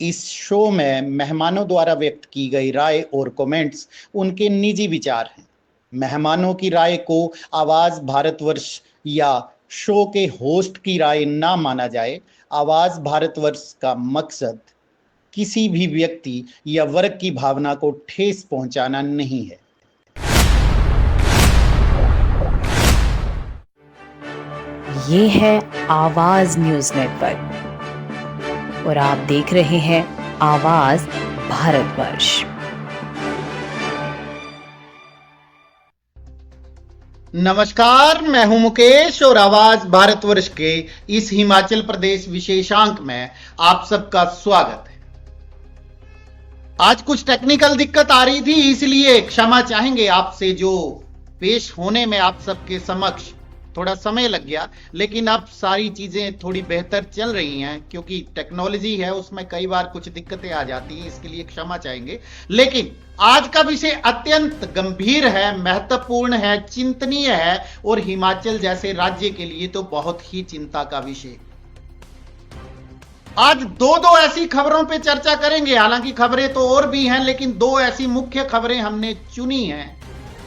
इस शो में मेहमानों द्वारा व्यक्त की गई राय और कमेंट्स उनके निजी विचार हैं। मेहमानों की राय को आवाज भारतवर्ष या शो के होस्ट की राय ना माना जाए। आवाज भारतवर्ष का मकसद किसी भी व्यक्ति या वर्ग की भावना को ठेस पहुंचाना नहीं है। ये है आवाज न्यूज नेटवर्क और आप देख रहे हैं आवाज भारतवर्ष। नमस्कार, मैं हूं मुकेश और आवाज भारतवर्ष के इस हिमाचल प्रदेश विशेषांक में आप सबका स्वागत है। आज कुछ टेक्निकल दिक्कत आ रही थी, इसलिए क्षमा चाहेंगे आपसे। जो पेश होने में आप सबके समक्ष थोड़ा समय लग गया, लेकिन अब सारी चीजें थोड़ी बेहतर चल रही हैं, क्योंकि टेक्नोलॉजी है, उसमें कई बार कुछ दिक्कतें आ जाती हैं, इसके लिए क्षमा चाहेंगे। लेकिन आज का विषय अत्यंत गंभीर है, महत्वपूर्ण है, चिंतनीय है और हिमाचल जैसे राज्य के लिए तो बहुत ही चिंता का विषय। आज दो ऐसी खबरों पे चर्चा करेंगे। हालांकि खबरें तो और भी हैं, लेकिन दो ऐसी मुख्य खबरें हमने चुनी हैं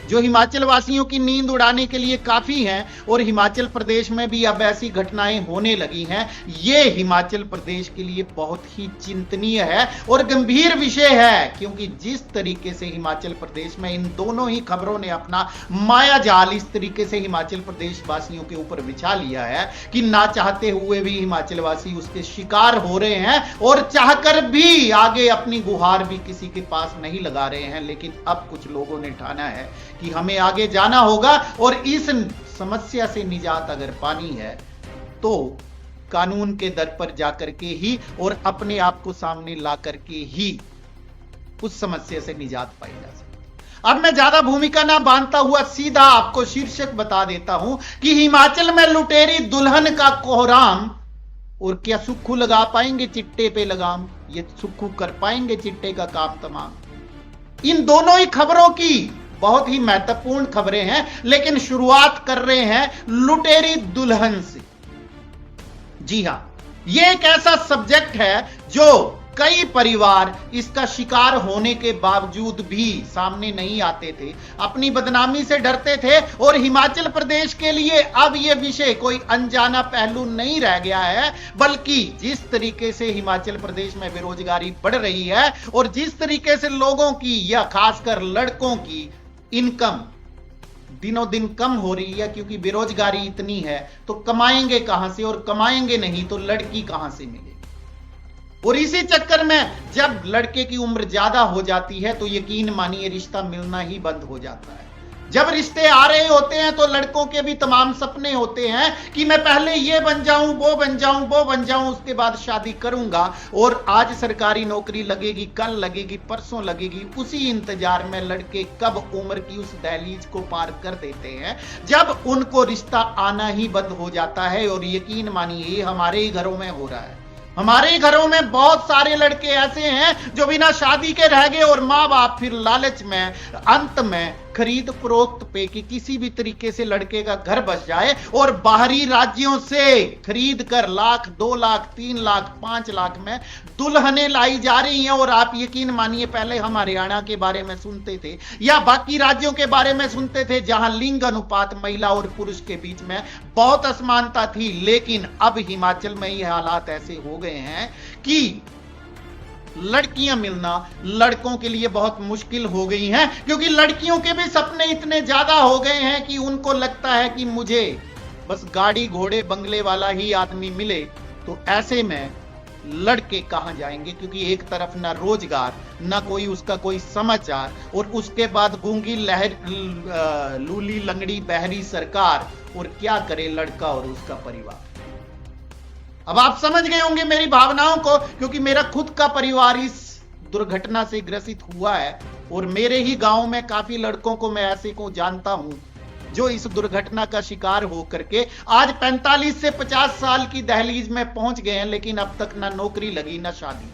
जो हिमाचल वासियों की नींद उड़ाने के लिए काफी हैं और हिमाचल प्रदेश में भी अब ऐसी घटनाएं होने लगी हैं। ये हिमाचल प्रदेश के लिए बहुत ही चिंतनीय है और गंभीर विषय है, क्योंकि जिस तरीके से हिमाचल प्रदेश में इन दोनों ही खबरों ने अपना माया जाल इस तरीके से हिमाचल प्रदेश वासियों के ऊपर बिछा लिया है कि ना चाहते हुए भी हिमाचल वासी उसके शिकार हो रहे हैं और चाहकर भी आगे अपनी गुहार भी किसी के पास नहीं लगा रहे हैं। लेकिन अब कुछ लोगों ने ठाना है कि हमें आगे जाना होगा और इस समस्या से निजात अगर पानी है तो कानून के दर पर जाकर के ही और अपने आप को सामने ला करके ही उस समस्या से निजात पाई जा सकती। अब मैं ज्यादा भूमिका ना बांधता हुआ सीधा आपको शीर्षक बता देता हूं कि हिमाचल में लुटेरी दुल्हन का कोहराम। और क्या सुक्खू लगा पाएंगे चिट्टे पे लगाम? ये सुक्खू कर पाएंगे चिट्टे का काम तमाम? इन दोनों ही खबरों की बहुत ही महत्वपूर्ण खबरें हैं, लेकिन शुरुआत कर रहे हैं लुटेरी दुल्हन से। जी हां, यह एक ऐसा सब्जेक्ट है जो कई परिवार इसका शिकार होने के बावजूद भी सामने नहीं आते थे, अपनी बदनामी से डरते थे। और हिमाचल प्रदेश के लिए अब यह विषय कोई अनजाना पहलू नहीं रह गया है, बल्कि जिस तरीके से हिमाचल प्रदेश में बेरोजगारी बढ़ रही है और जिस तरीके से लोगों की या खासकर लड़कों की इनकम दिनों दिन कम हो रही है, क्योंकि बेरोजगारी इतनी है, तो कमाएंगे कहां से? और कमाएंगे नहीं तो लड़की कहां से मिलेगी? और इसी चक्कर में जब लड़के की उम्र ज्यादा हो जाती है तो यकीन मानिए रिश्ता मिलना ही बंद हो जाता है। जब रिश्ते आ रहे होते हैं तो लड़कों के भी तमाम सपने होते हैं कि मैं पहले ये बन जाऊं, वो बन जाऊं, वो बन जाऊं, उसके बाद शादी करूंगा। और आज सरकारी नौकरी लगेगी, कल लगेगी, परसों लगेगी, उसी इंतजार में लड़के कब उम्र की उस दहलीज को पार कर देते हैं जब उनको रिश्ता आना ही बंद हो जाता है। और यकीन मानिए हमारे ही घरों में हो रहा है। हमारे ही घरों में बहुत सारे लड़के ऐसे हैं जो बिना शादी के रह गए और मां बाप फिर लालच में अंत में खरीद फरोख्त पे कि किसी भी तरीके से लड़के का घर बस जाए और बाहरी राज्यों से खरीद कर लाख, 2 लाख, 3 लाख, 5 लाख में दुल्हनें लाई जा रही हैं। और आप यकीन मानिए पहले हम हरियाणा के बारे में सुनते थे या बाकी राज्यों के बारे में सुनते थे जहां लिंग अनुपात महिला और पुरुष के बीच में बहुत असमानता थी, लेकिन अब हिमाचल में ये हालात ऐसे हो गए हैं कि लड़कियां मिलना लड़कों के लिए बहुत मुश्किल हो गई हैं, क्योंकि लड़कियों के भी सपने इतने ज्यादा हो गए हैं कि उनको लगता है कि मुझे बस गाड़ी घोड़े बंगले वाला ही आदमी मिले। तो ऐसे में लड़के कहां जाएंगे? क्योंकि एक तरफ ना रोजगार, ना कोई उसका कोई समाचार, और उसके बाद गूंगी लूली लंगड़ी बहरी सरकार। और क्या करे लड़का और उसका परिवार? अब आप समझ गए होंगे मेरी भावनाओं को, क्योंकि मेरा खुद का परिवार इस दुर्घटना से ग्रसित हुआ है और मेरे ही गांव में काफी लड़कों को मैं ऐसे को जानता हूं जो इस दुर्घटना का शिकार होकर के आज 45 से 50 साल की दहलीज में पहुंच गए हैं, लेकिन अब तक ना नौकरी लगी ना शादी।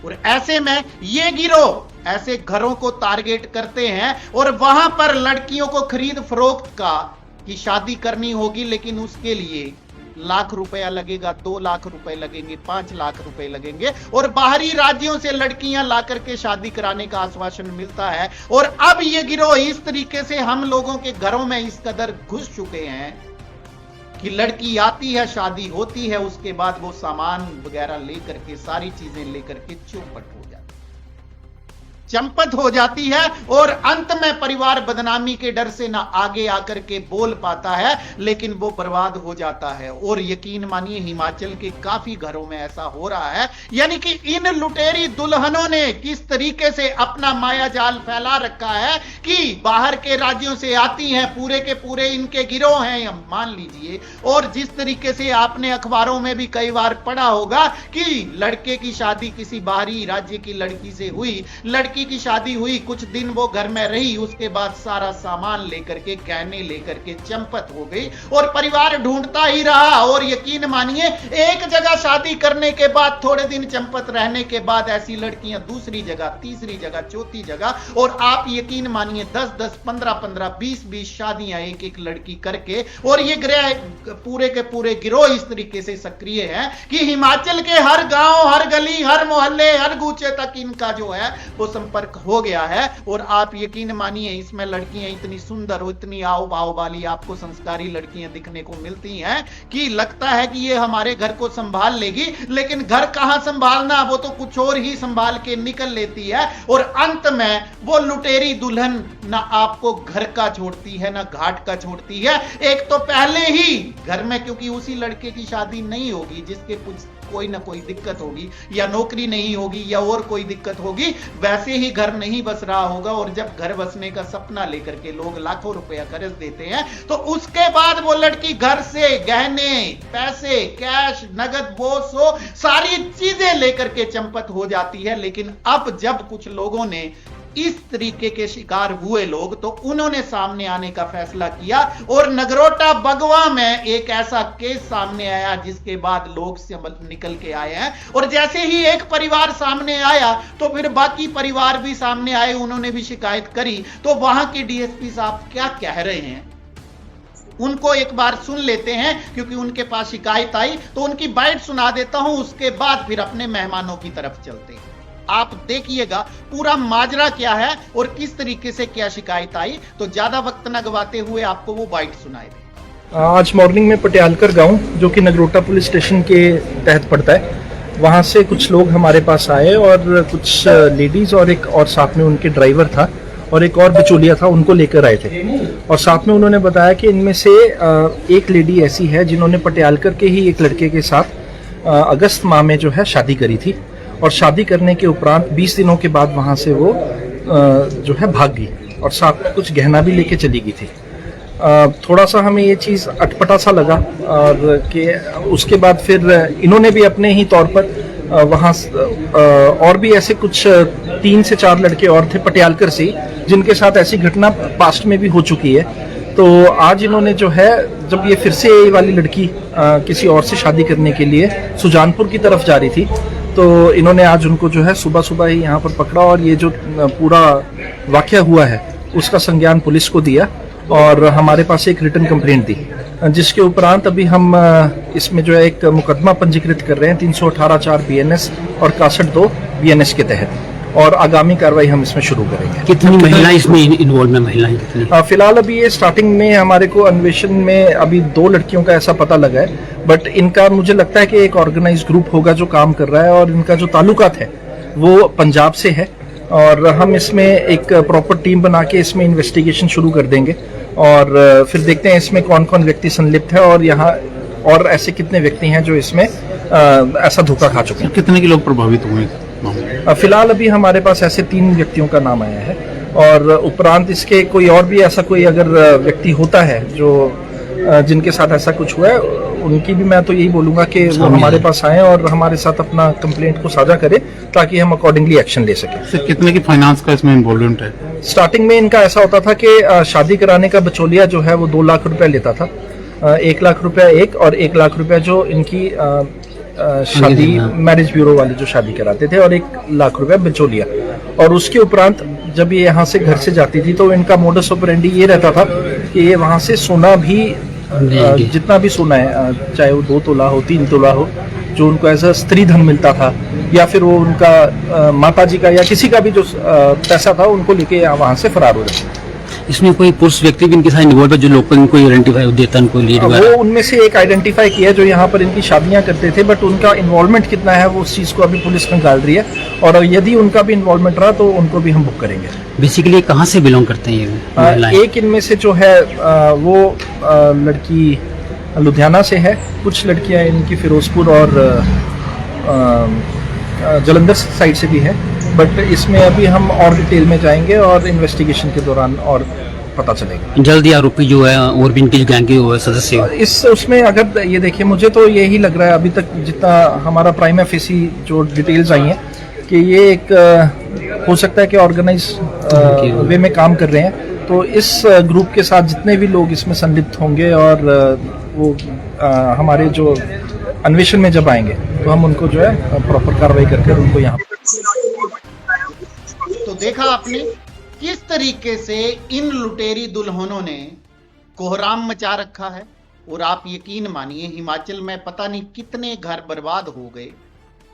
और ऐसे में ये गिरोह ऐसे घरों को टारगेट करते हैं और वहां पर लड़कियों को खरीद फरोख्त का कि शादी करनी होगी, लेकिन उसके लिए लाख रुपया लगेगा, 2 लाख रुपए लगेंगे, 5 लाख रुपए लगेंगे, और बाहरी राज्यों से लड़कियां ला करके शादी कराने का आश्वासन मिलता है। और अब ये गिरोह इस तरीके से हम लोगों के घरों में इस कदर घुस चुके हैं कि लड़की आती है, शादी होती है, उसके बाद वो सामान वगैरह लेकर के, सारी चीजें लेकर के चौपट हो जाती, चंपत हो जाती है, और अंत में परिवार बदनामी के डर से ना आगे आकर के बोल पाता है, लेकिन वो बर्बाद हो जाता है। और यकीन मानिए हिमाचल के काफी घरों में ऐसा हो रहा है। यानी कि इन लुटेरी दुल्हनों ने किस तरीके से अपना माया जाल फैला रखा है कि बाहर के राज्यों से आती हैं, पूरे के पूरे इनके गिरोह हैं मान लीजिए। और जिस तरीके से आपने अखबारों में भी कई बार पढ़ा होगा कि लड़के की शादी किसी बाहरी राज्य की लड़की से हुई, लड़की की शादी हुई, कुछ दिन वो घर में रही, उसके बाद सारा सामान लेकर के, गहने लेकर के चंपत हो गई, और परिवार ढूंढता ही रहा। और यकीन मानिए एक जगह शादी करने के बाद, थोड़े दिन चंपत रहने के बाद, ऐसी लड़कियां दूसरी जगह, तीसरी जगह, चौथी जगह, और आप यकीन मानिए 10-10, 15-15, 20-20 शादियां एक एक लड़की करके। और ये पूरे के पूरे गिरोह इस तरीके से सक्रिय है कि हिमाचल के हर गांव, हर गली, हर मोहल्ले, हर गूचे तक इनका जो है वो संपर्क हो गया है। और आप यकीन मानिए इसमें लड़कियां इतनी सुंदर और इतनी आओ भाव वाली आपको संस्कारी लड़कियां दिखने को मिलती हैं कि लगता है कि ये हमारे घर को संभाल लेगी, लेकिन घर कहां संभालना, वो तो कुछ और ही संभाल के निकल लेती है। और अंत में वो लुटेरी दुल्हन ना आपको घर का छोड़ती है, ना घाट का छोड़ती है। एक तो पहले ही घर में, क्योंकि उसी लड़के की शादी नहीं होगी जिसके कुछ कोई ना कोई दिक्कत होगी, या नौकरी नहीं होगी, या और कोई दिक्कत होगी, वैसे ही घर नहीं बस रहा होगा। और जब घर बसने का सपना लेकर के लोग लाखों रुपया कर्ज देते हैं, तो उसके बाद वो लड़की घर से गहने, पैसे, कैश, नगद, बोसो, सारी चीजें लेकर के चंपत हो जाती है। लेकिन अब जब कुछ लोगों ने इस तरीके के शिकार हुए लोग, तो उन्होंने सामने आने का फैसला किया, और नगरोटा बगवा में एक ऐसा केस सामने आया जिसके बाद लोग से निकल के आए हैं। और जैसे ही एक परिवार सामने आया तो फिर बाकी परिवार भी सामने आए, उन्होंने भी शिकायत करी। तो वहां के डीएसपी साहब क्या कह रहे हैं उनको एक बार सुन लेते हैं, क्योंकि उनके पास शिकायत आई, तो उनकी बाइट सुना देता हूं, उसके बाद फिर अपने मेहमानों की तरफ चलते हैं। आप देखिएगा पूरा माजरा क्या है और किस तरीके से क्या शिकायत आई। तो ज्यादा वक्त न गवाते हुए आपको वो बाइट सुनाए दे। आज मॉर्निंग में पटियालकर गांव, जो कि नगरोटा पुलिस स्टेशन के तहत पड़ता है, वहां से कुछ लोग हमारे पास आए, और कुछ लेडीज और एक और साथ में उनके ड्राइवर था और एक और बिचौलिया था, उनको लेकर आए थे। और साथ में उन्होंने बताया कि इनमें से एक लेडी ऐसी है जिन्होंने पटियालकर के ही एक लड़के के साथ अगस्त माह में जो है शादी करी थी, और शादी करने के उपरांत 20 दिनों के बाद वहां से वो जो है भाग गई, और साथ में कुछ गहना भी लेके चली गई थी। थोड़ा सा हमें ये चीज़ अटपटा सा लगा, और कि उसके बाद फिर इन्होंने भी अपने ही तौर पर वहाँ और भी ऐसे कुछ 3 से 4 लड़के और थे पटियालकर से, जिनके साथ ऐसी घटना पास्ट में भी हो चुकी है। तो आज इन्होंने जो है, जब ये फिर से ये वाली लड़की किसी और से शादी करने के लिए सुजानपुर की तरफ जा रही थी, तो इन्होंने आज उनको जो है सुबह सुबह ही यहाँ पर पकड़ा, और ये जो पूरा वाकया हुआ है उसका संज्ञान पुलिस को दिया, और हमारे पास एक रिटन कंप्लेंट दी, जिसके उपरांत अभी हम इसमें जो है एक मुकदमा पंजीकृत कर रहे हैं 318(4) BNS और 61(2) BNS के तहत, और आगामी कार्रवाई हम इसमें शुरू करेंगे। कितनी महिलाएं इसमें इन्वॉल्व है? महिलाएं कितनी? फिलहाल अभी ये स्टार्टिंग में हमारे को अन्वेषण में अभी 2 लड़कियों का ऐसा पता लगा है, बट इनका मुझे लगता है कि एक ऑर्गेनाइज ग्रुप होगा जो काम कर रहा है, और इनका जो ताल्लुकात है वो पंजाब से है, और हम इसमें एक प्रॉपर टीम बना के इसमें इन्वेस्टिगेशन शुरू कर देंगे, और फिर देखते हैं इसमें कौन कौन व्यक्ति संलिप्त है, और यहाँ और ऐसे कितने व्यक्ति हैं जो इसमें ऐसा धोखा खा चुके हैं। कितने के लोग प्रभावित हुए? फिलहाल अभी हमारे पास ऐसे 3 व्यक्तियों का नाम आया है, और उपरांत इसके कोई और भी ऐसा कोई अगर व्यक्ति होता है जो जिनके साथ ऐसा कुछ हुआ है, उनकी भी मैं तो यही बोलूंगा कि वो हमारे पास आए और हमारे साथ अपना कंप्लेंट को साझा करें, ताकि हम अकॉर्डिंगली एक्शन ले सकें। सर, कितने की फाइनेंस का इसमें इन्वॉल्वमेंट है? स्टार्टिंग में इनका ऐसा होता था कि शादी कराने का बिचौलिया जो है वो 2 लाख रुपए लेता था, 1 लाख रुपया एक, और 1 लाख रुपया जो इनकी शादी मैरिज ब्यूरो वाले जो शादी कराते थे, और 1 लाख रुपया बिचौलिया। और उसके उपरांत जब ये यहाँ से घर से जाती थी, तो इनका मोडस ऑपरेंडी ये रहता था कि ये वहाँ से सोना भी जितना भी सोना है, चाहे वो 2 तोला हो, 3 तोला हो, जो उनको एज अ स्त्री धन मिलता था, या फिर वो उनका माता जी का या किसी का भी जो पैसा था, उनको लेके वहाँ से फरार हो गए। इसमें कोई पुरुष व्यक्ति भी इनके साथ इन्वॉल्व है जो लोकल इनको आइडेंटिफाई देता है, इनको लीड वो उनमें से एक आइडेंटिफाई किया जो यहाँ पर इनकी शादियां करते थे, बट उनका इन्वॉल्वमेंट कितना है वो उस चीज़ को अभी पुलिस निकाल रही है, और यदि उनका भी इन्वॉल्वमेंट रहा तो उनको भी हम बुक करेंगे। बेसिकली कहाँ से बिलोंग करते हैं ये महिलाएं? एक इनमें से जो है वो लड़की लुधियाना से है, कुछ लड़कियां इनकी फिरोजपुर और जलंधर साइड से भी है, बट इसमें अभी हम और डिटेल में जाएंगे और इन्वेस्टिगेशन के दौरान और पता चलेगा। जल्दी आरोपी जो है और भी इनकी गैंग के सदस्य इस उसमें अगर ये देखिए, मुझे तो यही लग रहा है अभी तक जितना हमारा प्राइमा फेसी जो डिटेल्स आई हैं कि ये एक हो सकता है कि ऑर्गेनाइज वे में काम कर रहे हैं, तो इस ग्रुप के साथ जितने भी लोग इसमें संलिप्त होंगे और वो हमारे जो अन्वेषण में जब आएंगे तो हम उनको जो है प्रॉपर कार्रवाई करके उनको यहाँ। तो देखा आपने किस तरीके से इन लुटेरी दुल्हनों ने कोहराम मचा रखा है, और आप यकीन मानिए हिमाचल में पता नहीं कितने घर बर्बाद हो गए,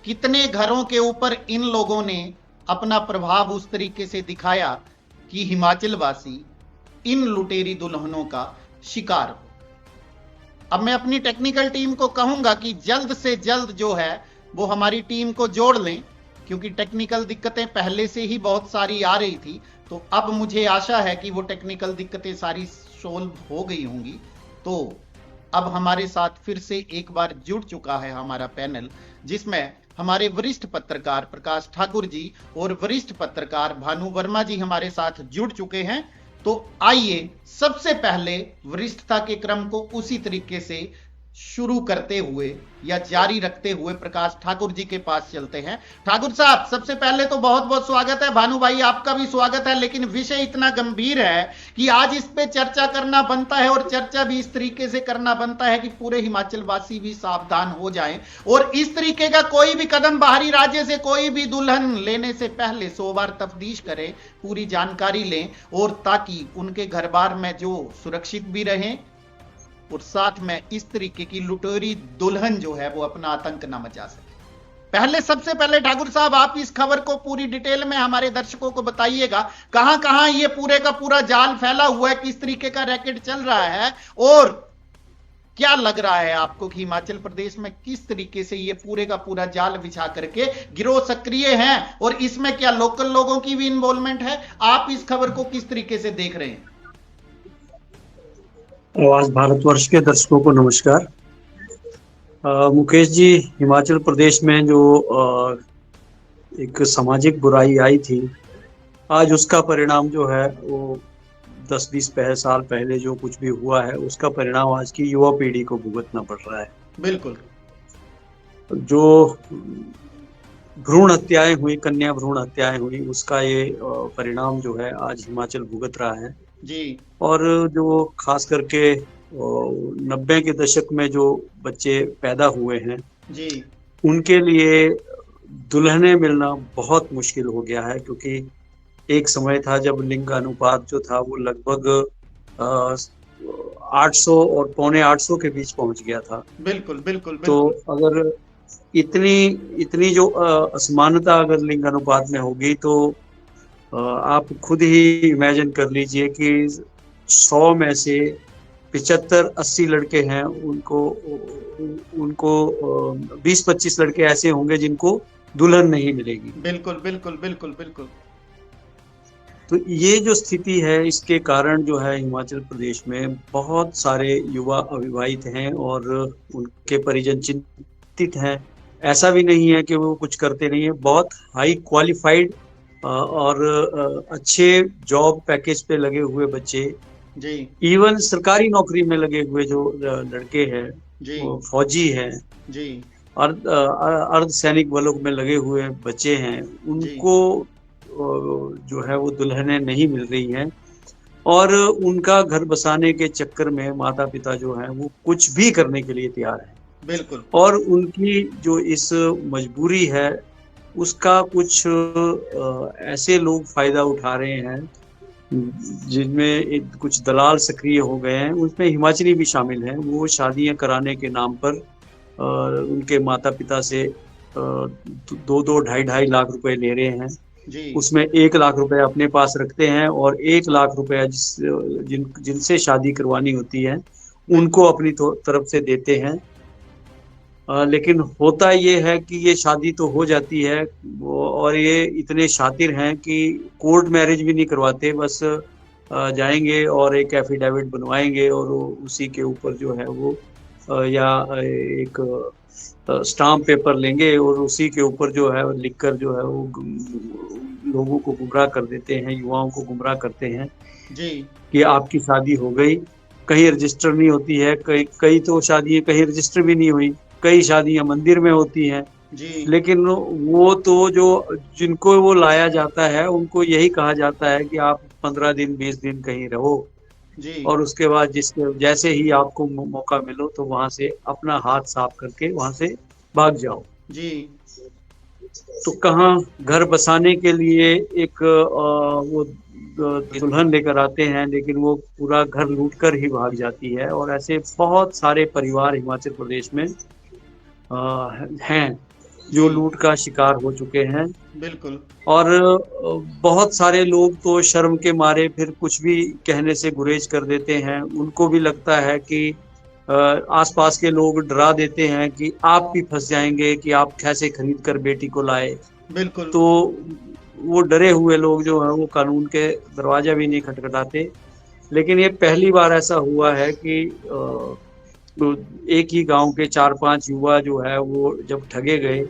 कितने घरों के ऊपर इन लोगों ने अपना प्रभाव उस तरीके से दिखाया कि हिमाचल वासी इन लुटेरी दुल्हनों का शिकार हो। अब मैं अपनी टेक्निकल टीम को कहूंगा कि जल्द से जल्द जो है वो हमारी टीम को जोड़ लें, क्योंकि टेक्निकल दिक्कतें पहले से ही बहुत सारी आ रही थी, तो अब मुझे आशा है कि वो टेक्निकल दिक्कतें सारी सोल्व हो गई होंगी। तो अब हमारे साथ फिर से एक बार जुड़ चुका है हमारा पैनल, जिसमें हमारे वरिष्ठ पत्रकार प्रकाश ठाकुर जी और वरिष्ठ पत्रकार भानु वर्मा जी हमारे साथ जुड़ चुके हैं। तो आइए सबसे पहले वरिष्ठता के क्रम को उसी तरीके से शुरू करते हुए या जारी रखते हुए प्रकाश ठाकुर जी के पास चलते हैं। ठाकुर साहब, सबसे पहले तो बहुत बहुत स्वागत है। भानु भाई आपका भी स्वागत है, लेकिन विषय इतना गंभीर है कि आज इस पे चर्चा करना बनता है, और चर्चा भी इस तरीके से करना बनता है कि पूरे हिमाचल वासी भी सावधान हो जाएं, और इस तरीके का कोई भी कदम बाहरी राज्य से कोई भी दुल्हन लेने से पहले 100 बार तफ्तीश करें, पूरी जानकारी लें, और ताकि उनके घर बार में जो सुरक्षित भी रहें और साथ में इस तरीके की लुटेरी दुल्हन जो है वो अपना आतंक ना मचा सके। सबसे पहले ठाकुर साहब, आप इस खबर को पूरी डिटेल में हमारे दर्शकों को बताइएगा, कहां कहां ये पूरे का पूरा जाल फैला हुआ है, किस तरीके का रैकेट चल रहा है, और क्या लग रहा है आपको कि हिमाचल प्रदेश में किस तरीके से ये पूरे का पूरा जाल बिछा करके गिरोह सक्रिय हैं, और इसमें क्या लोकल लोगों की भी इन्वॉल्वमेंट है? आप इस खबर को किस तरीके से देख रहे हैं? आवाज भारतवर्ष के दर्शकों को नमस्कार। मुकेश जी, हिमाचल प्रदेश में जो एक सामाजिक बुराई आई थी, आज उसका परिणाम जो है वो 10-20 साल पहले जो कुछ भी हुआ है उसका परिणाम आज की युवा पीढ़ी को भुगतना पड़ रहा है। बिल्कुल। जो भ्रूण हत्याएं हुई, कन्या भ्रूण हत्याएं हुई, उसका ये परिणाम जो है आज हिमाचल भुगत रहा है जी। और जो खास करके 90 के दशक में जो बच्चे पैदा हुए हैं जी, उनके लिए दुल्हनें मिलना बहुत मुश्किल हो गया है, क्योंकि एक समय था जब लिंग अनुपात जो था वो लगभग 800 और 750 के बीच पहुंच गया था। बिल्कुल बिल्कुल, बिल्कुल। तो अगर इतनी जो असमानता अगर लिंग अनुपात में होगी तो आप खुद ही इमेजिन कर लीजिए कि 100 में से 75-80 लड़के हैं, उनको 20-25 लड़के ऐसे होंगे जिनको दुल्हन नहीं मिलेगी। बिल्कुल बिल्कुल बिल्कुल बिल्कुल। तो ये जो स्थिति है, इसके कारण जो है हिमाचल प्रदेश में बहुत सारे युवा अविवाहित हैं और उनके परिजन चिंतित हैं। ऐसा भी नहीं है कि वो कुछ करते नहीं है, बहुत हाई क्वालिफाइड और अच्छे जॉब पैकेज पे लगे हुए बच्चे जी, इवन सरकारी नौकरी में लगे हुए जो लड़के हैं जी, फौजी हैं जी, और अर्धसैनिक बलों में लगे हुए बच्चे हैं, उनको जो है वो दुल्हनें नहीं मिल रही हैं, और उनका घर बसाने के चक्कर में माता पिता जो हैं वो कुछ भी करने के लिए तैयार हैं। बिल्कुल। और उनकी जो इस मजबूरी है उसका कुछ ऐसे लोग फायदा उठा रहे हैं जिनमें कुछ दलाल सक्रिय हो गए हैं, उसमें हिमाचली भी शामिल हैं। वो शादियां कराने के नाम पर उनके माता पिता से 2-2, 2.5 लाख रुपए ले रहे हैं। जी उसमें 1 लाख रुपए अपने पास रखते हैं और 1 लाख रुपए जिनसे शादी करवानी होती है उनको अपनी तरफ से देते हैं। लेकिन होता ये है कि ये शादी तो हो जाती है और ये इतने शातिर हैं कि कोर्ट मैरिज भी नहीं करवाते, बस जाएंगे और एक एफिडेविट बनवाएंगे और उसी के ऊपर जो है वो या एक स्टाम्प पेपर लेंगे और उसी के ऊपर जो है लिखकर जो है वो लोगों को गुमराह कर देते हैं, युवाओं को गुमराह करते हैं जी कि आपकी शादी हो गई। कहीं रजिस्टर नहीं होती है, कई तो शादियां कहीं रजिस्टर भी नहीं हुई, कई शादियां मंदिर में होती हैं। जी लेकिन वो तो जो जिनको वो लाया जाता है उनको यही कहा जाता है कि आप 15 दिन 20 दिन कहीं रहो जी और उसके बाद जैसे ही आपको मौका मिलो तो वहां से अपना हाथ साफ करके वहां से भाग जाओ। जी तो कहाँ घर बसाने के लिए एक वो दुल्हन लेकर आते हैं, लेकिन वो पूरा घर लूट कर ही भाग जाती है। और ऐसे बहुत सारे परिवार हिमाचल प्रदेश में हैं जो लूट का शिकार हो चुके हैं। बिल्कुल। और बहुत सारे लोग तो शर्म के मारे फिर कुछ भी कहने से गुरेज कर देते हैं। उनको भी लगता है कि आसपास के लोग डरा देते हैं कि आप भी फंस जाएंगे कि आप कैसे खरीद कर बेटी को लाए। बिल्कुल। तो वो डरे हुए लोग जो है वो कानून के दरवाजा भी नहीं खटखटाते। लेकिन ये पहली बार ऐसा हुआ है कि एक ही गांव के 4-5 युवा जो है वो जब ठगे गए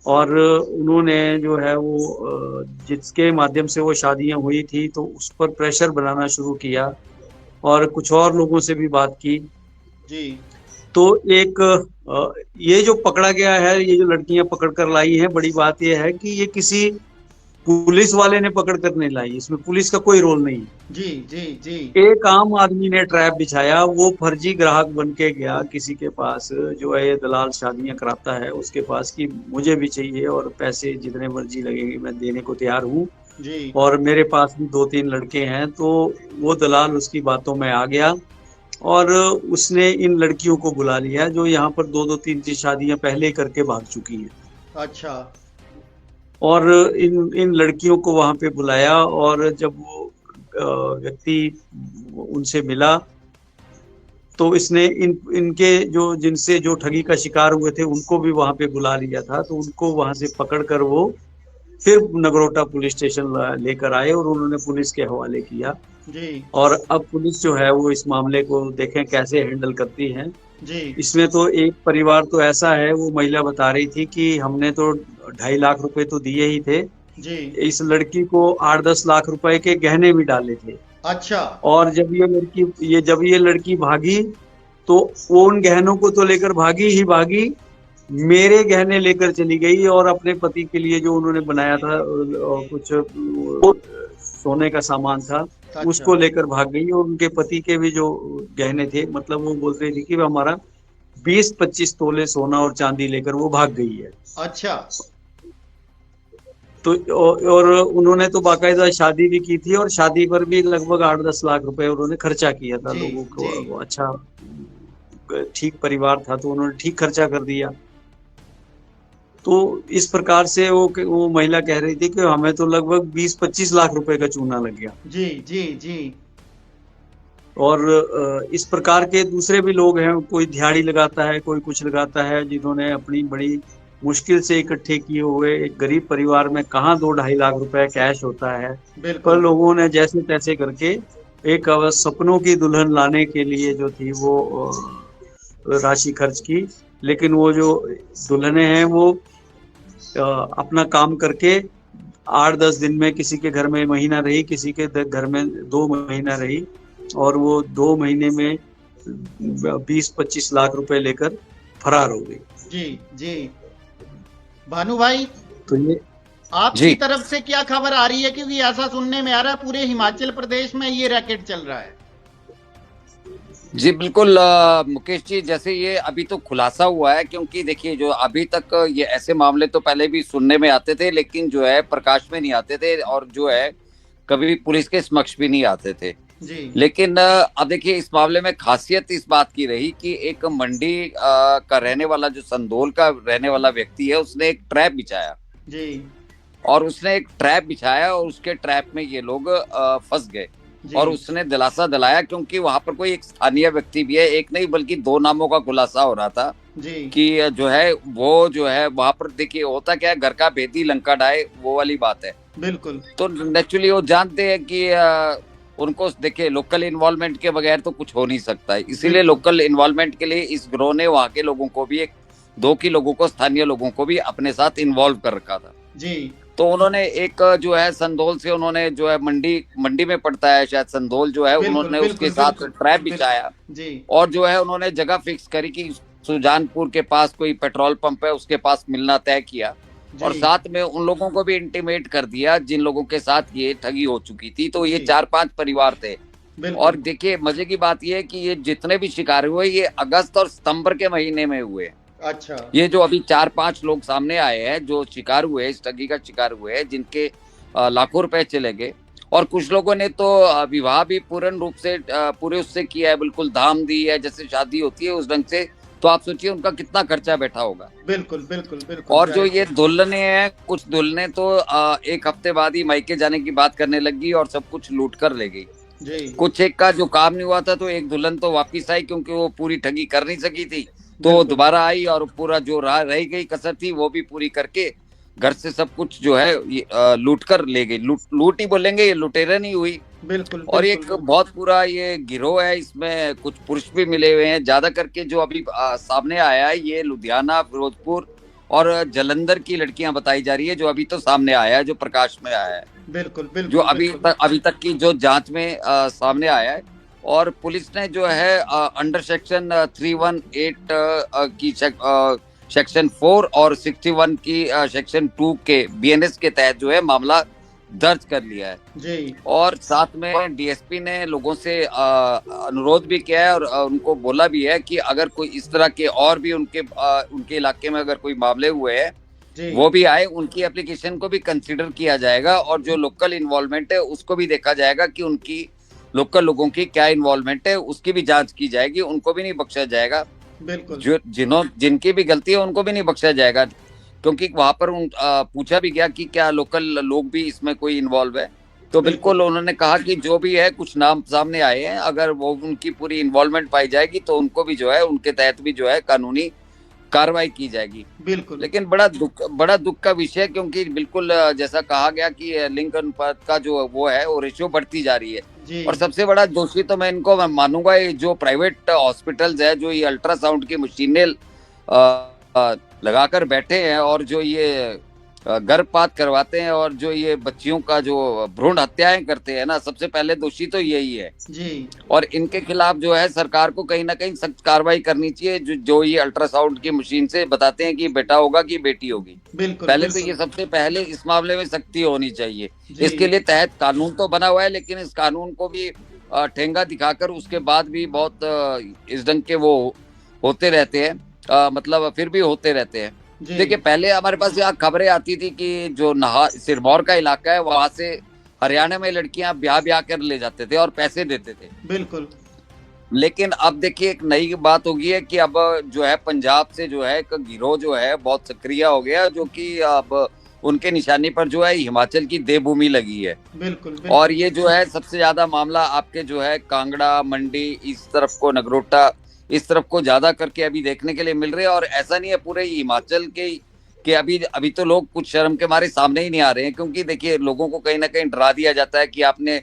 और उन्होंने जो है वो जिसके माध्यम से वो शादियां हुई थी तो उस पर प्रेशर बनाना शुरू किया और कुछ और लोगों से भी बात की जी। तो एक ये जो पकड़ा गया है, ये जो लड़कियां पकड़ कर लाई हैं, बड़ी बात ये है कि ये किसी पुलिस वाले ने पकड़ कर नहीं लाई, इसमें पुलिस का कोई रोल नहीं। जी जी जी। एक आम आदमी ने ट्रैप बिछाया, वो फर्जी ग्राहक बन के गया किसी के पास जो है ये दलाल शादियां कराता है उसके पास कि मुझे भी चाहिए और पैसे जितने मर्जी लगेंगे मैं देने को तैयार हूँ जी। और मेरे पास भी 2-3 लड़के हैं। तो वो दलाल उसकी बातों में आ गया और उसने इन लड़कियों को बुला लिया जो यहाँ पर 2-2, 3-3 शादियां पहले करके भाग चुकी हैं। अच्छा। और इन लड़कियों को वहां पे बुलाया और जब वो व्यक्ति उनसे मिला तो इसने इनके जिनसे जो ठगी का शिकार हुए थे उनको भी वहां पे बुला लिया था। तो उनको वहां से पकड़ कर वो फिर नगरोटा पुलिस स्टेशन लेकर आए और उन्होंने पुलिस के हवाले किया जी। और अब पुलिस जो है वो इस मामले को देखें कैसे हैंडल करती है जी। इसमें तो एक परिवार तो ऐसा है, वो महिला बता रही थी कि हमने तो 2.5 लाख रुपए तो दिए ही थे जी। इस लड़की को 8-10 लाख रुपए के गहने भी डाले थे। अच्छा। और जब ये लड़की भागी तो उन गहनों को तो लेकर भागी ही भागी, मेरे गहने लेकर चली गई और अपने पति के लिए जो उन्होंने बनाया था कुछ सोने का सामान था अच्छा। उसको लेकर भाग गई और उनके पति के भी जो गहने थे, मतलब वो बोल रही थी कि हमारा 20-25 तोले सोना और चांदी लेकर वो भाग गई है। अच्छा। तो और उन्होंने तो बाकायदा शादी भी की थी और शादी पर भी लगभग 8-10 लाख रुपए उन्होंने खर्चा किया था लोगों को। अच्छा ठीक परिवार था तो उन्होंने ठीक खर्चा कर दिया। तो इस प्रकार से वो महिला कह रही थी कि हमें तो लगभग 20-25 लाख रुपए का चूना लग गया। जी जी जी। और इस प्रकार के दूसरे भी लोग हैं, कोई दिहाड़ी लगाता है, कोई कुछ लगाता है, जिन्होंने अपनी बड़ी मुश्किल से इकट्ठे किए हुए एक गरीब परिवार में कहाँ 2-2.5 लाख रुपए कैश होता है, पर लोगों ने जैसे तैसे करके एक सपनों की दुल्हन लाने के लिए जो थी वो राशि खर्च की। लेकिन वो जो दुल्हने हैं वो अपना काम करके 8-10 दिन में किसी के घर में महीना रही, किसी के घर में 2 महीना रही और वो 2 महीने में 20-25 लाख रुपए लेकर फरार हो गई। जी जी। भानु भाई, तो ये आपकी तरफ से क्या खबर आ रही है? क्योंकि ऐसा सुनने में आ रहा है पूरे हिमाचल प्रदेश में ये रैकेट चल रहा है। जी बिल्कुल मुकेश जी, जैसे ये अभी तो खुलासा हुआ है, क्योंकि देखिए जो अभी तक ये ऐसे मामले तो पहले भी सुनने में आते थे लेकिन जो है प्रकाश में नहीं आते थे और जो है कभी पुलिस के समक्ष भी नहीं आते थे। जी लेकिन अब देखिए इस मामले में खासियत इस बात की रही कि एक मंडी का रहने वाला, जो संदोल का रहने वाला व्यक्ति है, उसने एक ट्रैप बिछाया जी और उसके ट्रैप में ये लोग फंस गए। जी और उसने दिलासा दिलाया, क्योंकि वहां पर कोई एक स्थानीय व्यक्ति भी है, एक नहीं बल्कि 2 नामों का खुलासा हो रहा था जी कि जो है वो जो है वहां पर, देखिए होता क्या है, घर का भेदी लंका ढाए, वो वाली बात है। बिल्कुल तो नेचुरली वो जानते हैं कि उनको देखिए लोकल इन्वॉल्वमेंट के बगैर तो कुछ हो नहीं सकता है, इसीलिए लोकल इन्वॉल्वमेंट के लिए इस ग्रोह ने वहां के लोगों को भी, 2 की लोगों को, स्थानीय लोगों को भी अपने साथ इन्वॉल्व कर रखा था। जी तो उन्होंने एक जो है संदोल से, उन्होंने जो है मंडी में पड़ता है शायद संदोल जो है, बिल्कुल, उन्होंने बिल्कुल, उसके साथ बिल्कुल, ट्रैप बिछाया जी और जो है उन्होंने जगह फिक्स करी कि सुजानपुर के पास कोई पेट्रोल पंप है, उसके पास मिलना तय किया। और जी साथ में उन लोगों को भी इंटीमेट कर दिया जिन लोगों के साथ ये ठगी हो चुकी थी। तो ये जी। 4-5 परिवार थे। बिल्कुल और देखिए मजे की बात ये है कि ये जितने भी शिकार हुए ये अगस्त और सितंबर के महीने में हुए। अच्छा ये जो अभी 4-5 लोग सामने आए हैं जो शिकार हुए, इस ठगी का शिकार हुए हैं, जिनके लाखों रुपए चले गए। और कुछ लोगों ने तो विवाह भी पूर्ण रूप से पूरे उससे किया है, बिल्कुल धाम दी है, जैसे शादी होती है उस ढंग से। तो आप सोचिए उनका कितना खर्चा बैठा होगा। बिल्कुल बिल्कुल बिल्कुल और जो ये दुल्हने हैं, कुछ दुल्हने तो 1 हफ्ते बाद ही मायके जाने की बात करने लगी और सब कुछ लूट कर ले गई। जी कुछ एक का जो काम नहीं हुआ था, तो एक दुल्हन तो वापिस आई क्योंकि वो पूरी ठगी कर नहीं सकी थी, तो वो दोबारा आई और पूरा जो रह गई कसर थी वो भी पूरी करके घर से सब कुछ जो है लूट कर ले गई। लूट ही बोलेंगे, ये लुटेरा नहीं हुई। बिल्कुल और बिल्कुल, एक बिल्कुल। बहुत पूरा ये गिरोह है, इसमें कुछ पुरुष भी मिले हुए हैं। ज्यादा करके जो अभी सामने आया है ये लुधियाना, फिरोजपुर और जलंधर की लड़कियां बताई जा रही है, जो अभी तो सामने आया है, जो प्रकाश में आया है, बिल्कुल बिल्कुल जो बिल्कुल। अभी तक की जो जांच में सामने आया है। और पुलिस ने जो है अंडर सेक्शन 318 की सेक्शन 4 और 61 की सेक्शन 2 के BNS के तहत जो है मामला दर्ज कर लिया है। जी और साथ में डीएसपी ने लोगों से अनुरोध भी किया है और उनको बोला भी है कि अगर कोई इस तरह के और भी उनके इलाके में अगर कोई मामले हुए हैं जी वो भी आए, उनकी एप्लीकेशन को भी कंसीडर किया जाएगा और जो लोकल इन्वॉल्वमेंट है उसको भी देखा जाएगा कि उनकी लोकल लोगों की क्या इन्वॉल्वमेंट है, उसकी भी जांच की जाएगी। उनको भी नहीं बख्शा जाएगा। बिल्कुल जो जिनकी भी गलती है उनको भी नहीं बख्शा जाएगा, क्योंकि वहां पर पूछा भी गया कि क्या लोकल लोग भी इसमें कोई इन्वॉल्व है। तो बिल्कुल उन्होंने कहा कि जो भी है, कुछ नाम सामने आए हैं, अगर वो उनकी पूरी इन्वॉल्वमेंट पाई जाएगी तो उनको भी जो है, उनके तहत भी जो है कानूनी कार्रवाई की जाएगी। बिल्कुल लेकिन बड़ा दुख का विषय, क्योंकि बिल्कुल जैसा कहा गया कि लिंग अनुपात का जो वो है वो रेशियो बढ़ती जा रही है। जी और सबसे बड़ा दोषी तो मैं मानूंगा ये जो प्राइवेट हॉस्पिटल्स है, जो ये अल्ट्रासाउंड की मशीनें लगाकर बैठे हैं और जो ये गर्भपात करवाते हैं और जो ये बच्चियों का जो भ्रूण हत्याएं करते हैं ना, सबसे पहले दोषी तो यही है। जी और इनके खिलाफ जो है सरकार को कहीं ना कहीं सख्त कार्रवाई करनी चाहिए, जो ये अल्ट्रासाउंड की मशीन से बताते हैं कि बेटा होगा कि बेटी होगी। बिल्कुल पहले बिल्कुल, तो ये सबसे पहले इस मामले में सख्ती होनी चाहिए। जी। इसके लिए तहत कानून तो बना हुआ है, लेकिन इस कानून को भी ठेंगा दिखाकर उसके बाद भी बहुत इस ढंग के वो होते रहते हैं, मतलब फिर भी होते रहते हैं। जी देखिए पहले हमारे पास यहाँ खबरें आती थी कि जो सिरमौर का इलाका है वहां से हरियाणा में लड़कियां ब्याह कर ले जाते थे और पैसे देते थे। बिल्कुल लेकिन अब देखिए एक नई बात हो गई है कि अब जो है पंजाब से जो है एक गिरोह जो है बहुत सक्रिय हो गया, जो कि अब उनके निशाने पर जो है हिमाचल की देवभूमि लगी है। बिल्कुल बिल्कुल, और ये जो है सबसे ज्यादा मामला आपके जो है कांगड़ा, मंडी, इस तरफ को नगरोटा, इस तरफ को ज्यादा करके अभी देखने के लिए मिल रहे हैं। और ऐसा नहीं है पूरे हिमाचल के अभी तो लोग कुछ शर्म के मारे सामने ही नहीं आ रहे हैं, क्योंकि देखिए लोगों को कहीं ना कहीं डरा दिया जाता है कि आपने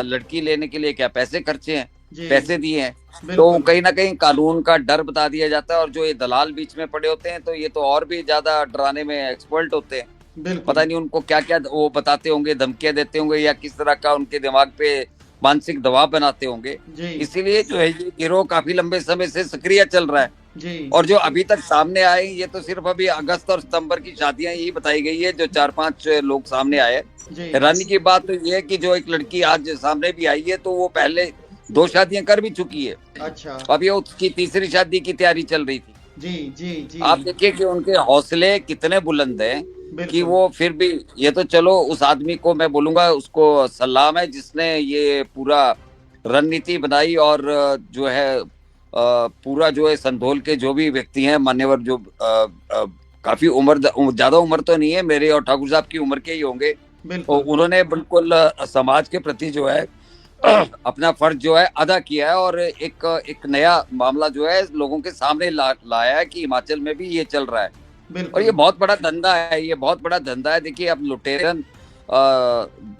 लड़की लेने के लिए क्या पैसे खर्चे हैं, जी, पैसे दिए हैं, तो बिल्कुल, कहीं ना कहीं कानून का डर बता दिया जाता है। और जो ये दलाल बीच में पड़े होते हैं तो ये तो और भी ज्यादा डराने में एक्सपर्ट होते हैं। बिल्कुल पता नहीं उनको क्या क्या वो बताते होंगे, धमकियां देते होंगे, या किस तरह का उनके दिमाग पे मानसिक दबाव बनाते होंगे। जी इसीलिए जो है ये गिरोह काफी लंबे समय से सक्रिय चल रहा है। जी और जो अभी तक सामने आए ये तो सिर्फ अभी अगस्त और सितंबर की शादियां ही बताई गई है, जो 4-5 लोग सामने आए। जी हैरानी की बात तो ये है कि जो एक लड़की आज सामने भी आई है तो वो पहले 2 शादियां कर भी चुकी है। अच्छा अभी उसकी तीसरी शादी की तैयारी चल रही थी। जी जी जी आप देखिए कि उनके हौसले कितने बुलंद हैं कि वो फिर भी, ये तो चलो उस आदमी को मैं बोलूंगा उसको सलाम है जिसने ये पूरा रणनीति बनाई, और जो है पूरा जो है संधोल के जो भी व्यक्ति हैं मान्यवर, जो काफी ज्यादा उम्र तो नहीं है, मेरे और ठाकुर साहब की उम्र के ही होंगे, और उन्होंने बिल्कुल समाज के प्रति जो है अपना फर्ज जो है अदा किया है, और एक नया मामला जो है लोगों के सामने लाया है कि हिमाचल में भी ये चल रहा है, और ये बहुत बड़ा धंधा है, ये बहुत बड़ा धंधा है। देखिए अब लुटेरन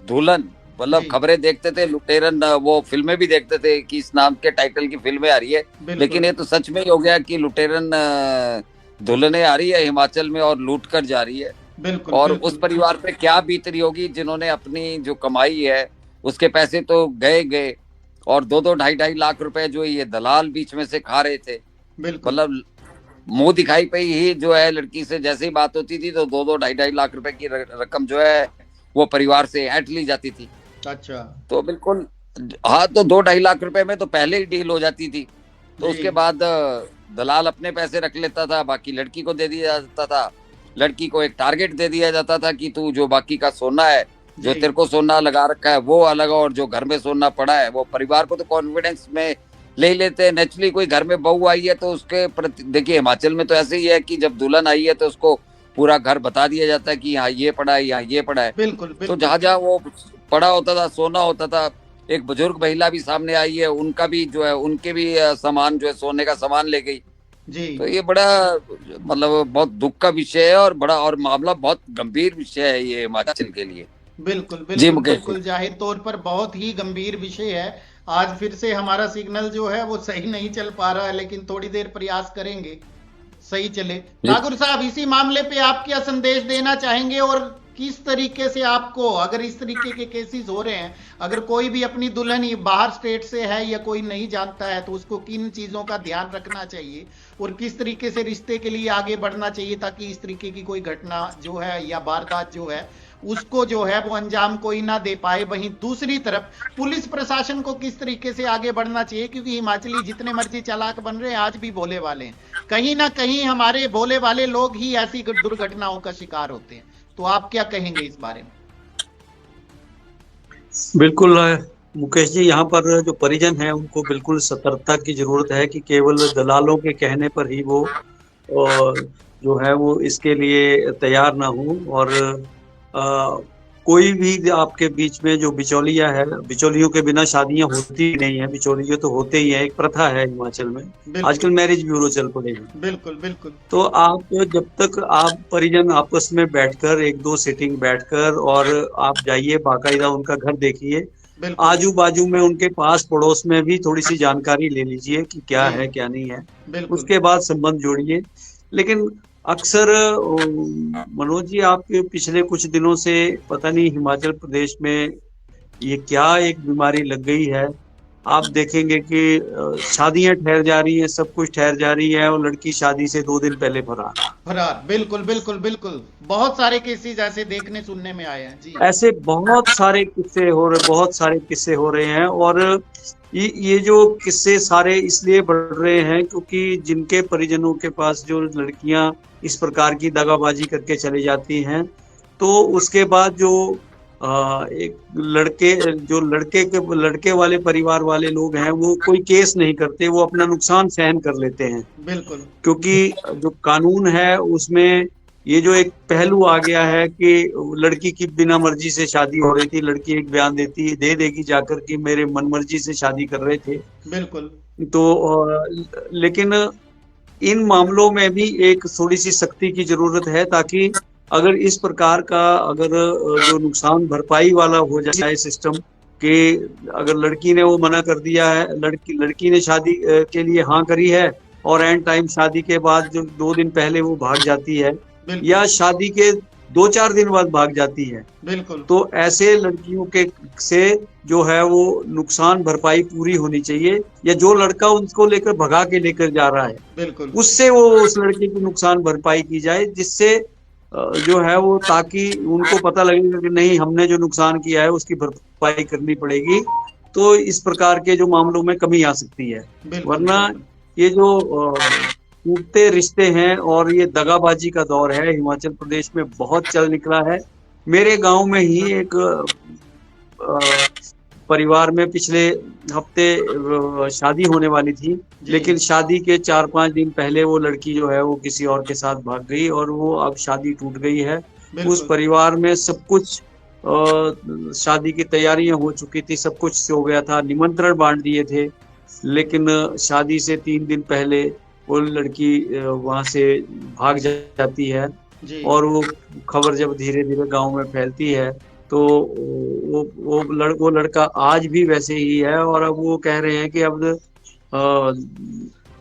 दुल्हन, मतलब खबरें देखते थे, लुटेरन वो फिल्में भी देखते थे कि इस नाम के टाइटल की फिल्में आ रही है, लेकिन ये तो सच में ही हो गया कि लुटेरन दुल्हनें आ रही है हिमाचल में और लूट कर जा रही है। और उस परिवार पे क्या बीत रही होगी जिन्होंने अपनी जो कमाई है उसके पैसे तो गए, और 2-2 ढाई लाख रुपए जो ये दलाल बीच में से खा रहे थे। मतलब मुंह दिखाई पे ही जो है लड़की से जैसे ही बात होती थी तो 2-2 ढाई लाख रुपए की रकम जो है वो परिवार से ऐंठ ली जाती थी। अच्छा, तो बिल्कुल हाँ, तो 2-2.5 लाख रुपए में तो पहले ही डील हो जाती थी, तो उसके बाद दलाल अपने पैसे रख लेता था, बाकी लड़की को दे दिया जाता था। लड़की को एक टारगेट दे दिया जाता था कि तू जो बाकी का सोना है, जो तेरे को सोना लगा रखा है वो अलग, और जो घर में सोना पड़ा है वो परिवार को तो कॉन्फिडेंस में ले लेते हैं। नेचुरली कोई घर में बहू आई है तो उसके प्रति, देखिए हिमाचल में तो ऐसे ही है कि जब दुल्हन आई है तो उसको पूरा घर बता दिया जाता है कि यहाँ ये पड़ा है, यहाँ ये पड़ा है। बिल्कुल। तो जहाँ जहाँ वो पड़ा होता था, सोना होता था, एक बुजुर्ग महिला भी सामने आई है, उनका भी जो है, उनके भी सामान जो है सोने का सामान ले गई जी। तो ये बड़ा मतलब बहुत दुख का विषय है, और बड़ा और मामला बहुत गंभीर विषय है ये हिमाचल के लिए। बिल्कुल बिल्कुल जाहिर तौर पर बहुत ही गंभीर विषय है। आज फिर से हमारा सिग्नल जो है वो सही नहीं चल पा रहा है, लेकिन थोड़ी देर प्रयास करेंगे सही चले। ठाकुर साहब, इसी मामले पे आप क्या संदेश देना चाहेंगे, और किस तरीके से आपको, अगर इस तरीके के केसेस हो रहे हैं, अगर कोई भी अपनी दुल्हन बाहर स्टेट से है या कोई नहीं जानता है तो उसको किन चीजों का ध्यान रखना चाहिए, और किस तरीके से रिश्ते के लिए आगे बढ़ना चाहिए ताकि इस तरीके की कोई घटना जो है या वारदात जो है उसको जो है वो अंजाम कोई ना दे पाए। वहीं दूसरी तरफ पुलिस प्रशासन को किस तरीके से आगे बढ़ना चाहिए, क्योंकि हिमाचली जितने मर्जी चालाक बन रहे हैं आज भी भोले वाले हैं, कहीं ना कहीं हमारे भोले वाले लोग ही ऐसी दुर्घटनाओं का शिकार होते हैं। तो आप क्या कहेंगे इस बारे में? बिल्कुल मुकेश जी, यहाँ पर जो परिजन है उनको बिल्कुल सतर्कता की जरूरत है कि केवल दलालों के कहने पर ही वो जो है वो इसके लिए तैयार ना हो, और कोई भी आपके बीच में जो बिचौलिया है, बिचौलियों के बिना शादियां होती नहीं है, बिचौलिए तो होते ही है, एक प्रथा है हिमाचल में, आजकल मैरिज ब्यूरो चल पड़े हैं। बिल्कुल। तो आप जब तक आप परिजन आपस में बैठकर 1-2 सीटिंग बैठकर, और आप जाइए बाकायदा उनका घर देखिए, आजू बाजू में उनके पास पड़ोस में भी थोड़ी सी जानकारी ले लीजिए कि क्या है क्या नहीं है, उसके बाद संबंध जोड़िए। लेकिन अक्सर मनोज जी, आपके पिछले कुछ दिनों से पता नहीं हिमाचल प्रदेश में ये क्या एक बीमारी लग गई है, आप देखेंगे कि शादियां ठहर जा रही हैं, सब कुछ ठहर जा रही है, और लड़की शादी से 2 दिन पहले फरार। बिल्कुल बहुत सारे केसेस ऐसे देखने सुनने में आए हैं जी। ऐसे बहुत सारे किस्से हो रहे हैं, और ये जो किस्से सारे इसलिए बढ़ रहे हैं क्योंकि जिनके परिजनों के पास जो लड़कियां इस प्रकार की दगाबाजी करके चली जाती हैं, तो उसके बाद जो एक लड़के वाले परिवार वाले लोग हैं वो कोई केस नहीं करते, वो अपना नुकसान सहन कर लेते हैं। बिल्कुल, क्योंकि जो कानून है उसमें ये जो एक पहलू आ गया है कि लड़की की बिना मर्जी से शादी हो रही थी, लड़की एक बयान दे देगी जाकर कि मेरे मनमर्जी से शादी कर रहे थे। बिल्कुल। तो लेकिन इन मामलों में भी एक थोड़ी सी सख्ती की जरूरत है, ताकि अगर इस प्रकार का अगर जो नुकसान भरपाई वाला हो जाए सिस्टम, कि अगर लड़की ने वो मना कर दिया है, लड़की ने शादी के लिए हाँ करी है, और एंड टाइम शादी के बाद जो 2 दिन पहले वो भाग जाती है, या शादी के 2-4 दिन बाद भाग जाती है, बिल्कुल, तो ऐसे लड़कियों के से जो है वो नुकसान भरपाई पूरी होनी चाहिए, या जो लड़का उनको लेकर भगा के लेकर जा रहा है, बिल्कुल, उससे वो उस लड़के की नुकसान भरपाई की जाए, जिससे जो है वो, ताकि उनको पता लगेगा कि नहीं, हमने जो नुकसान किया है उसकी भरपाई करनी पड़ेगी। तो इस प्रकार के जो मामलों में कमी आ सकती है, वरना ये जो टूटते रिश्ते हैं और ये दगाबाजी का दौर है, हिमाचल प्रदेश में बहुत चल निकला है। मेरे गांव में ही एक परिवार में पिछले हफ्ते शादी होने वाली थी, लेकिन शादी के 4-5 दिन पहले वो लड़की जो है वो किसी और के साथ भाग गई और वो अब शादी टूट गई है। उस परिवार में सब कुछ शादी की तैयारियां हो चुकी थी, सब कुछ हो गया था, निमंत्रण बांट दिए थे, लेकिन शादी से 3 दिन पहले वो लड़की वहां से भाग जाती है और वो खबर जब धीरे धीरे गांव में फैलती है तो वो लड़का आज भी वैसे ही है और अब वो कह रहे हैं कि अब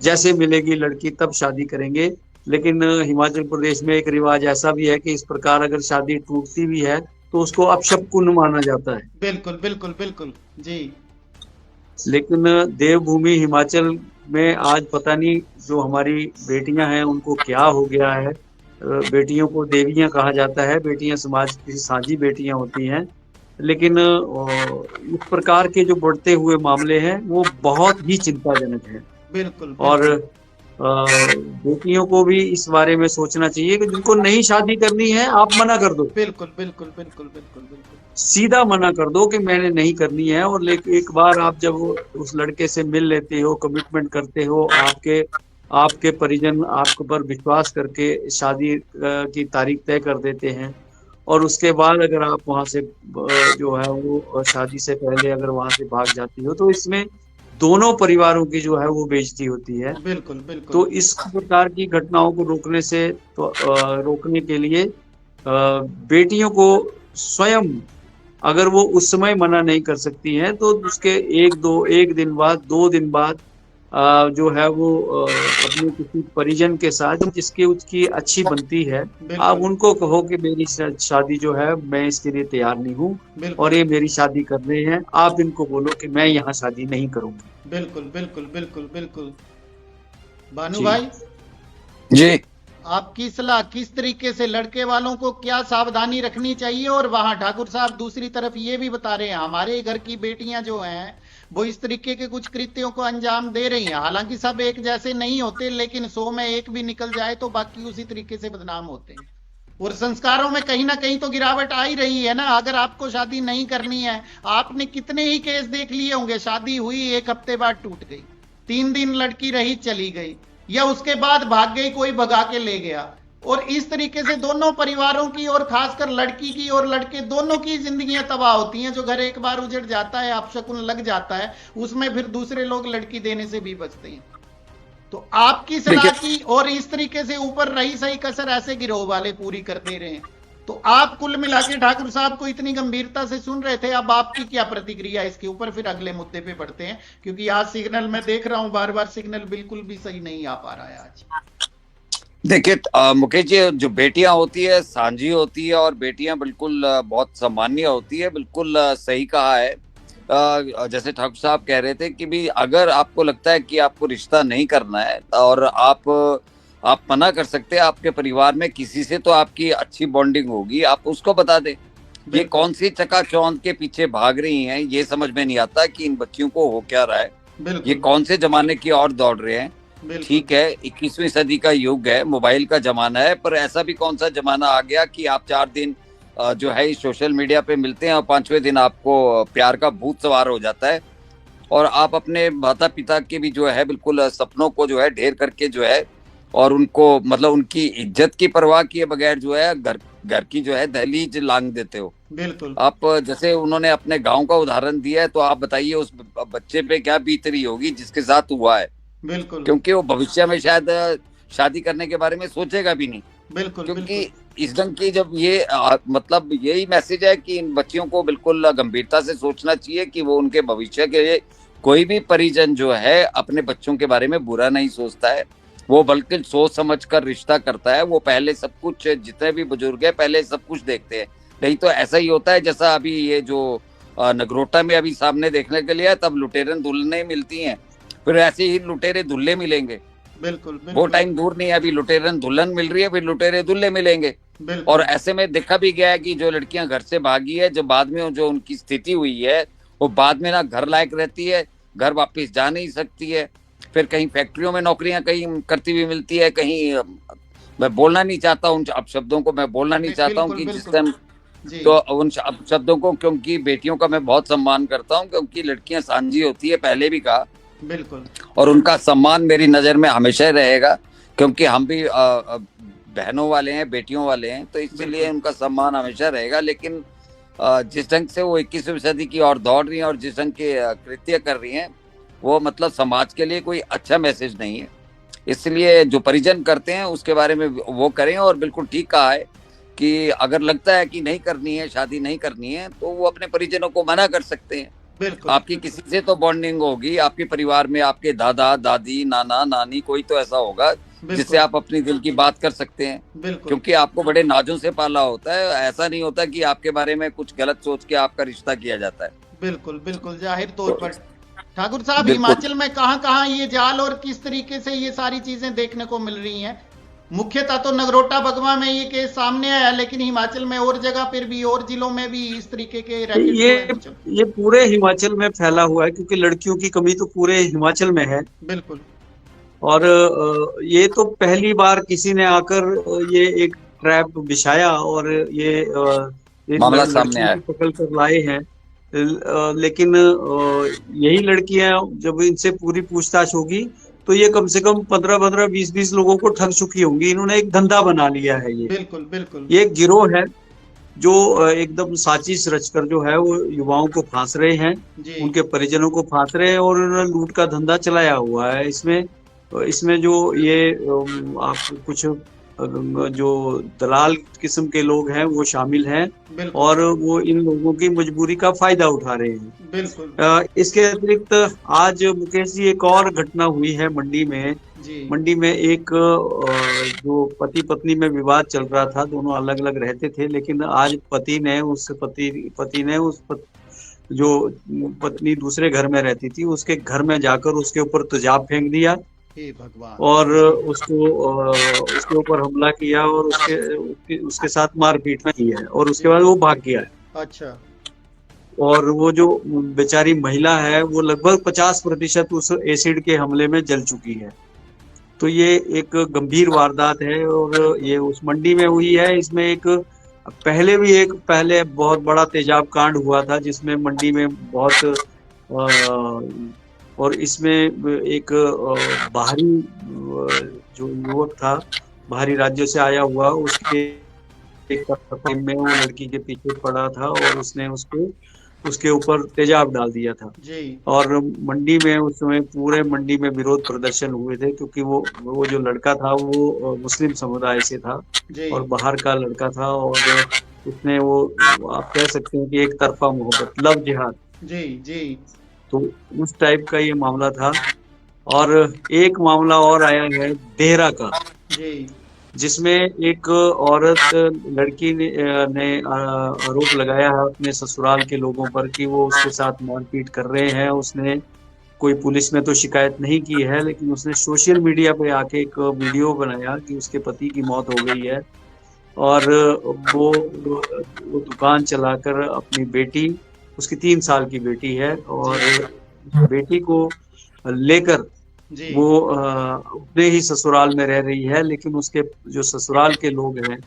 जैसे मिलेगी लड़की तब शादी करेंगे। लेकिन हिमाचल प्रदेश में एक रिवाज ऐसा भी है कि इस प्रकार अगर शादी टूटती भी है तो उसको अपशकुन माना जाता है। बिल्कुल बिल्कुल बिल्कुल जी। लेकिन देवभूमि हिमाचल में आज पता नहीं जो हमारी बेटियां हैं उनको क्या हो गया है। बेटियों को देवियां कहा जाता है, बेटियां समाज की साझी बेटियां होती हैं, लेकिन इस प्रकार के जो बढ़ते हुए मामले हैं वो बहुत ही चिंताजनक है। बिल्कुल और बेटियों को भी इस बारे में सोचना चाहिए कि जिनको नहीं शादी करनी है आप मना कर दो, बिल्कुल बिल्कुल बिल्कुल बिल्कुल बिल्कुल सीधा मना कर दो कि मैंने नहीं करनी है। और लेकिन एक बार आप जब उस लड़के से मिल लेते हो, कमिटमेंट करते हो, आपके परिजन आपके पर विश्वास करके शादी की तारीख तय कर देते हैं और उसके बाद अगर आप वहां से जो है वो शादी से पहले अगर वहां से भाग जाती हो तो इसमें दोनों परिवारों की जो है वो बेइज्जती होती है। बिल्कुल बिल्कुल। तो इस प्रकार की घटनाओं को रोकने के लिए बेटियों को स्वयं अगर वो उस समय मना नहीं कर सकती हैं तो उसके 1 दिन बाद 2 दिन बाद जो है वो अपने किसी परिजन के साथ जिसकी उसकी अच्छी बनती है, आप उनको कहो कि मेरी शादी जो है मैं इसके लिए तैयार नहीं हूँ और ये मेरी शादी कर रहे हैं, आप इनको बोलो कि मैं यहाँ शादी नहीं करूंगी। बिल्कुल बिल्कुल बिल्कुल बिल्कुल। भानु भाई जी, आपकी सलाह किस तरीके से लड़के वालों को क्या सावधानी रखनी चाहिए? और वहां ठाकुर साहब दूसरी तरफ ये भी बता रहे हैं हमारे घर की बेटियां जो हैं वो इस तरीके के कुछ कृत्यों को अंजाम दे रही हैं। हालांकि सब एक जैसे नहीं होते, लेकिन 100 में एक भी निकल जाए तो बाकी उसी तरीके से बदनाम होते हैं। और संस्कारों में कहीं ना कहीं तो गिरावट आ ही रही है ना। अगर आपको शादी नहीं करनी है, आपने कितने ही केस देख लिए होंगे, शादी हुई 1 हफ्ते बाद टूट गई, 3 दिन लड़की रही चली गई, या उसके बाद भाग गई, कोई भगा के ले गया। और इस तरीके से दोनों परिवारों की और खासकर लड़की की और लड़के दोनों की जिंदगियां तबाह होती हैं। जो घर एक बार उजड़ जाता है, अपशकुन लग जाता है, उसमें फिर दूसरे लोग लड़की देने से भी बचते हैं। तो आपकी सलाह की और इस तरीके से ऊपर रही सही कसर ऐसे गिरोह वाले पूरी कर दे रहे हैं। तो आप कुल मिला के ठाकुर साहब को इतनी गंभीरता से सुन रहे थे, अब आपकी क्या प्रतिक्रिया इसके ऊपर? फिर अगले मुद्दे पे बढ़ते हैं, क्योंकि आज सिग्नल मैं देख रहा हूं बार बार सिग्नल बिल्कुल भी सही नहीं आ पा रहा है आज। देखिए मुकेश जी, जो बेटियां होती है सांझी होती है और बेटियां बिल्कुल बहुत सम्मानीय होती है, बिल्कुल सही कहा है। जैसे ठाकुर साहब कह रहे थे कि भी अगर आपको लगता है कि आपको रिश्ता नहीं करना है और आप मना कर सकते हैं, आपके परिवार में किसी से तो आपकी अच्छी बॉन्डिंग होगी, आप उसको बता दें। ये कौन सी चकाचौंध के पीछे भाग रही हैं, ये समझ में नहीं आता कि इन बच्चियों को हो क्या रहा है। ये कौन से जमाने की ओर दौड़ रहे हैं। ठीक है, 21वीं सदी का युग है, मोबाइल का जमाना है, पर ऐसा भी कौन सा जमाना आ गया कि आप 4 दिन जो है सोशल मीडिया पे मिलते हैं और 5वें दिन आपको प्यार का भूत सवार हो जाता है और आप अपने माता पिता के भी जो है बिल्कुल सपनों को जो है ढेर करके जो है और उनको मतलब उनकी इज्जत की परवाह किए बगैर जो है घर की जो है दहलीज लांग देते हो। बिल्कुल। आप जैसे उन्होंने अपने गांव का उदाहरण दिया है, तो आप बताइए उस बच्चे पे क्या बीत रही होगी जिसके साथ हुआ है। बिल्कुल। क्योंकि वो भविष्य में शायद शादी करने के बारे में सोचेगा भी नहीं। बिल्कुल। क्योंकि इस ढंग की जब ये मतलब यही मैसेज है कि इन बच्चियों को बिल्कुल गंभीरता से सोचना चाहिए कि वो उनके भविष्य के लिए कोई भी परिजन जो है अपने बच्चों के बारे में बुरा नहीं सोचता है, वो बल्कि सोच समझ कर रिश्ता करता है। वो पहले सब कुछ, जितने भी बुजुर्ग है पहले सब कुछ देखते हैं, नहीं तो ऐसा ही होता है जैसा अभी ये जो नगरोटा में अभी सामने देखने के लिए है, तब लुटेरन दुल्हनें मिलती हैं, फिर ऐसे ही लुटेरे दुल्हे मिलेंगे। बिल्कुल। वो टाइम दूर नहीं है, अभी लुटेरन दुल्हन मिल रही है, फिर लुटेरे दुल्हे मिलेंगे। और ऐसे में देखा भी गया है कि जो लड़कियां घर से भागी है, जो बाद में जो उनकी स्थिति हुई है, वो बाद में ना घर लायक रहती है, घर वापस जा नहीं सकती है, फिर कहीं फैक्ट्रियों में नौकरियां कहीं करती हुई मिलती है, कहीं मैं बोलना नहीं चाहता उन शब्दों को, मैं बोलना नहीं चाहता हूँ कि जिस टाइम, तो उन शब्दों को, क्योंकि बेटियों का मैं बहुत सम्मान करता हूँ, क्योंकि लड़कियां सांझी होती है, पहले भी कहा, बिल्कुल, और उनका सम्मान मेरी नजर में हमेशा रहेगा, क्योंकि हम भी बहनों वाले हैं, बेटियों वाले हैं, तो इसलिए उनका सम्मान हमेशा रहेगा। लेकिन जिस ढंग से वो 21वीं सदी की ओर दौड़ रही हैं और जिस ढंग के कृत्य कर रही हैं, वो मतलब समाज के लिए कोई अच्छा मैसेज नहीं है। इसलिए जो परिजन करते हैं उसके बारे में वो करें, और बिल्कुल ठीक कहा है कि अगर लगता है कि नहीं करनी है, शादी नहीं करनी है, तो वो अपने परिजनों को मना कर सकते हैं। बिल्कुल, आपकी किसी से तो बॉन्डिंग होगी, आपके परिवार में आपके दादा दादी नाना नानी कोई तो ऐसा होगा जिससे आप अपनी दिल की बात कर सकते हैं, क्योंकि आपको बड़े नाजों से पाला होता है। ऐसा नहीं होता कि आपके बारे में कुछ गलत सोच के आपका रिश्ता किया जाता है। बिल्कुल, बिल्कुल, जाहिर तौर पर। ठाकुर साहब, हिमाचल में कहां-कहां ये जाल और किस तरीके से ये सारी चीजें देखने को मिल रही हैं? मुख्यतः तो नगरोटा बगवा में ये केस सामने आया, लेकिन हिमाचल में और जगह पर भी, और जिलों में भी इस तरीके के रैकेट ये पूरे हिमाचल में फैला हुआ है, क्योंकि लड़कियों की कमी तो पूरे हिमाचल में है। बिल्कुल। और ये तो पहली बार किसी ने आकर ये एक ट्रैप बिछाया और ये मामला सामने आया, पकड़ कर लाए हैं। लेकिन यही लड़कियां, जब इनसे पूरी पूछताछ होगी तो ये कम से कम 15-15, 20-20 लोगों को ठग चुकी होंगी। इन्होंने एक धंधा बना लिया है ये। बिल्कुल, बिल्कुल। ये एक गिरोह है जो एकदम साजिश रचकर जो है वो युवाओं को फांस रहे हैं, उनके परिजनों को फांस रहे हैं, और उन्होंने लूट का धंधा चलाया हुआ है। इसमें जो ये आप कुछ जो दलाल किस्म के लोग हैं वो शामिल हैं, और वो इन लोगों की मजबूरी का फायदा उठा रहे हैं। बिल्कुल। इसके अतिरिक्त आज मुकेश जी एक और घटना हुई है मंडी में। मंडी में एक जो पति पत्नी में विवाद चल रहा था, दोनों अलग अलग रहते थे, लेकिन आज पति ने उस जो पत्नी दूसरे घर में रहती थी उसके घर में जाकर उसके ऊपर तेजाब फेंक दिया और उसके ऊपर हमला किया और उसके साथ मारपीट की है, और उसके बाद वो भाग गया है। अच्छा। और वो जो बेचारी महिला है वो लगभग 50% उस एसिड के हमले में जल चुकी है। तो ये एक गंभीर वारदात है और ये उस मंडी में हुई है। इसमें पहले बहुत बड़ा तेजाब कांड हुआ था जिसमें मंडी में बहुत और इसमें एक बाहरी जो युवक था, बाहरी राज्यों से आया हुआ, उसके में वो लड़की के पीछे पड़ा था और उसने उसके ऊपर तेजाब डाल दिया था जी। और मंडी में उस समय पूरे मंडी में विरोध प्रदर्शन हुए थे, क्योंकि वो जो लड़का था वो मुस्लिम समुदाय से था और बाहर का लड़का था, और उसने वो आप कह सकते हैं कि एक तरफा मोहब्बत, लव जिहाद। जी जी। तो उस टाइप का ये मामला था। और एक मामला और आया है देहरा का जी, जिसमें एक औरत लड़की ने आरोप लगाया है अपने ससुराल के लोगों पर कि वो उसके साथ मारपीट कर रहे हैं। उसने कोई पुलिस में तो शिकायत नहीं की है, लेकिन उसने सोशल मीडिया पे आके एक वीडियो बनाया कि उसके पति की मौत हो गई है और वो दुकान चलाकर अपनी बेटी, उसकी 3 साल की बेटी है, और बेटी को लेकर वो अपने ही ससुराल में रह रही है, लेकिन उसके जो ससुराल के लोग हैं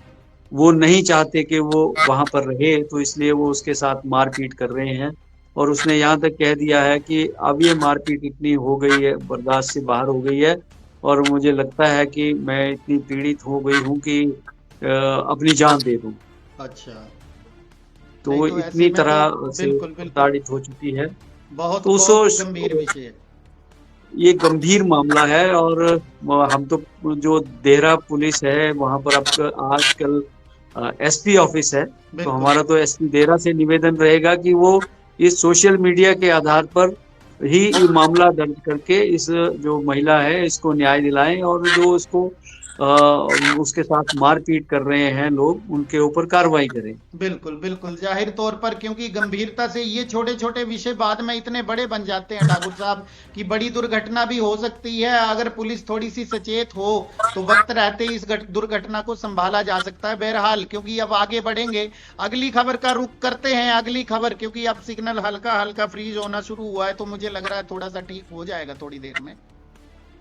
वो नहीं चाहते कि वो वहां पर रहे, तो इसलिए वो उसके साथ मारपीट कर रहे हैं। और उसने यहाँ तक कह दिया है कि अब ये मारपीट इतनी हो गई है, बर्दाश्त से बाहर हो गई है, और मुझे लगता है कि मैं इतनी पीड़ित हो गई हूँ कि अपनी जान दे दूं। अच्छा। तो इतनी तरह से प्रताड़ित हो चुकी है। बहुत गंभीर विषय है, ये गंभीर मामला है। और हम तो जो देहरा पुलिस है वहां पर अब आजकल एसपी ऑफिस है, तो हमारा तो एसपी देहरा से निवेदन रहेगा कि वो इस सोशल मीडिया के आधार पर ही ये मामला दर्ज करके इस जो महिला है इसको न्याय दिलाएं, और जो उसको उसके साथ मारपीट कर रहे हैं लोग उनके ऊपर कार्रवाई करें। बिल्कुल बिल्कुल, जाहिर तौर पर, क्योंकि गंभीरता से ये छोटे छोटे विषय बाद में इतने बड़े बन जाते हैं ठाकुर साहब कि बड़ी दुर्घटना भी हो सकती है। अगर पुलिस थोड़ी सी सचेत हो तो वक्त रहते ही इस दुर्घटना को संभाला जा सकता है। बहरहाल, क्योंकि अब आगे बढ़ेंगे, अगली खबर का रुख करते हैं। अगली खबर, क्योंकि अब सिग्नल हल्का हल्का फ्रीज होना शुरू हुआ है, तो मुझे लग रहा है थोड़ा सा ठीक हो जाएगा थोड़ी देर में।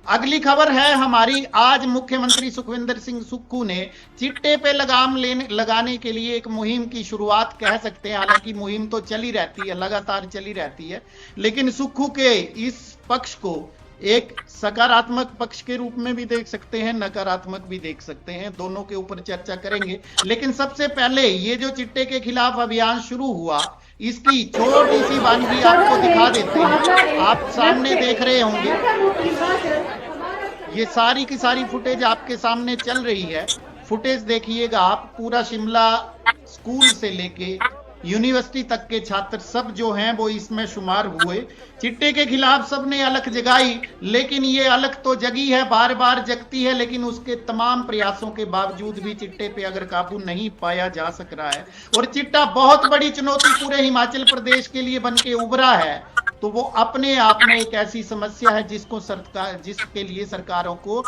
अगली खबर है हमारी। आज मुख्यमंत्री सुखविंदर सिंह सुक्खू ने चिट्टे पे लगाम लगाने के लिए एक मुहिम की शुरुआत कह सकते हैं। हालांकि मुहिम तो चली रहती है, लगातार चली रहती है, लेकिन सुक्खू के इस पक्ष को एक सकारात्मक पक्ष के रूप में भी देख सकते हैं, नकारात्मक भी देख सकते हैं। दोनों के ऊपर चर्चा करेंगे। लेकिन सबसे पहले ये जो चिट्टे के खिलाफ अभियान शुरू हुआ, इसकी छोटी सी वानगी आपको दिखा देते हैं। आप सामने देख रहे होंगे, ये सारी की सारी फुटेज आपके सामने चल रही है। फुटेज देखिएगा आप। पूरा शिमला स्कूल से लेके यूनिवर्सिटी तक के छात्र सब जो हैं वो इसमें शुमार हुए। चिट्टे के खिलाफ सबने अलख जगाई, लेकिन ये अलख तो जगी है, बार बार जगती है, लेकिन उसके तमाम प्रयासों के बावजूद भी चिट्टे पे अगर काबू नहीं पाया जा सक रहा है और चिट्टा बहुत बड़ी चुनौती पूरे हिमाचल प्रदेश के लिए बन के उभरा है, तो वो अपने आप में एक ऐसी समस्या है जिसके लिए सरकारों को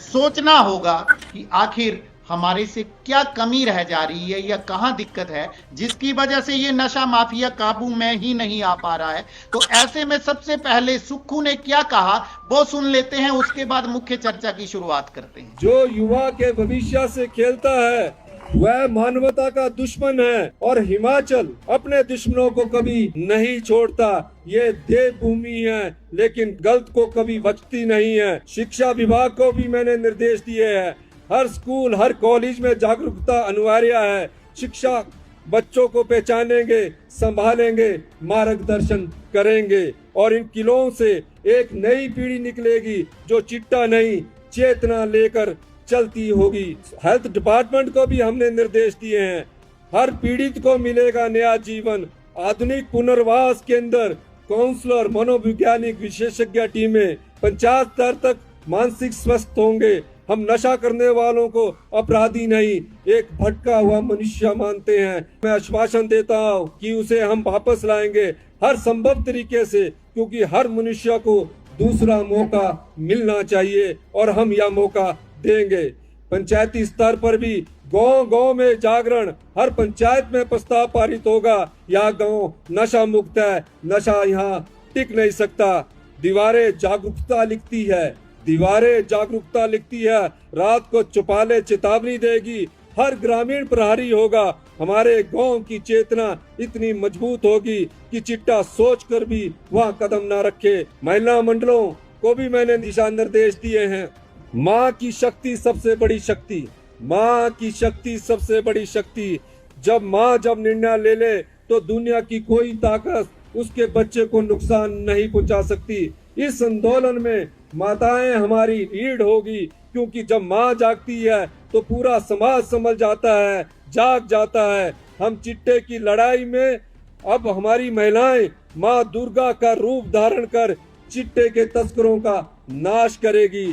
सोचना होगा कि आखिर हमारे से क्या कमी रह जा रही है या कहां दिक्कत है जिसकी वजह से ये नशा माफिया काबू में ही नहीं आ पा रहा है। तो ऐसे में सबसे पहले सुक्खू ने क्या कहा वो सुन लेते हैं, उसके बाद मुख्य चर्चा की शुरुआत करते हैं। जो युवा के भविष्य से खेलता है वह मानवता का दुश्मन है और हिमाचल अपने दुश्मनों को कभी नहीं छोड़ता। ये देवभूमि है लेकिन गलत को कभी बख्शती नहीं है। शिक्षा विभाग को भी मैंने निर्देश दिए हैं, हर स्कूल हर कॉलेज में जागरूकता अनिवार्य है। शिक्षक बच्चों को पहचानेंगे, संभालेंगे, मार्गदर्शन करेंगे और इन किलों से एक नई पीढ़ी निकलेगी जो चिट्टा नहीं चेतना लेकर चलती होगी। हेल्थ डिपार्टमेंट को भी हमने निर्देश दिए हैं, हर पीड़ित को मिलेगा नया जीवन। आधुनिक पुनर्वास केंद्र, काउंसलर, मनोवैज्ञानिक विशेषज्ञ टीमें पंचायत स्तर तक मानसिक स्वस्थ होंगे। हम नशा करने वालों को अपराधी नहीं एक भटका हुआ मनुष्य मानते हैं। मैं आश्वासन देता हूँ कि उसे हम वापस लाएंगे हर संभव तरीके से, क्योंकि हर मनुष्य को दूसरा मौका मिलना चाहिए और हम यह मौका देंगे। पंचायती स्तर पर भी गांव-गांव में जागरण, हर पंचायत में प्रस्ताव पारित होगा। यह गांव नशा मुक्त है, नशा यहाँ टिक नहीं सकता। दीवारें जागरूकता लिखती है, दीवारें जागरूकता लिखती है, रात को चौपाले चेतावनी देगी। हर ग्रामीण प्रहरी होगा। हमारे गांव की चेतना इतनी मजबूत होगी कि चिट्टा सोचकर भी वहाँ कदम न रखे। महिला मंडलों को भी मैंने दिशा निर्देश दिए हैं। माँ की शक्ति सबसे बड़ी शक्ति, माँ की शक्ति सबसे बड़ी शक्ति। जब माँ जब निर्णय ले ले तो दुनिया की कोई ताकत उसके बच्चे को नुकसान नहीं पहुंचा सकती। इस आंदोलन में माताएं हमारी रीढ़ होगी, क्योंकि जब माँ जागती है तो पूरा समाज संभल जाता है, जाग जाता है। हम चिट्टे की लड़ाई में अब हमारी महिलाएं माँ दुर्गा का रूप धारण कर चिट्टे के तस्करों का नाश करेगी।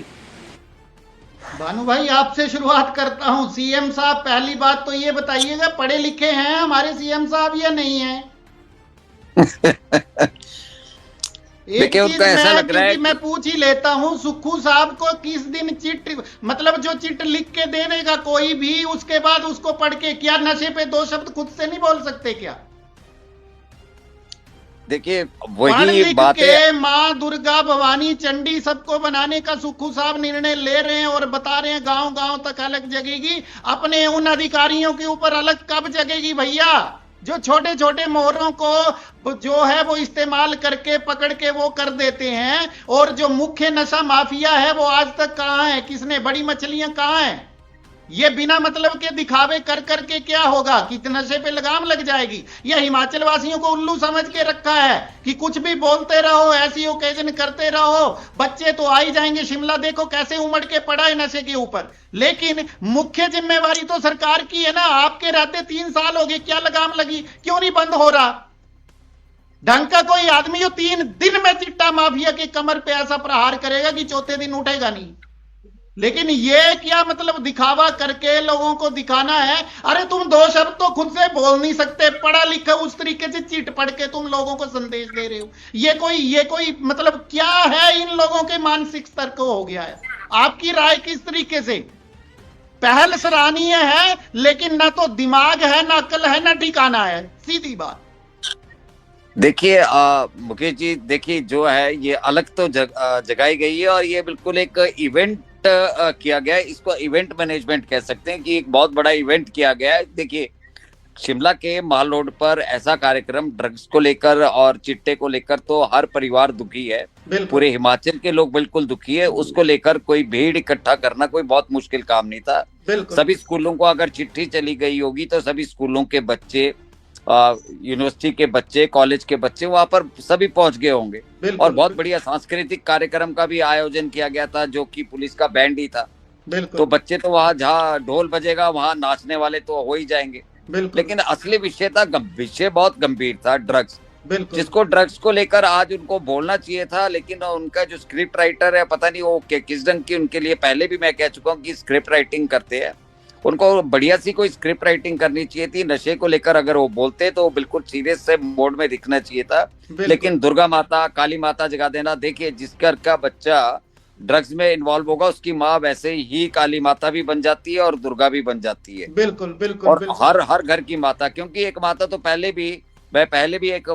भानु भाई आपसे शुरुआत करता हूं। सीएम साहब, पहली बात तो ये बताइएगा, पढ़े लिखे हैं हमारे सीएम साहब या नहीं है? एक चीज ऐसा लग रहा है मैं पूछ ही लेता हूं, सुक्खू साहब को किस दिन चिट, मतलब जो चिट लिख के देने का कोई भी, उसके बाद उसको पढ़ के क्या नशे पे दो शब्द खुद से नहीं बोल सकते क्या? देखिए वही बात है, माँ दुर्गा भवानी चंडी सबको बनाने का सुक्खू साहब निर्णय ले रहे हैं और बता रहे हैं गांव गांव तक अलग जगेगी। अपने उन अधिकारियों के ऊपर अलग कब जगेगी भैया, जो छोटे छोटे मोहरों को जो है वो इस्तेमाल करके पकड़ के वो कर देते हैं, और जो मुख्य नशा माफिया है वो आज तक कहां है? किसने, बड़ी मछलियां कहां हैं? ये बिना मतलब के दिखावे कर करके क्या होगा कि नशे पे लगाम लग जाएगी? यह हिमाचल वासियों को उल्लू समझ के रखा है कि कुछ भी बोलते रहो, ऐसी ओकेजन करते रहो, बच्चे तो आ ही जाएंगे। शिमला देखो कैसे उमड़ के पड़ा है नशे के ऊपर। लेकिन मुख्य जिम्मेवारी तो सरकार की है ना। आपके रहते 3 साल हो गए, क्या लगाम लगी? क्यों नहीं बंद हो रहा? ढंग का कोई आदमी जो 3 दिन में चिट्टा माफिया के कमर पे ऐसा प्रहार करेगा कि चौथे दिन उठेगा नहीं। लेकिन ये क्या मतलब दिखावा करके लोगों को दिखाना है? अरे तुम 2 शब्द तो खुद से बोल नहीं सकते, पढ़ा लिखा उस तरीके से चिट पढ़ के तुम लोगों को संदेश दे रहे हो। ये कोई मतलब क्या है? इन लोगों के मानसिक स्तर को हो गया है। आपकी राय किस तरीके से? पहल सराहनीय है, लेकिन ना तो दिमाग है, ना अकल है, ना ठिकाना है, सीधी बात। देखिए मुकेश जी, देखिए जो है ये अलग तो जगाई गई है और ये बिल्कुल एक इवेंट किया गया है। इसको इवेंट मैनेजमेंट कह सकते हैं कि एक बहुत बड़ा इवेंट किया गया है। देखिए शिमला के माल रोड पर ऐसा कार्यक्रम ड्रग्स को लेकर और चिट्टे को लेकर तो हर परिवार दुखी है, पूरे हिमाचल के लोग बिल्कुल दुखी है। उसको लेकर कोई भीड़ इकट्ठा करना कोई बहुत मुश्किल काम नहीं था। सभी स्कूलों को अगर चिट्ठी चली गई होगी तो सभी स्कूलों के बच्चे, यूनिवर्सिटी के बच्चे, कॉलेज के बच्चे वहां पर सभी पहुंच गए होंगे। और बहुत बढ़िया सांस्कृतिक कार्यक्रम का भी आयोजन किया गया था जो कि पुलिस का बैंड ही था। तो बच्चे तो वहां जहाँ ढोल बजेगा वहां नाचने वाले तो हो ही जाएंगे। लेकिन असली विषय था, विषय बहुत गंभीर था, ड्रग्स, जिसको ड्रग्स को लेकर आज उनको बोलना चाहिए था। लेकिन उनका जो स्क्रिप्ट राइटर है, पता नहीं वो किस ढंग की, उनके लिए पहले भी मैं कह चुका हूँ कि स्क्रिप्ट राइटिंग करते हैं, उनको बढ़िया सी कोई स्क्रिप्ट राइटिंग करनी चाहिए थी। नशे को लेकर अगर वो बोलते तो बिल्कुल सीरियस से मोड में दिखना चाहिए था। लेकिन दुर्गा माता, काली माता जगा देना। देखिए जिस घर का बच्चा ड्रग्स में इन्वॉल्व होगा उसकी माँ वैसे ही काली माता भी बन जाती है और दुर्गा भी बन जाती है। बिल्कुल बिल्कुल। और हर घर की माता, क्योंकि एक माता तो मैं पहले भी एक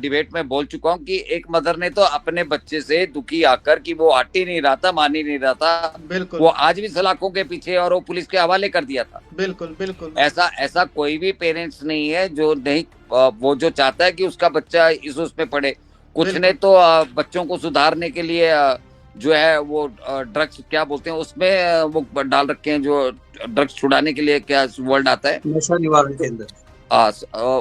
डिबेट में बोल चुका हूँ कि एक मदर ने तो अपने बच्चे से दुखी आकर कि वो हट ही नहीं रहा था, मान ही नहीं रहा था, वो आज भी सलाखों के पीछे और वो पुलिस के हवाले कर दिया था। बिल्कुल बिल्कुल। ऐसा कोई भी पेरेंट्स नहीं है जो नहीं, वो जो चाहता है कि उसका बच्चा इस उसमें पढ़े। कुछ ने तो बच्चों को सुधारने के लिए जो है वो ड्रग्स क्या बोलते हैं उसमें वो डाल रखे हैं, जो ड्रग्स छुड़ाने के लिए क्या वर्ड आता है, नशा निवारण केंद्र,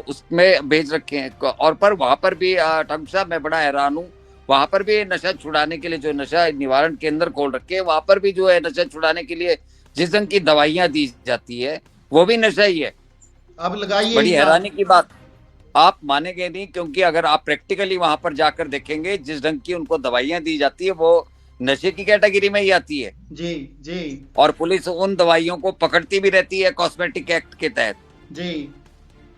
उसमें भेज रखे हैं। और पर वहां पर भी ठाकुर साहब मैं बड़ा हैरान हूँ, वहां पर भी नशा छुड़ाने के लिए जो नशा निवारण केंद्र खोल रखे हैं, वहां पर भी जो है नशा छुड़ाने के लिए जिस ढंग की दवाइयां दी जाती है वो भी नशा ही है। अब लगाइए, बड़ी हैरानी की बात, आप मानेंगे नहीं, क्योंकि अगर आप प्रैक्टिकली वहां पर जाकर देखेंगे जिस ढंग की उनको दवाइयां दी जाती है वो नशे की कैटेगरी में ही आती है। जी जी। और पुलिस उन दवाइयों को पकड़ती भी रहती है कॉस्मेटिक एक्ट के तहत जी।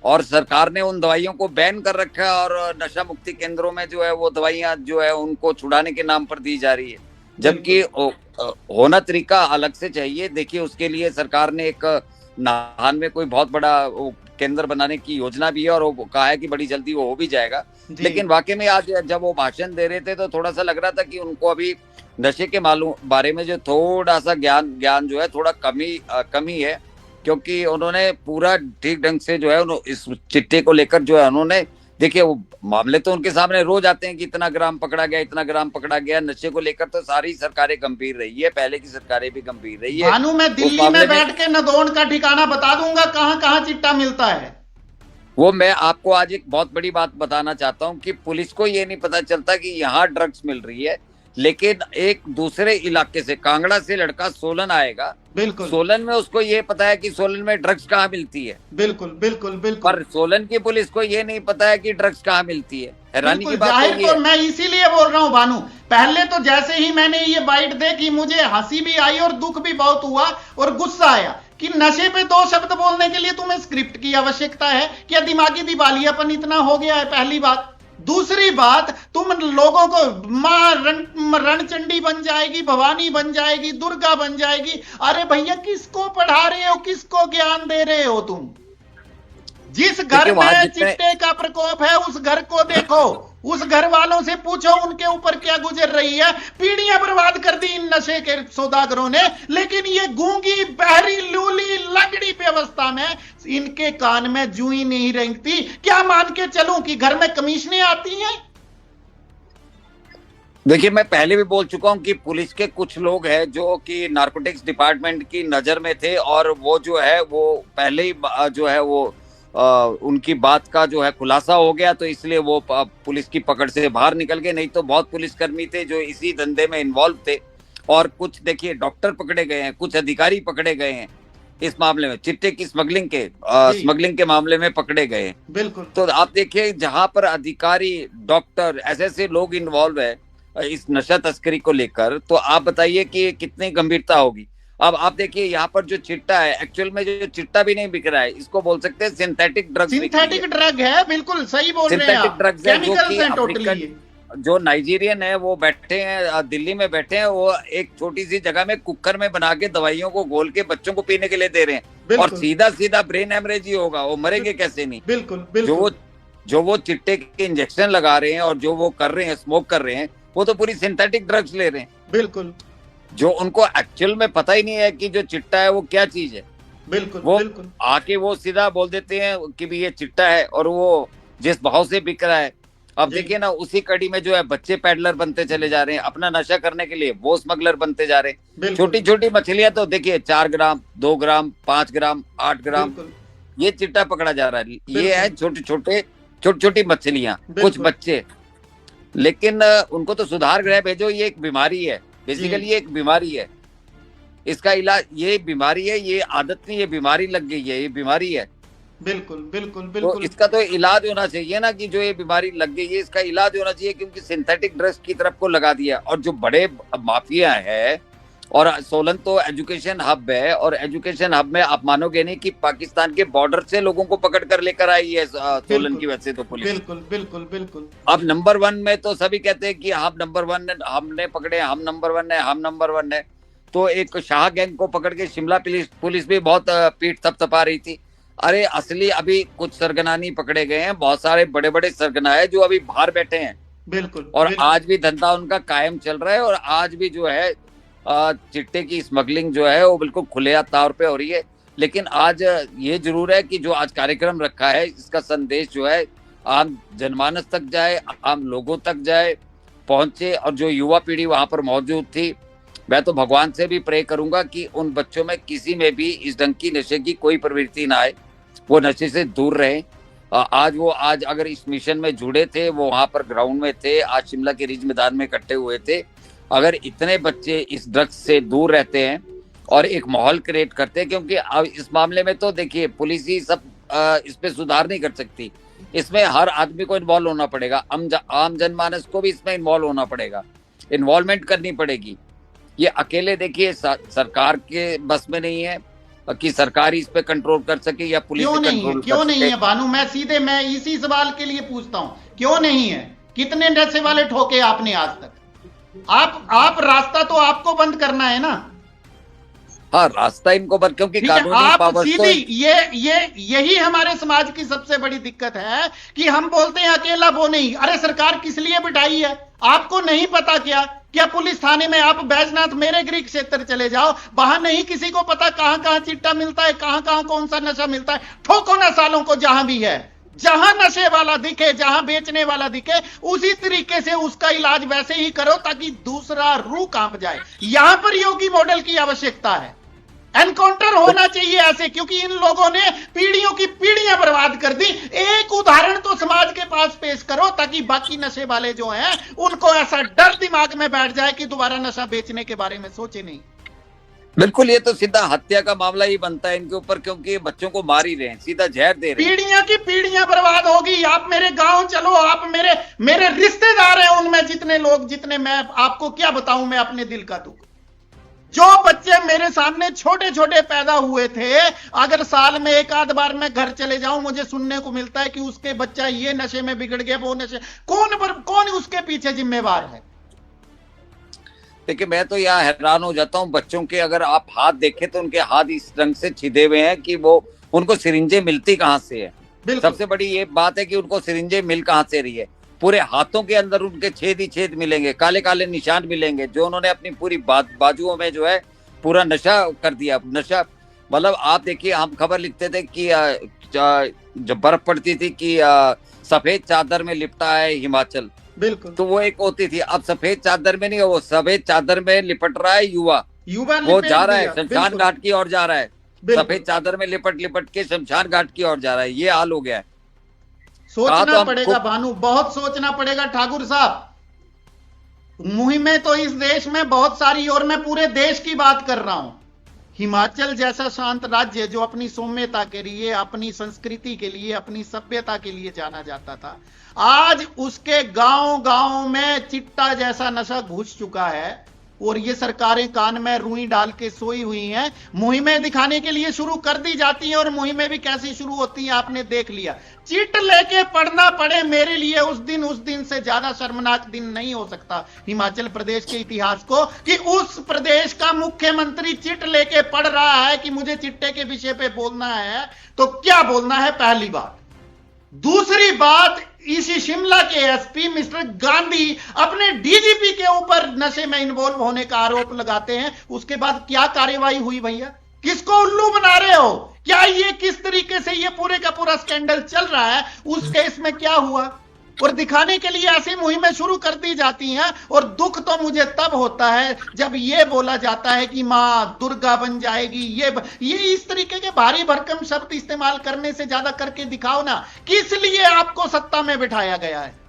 और सरकार ने उन दवाइयों को बैन कर रखा है और नशा मुक्ति केंद्रों में जो है वो दवाइयां जो है उनको छुड़ाने के नाम पर दी जा रही है, जबकि होना तरीका अलग से चाहिए। देखिए उसके लिए सरकार ने एक नाहन में कोई बहुत बड़ा केंद्र बनाने की योजना भी है और वो कहा है कि बड़ी जल्दी वो हो भी जाएगा। लेकिन वाकई में आज जब वो भाषण दे रहे थे तो थोड़ा सा लग रहा था कि उनको अभी नशे के बारे में जो थोड़ा सा ज्ञान जो है थोड़ा कमी है, क्योंकि उन्होंने पूरा ठीक ढंग से जो है इस चिट्टे को लेकर जो है उन्होंने, देखिए वो मामले तो उनके सामने रोज आते हैं कि इतना ग्राम पकड़ा गया, इतना ग्राम पकड़ा गया। नशे को लेकर तो सारी सरकारें गंभीर रही है, पहले की सरकारें भी गंभीर रही है। भानु, मैं दिल्ली में बैठ के नदौन का ठिकाना बता दूंगा कहाँ कहाँ चिट्टा मिलता है। वो मैं आपको आज एक बहुत बड़ी बात बताना चाहता हूँ कि पुलिस को ये नहीं पता चलता कि यहाँ ड्रग्स मिल रही है, लेकिन एक दूसरे इलाके से, कांगड़ा से लड़का सोलन आएगा, बिल्कुल, सोलन में उसको ये पता है कि सोलन में ड्रग्स कहाँ मिलती है। बिल्कुल बिल्कुल बिल्कुल। पर सोलन की पुलिस को ये नहीं पता है कि ड्रग्स कहाँ मिलती है। हैरानी की बात है। तो मैं इसीलिए बोल रहा हूँ भानु, पहले तो जैसे ही मैंने ये बाइट देखी मुझे हंसी भी आई और दुख भी बहुत हुआ और गुस्सा आया कि नशे पे 2 शब्द बोलने के लिए तुम्हें स्क्रिप्ट की आवश्यकता है, क्या दिमागी दिवालियापन इतना हो गया है? पहली बात। दूसरी बात, तुम लोगों को मां रणचंडी बन जाएगी, भवानी बन जाएगी, दुर्गा बन जाएगी। अरे भैया किसको पढ़ा रहे हो, किसको ज्ञान दे रहे हो तुम? जिस घर में चिट्टे का प्रकोप है उस घर को देखो, उस घर वालों से पूछो उनके ऊपर क्या गुजर रही है। पीढ़ियां बर्बाद कर दी इन नशे के सौदागरों ने, लेकिन ये गूंगी, बहरी, लूली, लगड़ी व्यवस्था में इनके कान में जूई नहीं रेंगती। क्या मान के चलूं कि घर में कमीशनें आती हैं? देखिए मैं पहले भी बोल चुका हूं कि पुलिस के कुछ लोग हैं जो कि नारकोटिक्स डिपार्टमेंट की नजर में थे और वो जो है वो पहले ही जो है वो उनकी बात का जो है खुलासा हो गया, तो इसलिए वो पुलिस की पकड़ से बाहर निकल गए। नहीं तो बहुत पुलिसकर्मी थे जो इसी धंधे में इन्वॉल्व थे और कुछ देखिए डॉक्टर पकड़े गए हैं, कुछ अधिकारी पकड़े गए हैं इस मामले में, चिट्टे की स्मगलिंग के मामले में पकड़े गए हैं। बिल्कुल। तो आप देखिए जहां पर अधिकारी, डॉक्टर, ऐसे लोग इन्वॉल्व है इस नशा तस्करी को लेकर, तो आप बताइए कि कितनी गंभीरता होगी। अब आप देखिए यहाँ पर जो चिट्टा है, एक्चुअल में जो चिट्टा भी नहीं बिक रहा है, इसको बोल सकते हैं सिंथेटिक ड्रग है। बिल्कुल सही बोल रहे हैं आप। ड्रग्स है जो कि जो नाइजीरियन है वो बैठे हैं दिल्ली में, बैठे हैं वो एक छोटी सी जगह में कुकर में बना के दवाइयों को घोल के बच्चों को पीने के लिए दे रहे हैं और सीधा ब्रेन हेमरेज ही होगा, वो मरेंगे कैसे नहीं। बिल्कुल बिल्कुल। जो वो चिट्टे के इंजेक्शन लगा रहे हैं और जो वो कर रहे हैं, स्मोक कर रहे हैं, वो तो पूरी सिंथेटिक ड्रग्स ले रहे हैं। बिल्कुल जो उनको एक्चुअल में पता ही नहीं है कि जो चिट्टा है वो क्या चीज है। बिल्कुल वो बिल्कुल आके वो सीधा बोल देते हैं कि भी ये चिट्टा है, और वो जिस भाव से बिक रहा है। अब जी। देखिए ना, उसी कड़ी में जो है बच्चे पैडलर बनते चले जा रहे हैं, अपना नशा करने के लिए वो स्मगलर बनते जा रहे हैं। बिल्कुल छोटी छोटी मछलियां तो देखिए 4 ग्राम, 2 ग्राम, 5 ग्राम, 8 ग्राम, बिल्कुल ये चिट्टा पकड़ा जा रहा है। बिल्कुल। ये है छोटी छोटी मछलियां, कुछ बिल्कुल। बच्चे। लेकिन उनको तो सुधार गृह भेजो, ये एक बीमारी है, बेसिकली ये एक बीमारी है। इसका इलाज, ये बीमारी है, ये आदत नहीं, ये बीमारी लग गई है, ये बीमारी है। बिल्कुल बिल्कुल तो बिल्कुल इसका तो इलाज होना चाहिए ना, कि जो ये बीमारी लग गई है इसका इलाज होना चाहिए, क्योंकि सिंथेटिक ड्रग्स की तरफ को लगा दिया। और जो बड़े माफिया है, और सोलन तो एजुकेशन हब है, और एजुकेशन हब में आप मानोगे नहीं कि पाकिस्तान के बॉर्डर से लोगों को पकड़ कर लेकर आई है सोलन की वजह से तो पुलिस। बिल्कुल बिल्कुल बिल्कुल अब नंबर 1 में तो सभी कहते हैं कि हम नंबर 1 हमने पकड़े, हम नंबर 1 है, हम नंबर 1 है। तो एक शाह गैंग को पकड़ के शिमला पुलिस भी बहुत पीठ थपथपा रही थी। अरे असली अभी कुछ सरगना नहीं पकड़े गए हैं, बहुत सारे बड़े बड़े सरगना है जो अभी बाहर बैठे हैं, बिल्कुल और बिल्कुल। आज भी धंधा उनका कायम चल रहा है। और आज भी जो है चिट्टे की स्मगलिंग जो है वो बिल्कुल खुले तौर पे हो रही है। लेकिन आज ये जरूर है कि जो आज कार्यक्रम रखा है, इसका संदेश जो है आम जनमानस तक जाए, आम लोगों तक जाए, पहुंचे। और जो युवा पीढ़ी वहां पर मौजूद थी, मैं तो भगवान से भी प्रे करूंगा कि उन बच्चों में किसी में भी इस ढंग की नशे की कोई प्रवृत्ति ना आए, वो नशे से दूर रहे। आज अगर इस मिशन में जुड़े थे, वो वहां पर ग्राउंड में थे, आज शिमला के रिज मैदान में इकट्ठे हुए थे। अगर इतने बच्चे इस ड्रग्स से दूर रहते हैं और एक माहौल क्रिएट करते हैं, क्योंकि अब इस मामले में तो देखिए पुलिस ही सब इस पे सुधार नहीं कर सकती, इसमें हर आदमी को इन्वॉल्व होना पड़ेगा, आम जनमानस को भी इसमें इन्वॉल्व होना पड़ेगा, इन्वॉल्वमेंट करनी पड़ेगी। ये अकेले देखिए सरकार के बस में नहीं है कि सरकार इस पे कंट्रोल कर सके या पुलिस क्यों नहीं है? कंट्रोल क्यों कर नहीं सके। है भानु? मैं इसी सवाल के लिए पूछता हूं, क्यों नहीं है? कितने नशे वाले ठोके आपने आज तक? आप रास्ता तो आपको बंद करना है ना। हाँ, रास्ता इनको बंद, क्योंकि ठीक है, कानूनी आप पावर तो सीधी यही हमारे समाज की सबसे बड़ी दिक्कत है कि हम बोलते हैं अकेला वो नहीं। अरे सरकार किस लिए बिठाई है? आपको नहीं पता क्या पुलिस थाने में आप बैजनाथ मेरे गृह क्षेत्र चले जाओ, वहां नहीं किसी को पता कहां कहां चिट्टा मिलता है, कहां कहां कौन सा नशा मिलता है। ठोको ना सालों को, जहां भी है, जहां नशे वाला दिखे, जहां बेचने वाला दिखे, उसी तरीके से उसका इलाज वैसे ही करो ताकि दूसरा रूह कांप जाए। यहां पर योगी मॉडल की आवश्यकता है, एनकाउंटर होना चाहिए ऐसे, क्योंकि इन लोगों ने पीढ़ियों की पीढ़ियां बर्बाद कर दी। एक उदाहरण तो समाज के पास पेश करो ताकि बाकी नशे वाले जो हैं उनको ऐसा डर दिमाग में बैठ जाए कि दोबारा नशा बेचने के बारे में सोचे नहीं। बिल्कुल, ये तो सीधा हत्या का मामला ही बनता है इनके ऊपर, क्योंकि ये बच्चों को मार ही रहे हैं, सीधा जहर दे रहे हैं। पीढ़ियां की पीढ़ियां बर्बाद होगी। आप मेरे गांव चलो, आप मेरे रिश्तेदार हैं उनमें जितने लोग, जितने मैं आपको क्या बताऊं, मैं अपने दिल का दुख। जो बच्चे मेरे सामने छोटे छोटे पैदा हुए थे, अगर साल में एक आध बार मैं घर चले जाऊं, मुझे सुनने को मिलता है कि उसके बच्चा ये नशे में बिगड़ गया, वो नशे। कौन उसके पीछे जिम्मेवार है? देखिए, मैं तो यहाँ हैरान हो जाता हूँ बच्चों के। अगर आप हाथ देखें तो उनके हाथ इस रंग से छिदे हुए हैं कि वो, उनको सिरिंजें मिलती कहाँ से है। सबसे बड़ी ये बात है कि उनको सिरिंजें मिल कहाँ से रही है। पूरे हाथों के अंदर उनके छेद ही छेद मिलेंगे, काले काले निशान मिलेंगे, जो उन्होंने अपनी पूरी बाजुओं में जो है पूरा नशा कर दिया। नशा मतलब आप देखिए, हम खबर लिखते थे कि जब बर्फ पड़ती थी कि सफेद चादर में लिपटा है हिमाचल, बिल्कुल, तो वो एक होती थी। अब सफेद चादर में नहीं, वो सफेद चादर में लिपट रहा है युवा वो जा रहा है शमशान घाट की ओर जा रहा है, सफेद चादर में लिपट के शमशान घाट की ओर जा रहा है। ये हाल हो गया है। सोचना पड़ेगा भानु, बहुत सोचना पड़ेगा ठाकुर साहब। मुहिमें तो इस देश में बहुत सारी, और मैं पूरे देश की बात कर रहा हूं। हिमाचल जैसा शांत राज्य जो अपनी सौम्यता के लिए, अपनी संस्कृति के लिए, अपनी सभ्यता के लिए जाना जाता था, आज उसके गांव गांव में चिट्टा जैसा नशा घुस चुका है। और ये सरकारें कान में रुई डाल के सोई हुई हैं। मुहिमें दिखाने के लिए शुरू कर दी जाती हैं, और मुहिमें भी कैसी शुरू होती हैं आपने देख लिया। चिट लेके पढ़ना पड़े मेरे लिए उस दिन से ज्यादा शर्मनाक दिन नहीं हो सकता हिमाचल प्रदेश के इतिहास को, कि उस प्रदेश का मुख्यमंत्री चिट लेके पढ़ रहा है कि मुझे चिट्टे के विषय पे बोलना है तो क्या बोलना है। पहली बात, दूसरी बात, इसी शिमला के एसपी मिस्टर गांधी अपने डीजीपी के ऊपर नशे में इन्वॉल्व होने का आरोप लगाते हैं, उसके बाद क्या कार्यवाही हुई भैया? किसको उल्लू बना रहे हो? क्या ये किस तरीके से ये पूरे का पूरा स्कैंडल चल रहा है, उस केस में क्या हुआ? और दिखाने के लिए ऐसी मुहिमें शुरू कर दी जाती हैं। और दुख तो मुझे तब होता है जब ये बोला जाता है कि मां दुर्गा बन जाएगी, ये इस तरीके के भारी भरकम शब्द इस्तेमाल करने से ज्यादा करके दिखाओ ना, किस लिए आपको सत्ता में बिठाया गया है?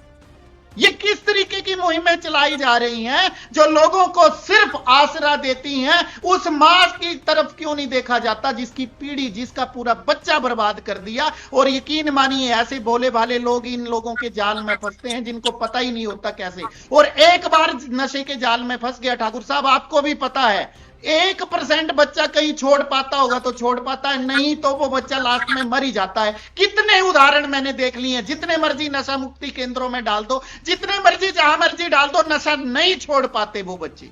ये किस तरीके की मुहिमें चलाई जा रही हैं जो लोगों को सिर्फ आसरा देती हैं? उस मां की तरफ क्यों नहीं देखा जाता जिसकी पीढ़ी, जिसका पूरा बच्चा बर्बाद कर दिया? और यकीन मानिए ऐसे भोले भाले लोग इन लोगों के जाल में फंसते हैं जिनको पता ही नहीं होता कैसे। और एक बार नशे के जाल में फंस गया ठाकुर साहब, आपको भी पता है 1% बच्चा कहीं छोड़ पाता होगा तो छोड़ पाता है, नहीं तो वो बच्चा लास्ट में मर ही जाता है। कितने उदाहरण मैंने देख लिए हैं, जितने मर्जी नशा मुक्ति केंद्रों में डाल दो, जितने मर्जी जहां मर्जी डाल दो, नशा नहीं छोड़ पाते वो बच्चे।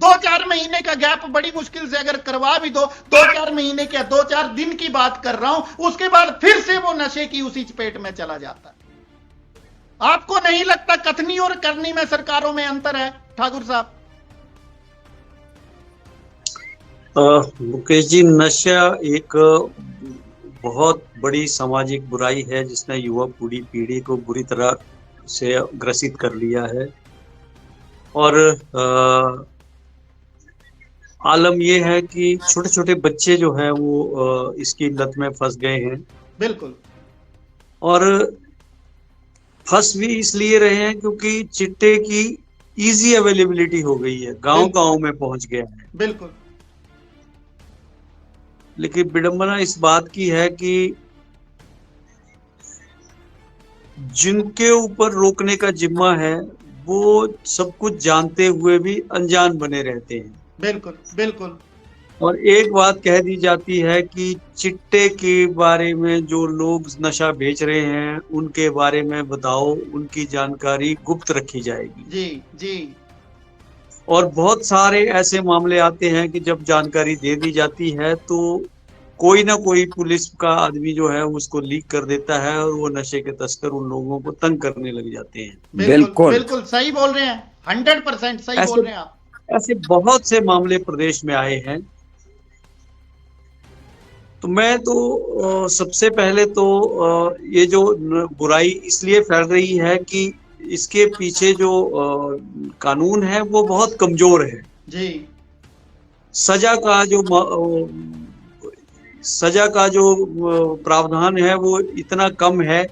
2-4 महीने का गैप बड़ी मुश्किल से अगर करवा भी दो, 2-4 महीने क्या 2-4 दिन की बात कर रहा हूं, उसके बाद फिर से वो नशे की उसी चपेट में चला जाता है। आपको नहीं लगता कथनी और करनी में सरकारों में अंतर है ठाकुर साहब? मुकेश जी, नशा एक बहुत बड़ी सामाजिक बुराई है जिसने युवा पीढ़ी को बुरी तरह से ग्रसित कर लिया है। और आलम यह है कि छोटे छोटे बच्चे जो हैं वो इसकी लत में फंस गए हैं। बिल्कुल। और फंस भी इसलिए रहे हैं क्योंकि चिट्टे की इजी अवेलेबिलिटी हो गई है, गांव में पहुंच गया है। बिल्कुल। लेकिन विडंबना इस बात की है कि जिनके ऊपर रोकने का जिम्मा है वो सब कुछ जानते हुए भी अनजान बने रहते हैं। बिल्कुल बिल्कुल। और एक बात कह दी जाती है कि चिट्टे के बारे में जो लोग नशा बेच रहे हैं उनके बारे में बताओ, उनकी जानकारी गुप्त रखी जाएगी। जी जी। और बहुत सारे ऐसे मामले आते हैं कि जब जानकारी दे दी जाती है तो कोई ना कोई पुलिस का आदमी जो है उसको लीक कर देता है और वो नशे के तस्कर उन लोगों को तंग करने लग जाते हैं। बिल्कुल बिल्कुल सही बोल रहे हैं, 100% सही बोल रहे हैं आप। ऐसे बहुत से मामले प्रदेश में आए हैं। तो मैं तो सबसे पहले तो ये जो बुराई इसलिए फैल रही है कि इसके पीछे जो कानून है वो बहुत कमजोर है जी। सजा का जो प्रावधान है वो इतना कम है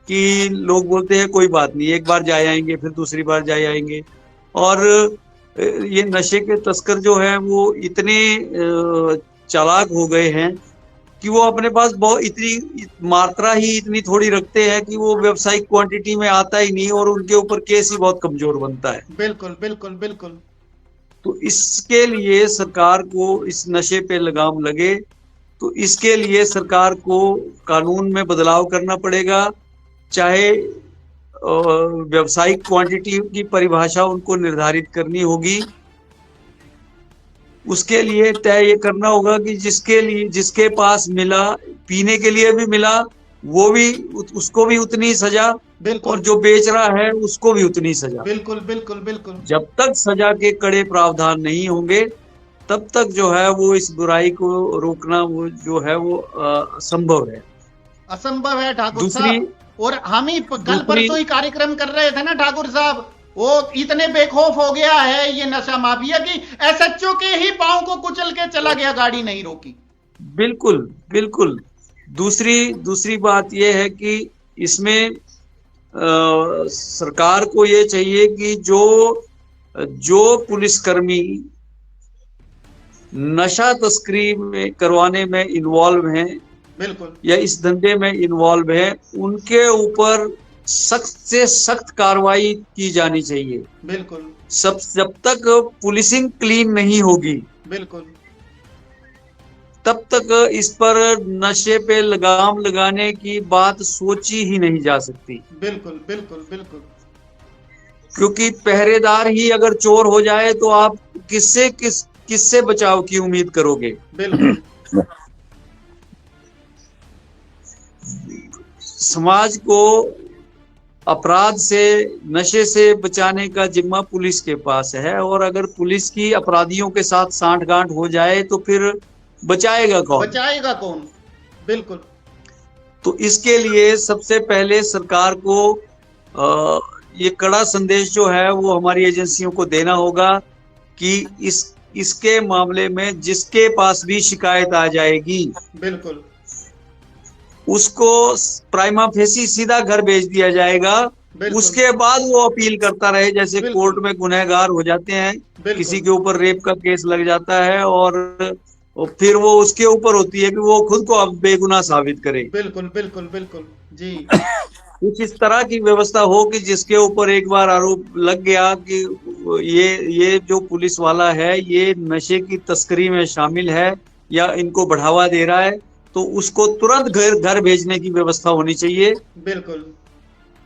कि लोग बोलते हैं कोई बात नहीं, एक बार जाए आएंगे, फिर दूसरी बार जाए आएंगे। और ये नशे के तस्कर जो है वो इतने चालाक हो गए हैं कि वो अपने पास बहुत इतनी मात्रा ही इतनी थोड़ी रखते हैं कि वो व्यावसायिक क्वांटिटी में आता ही नहीं और उनके ऊपर केस ही बहुत कमजोर बनता है। बिल्कुल बिल्कुल बिल्कुल। तो इसके लिए सरकार को इस नशे पे लगाम लगे तो इसके लिए सरकार को कानून में बदलाव करना पड़ेगा, चाहे व्यावसायिक क्वांटिटी की परिभाषा उनको निर्धारित करनी होगी। उसके लिए तय ये करना होगा कि जिसके पास मिला, पीने के लिए भी मिला, वो भी उसको भी उतनी सजा, और जो बेच रहा है उसको भी उतनी सजा। बिल्कुल बिल्कुल बिल्कुल। जब तक सजा के कड़े प्रावधान नहीं होंगे तब तक जो है वो इस बुराई को रोकना वो जो है वो असंभव है। असंभव है ठाकुर साहब। और हम ही कल परसों ही कार्यक्रम कर रहे थे ना ठाकुर साहब, वो इतने बेखौफ हो गया है ये नशा माफिया की, एसएचओ के ही पांव को कुचल के चला गया, गाड़ी नहीं रोकी। बिल्कुल बिल्कुल। दूसरी बात यह है कि इसमें सरकार को ये चाहिए कि जो पुलिसकर्मी नशा तस्करी में करवाने में इन्वॉल्व हैं, बिल्कुल, या इस धंधे में इन्वॉल्व हैं, उनके ऊपर सख्त से सख्त कार्रवाई की जानी चाहिए। बिल्कुल। जब तक पुलिसिंग क्लीन नहीं होगी, बिल्कुल, तब तक इस पर नशे पे लगाम लगाने की बात सोची ही नहीं जा सकती। बिल्कुल बिल्कुल बिल्कुल। क्योंकि पहरेदार ही अगर चोर हो जाए तो आप किससे बचाव की उम्मीद करोगे? बिल्कुल। समाज को अपराध से, नशे से बचाने का जिम्मा पुलिस के पास है, और अगर पुलिस की अपराधियों के साथ सांठगांठ हो जाए तो फिर बचाएगा कौन? बचाएगा कौन? बिल्कुल। तो इसके लिए सबसे पहले सरकार को ये कड़ा संदेश जो है वो हमारी एजेंसियों को देना होगा कि इसके मामले में जिसके पास भी शिकायत आ जाएगी, बिल्कुल, उसको प्राइमा फेसी सीधा घर भेज दिया जाएगा। उसके बाद वो अपील करता रहे, जैसे कोर्ट में गुनहगार हो जाते हैं, किसी के ऊपर रेप का केस लग जाता है और फिर वो उसके ऊपर होती है कि वो खुद को अब बेगुनाह साबित करे। बिल्कुल बिल्कुल बिल्कुल जी। कुछ इस तरह की व्यवस्था हो कि जिसके ऊपर एक बार आरोप लग गया कि ये जो पुलिस वाला है ये नशे की तस्करी में शामिल है या इनको बढ़ावा दे रहा है, तो उसको तुरंत घर भेजने की व्यवस्था होनी चाहिए। बिल्कुल।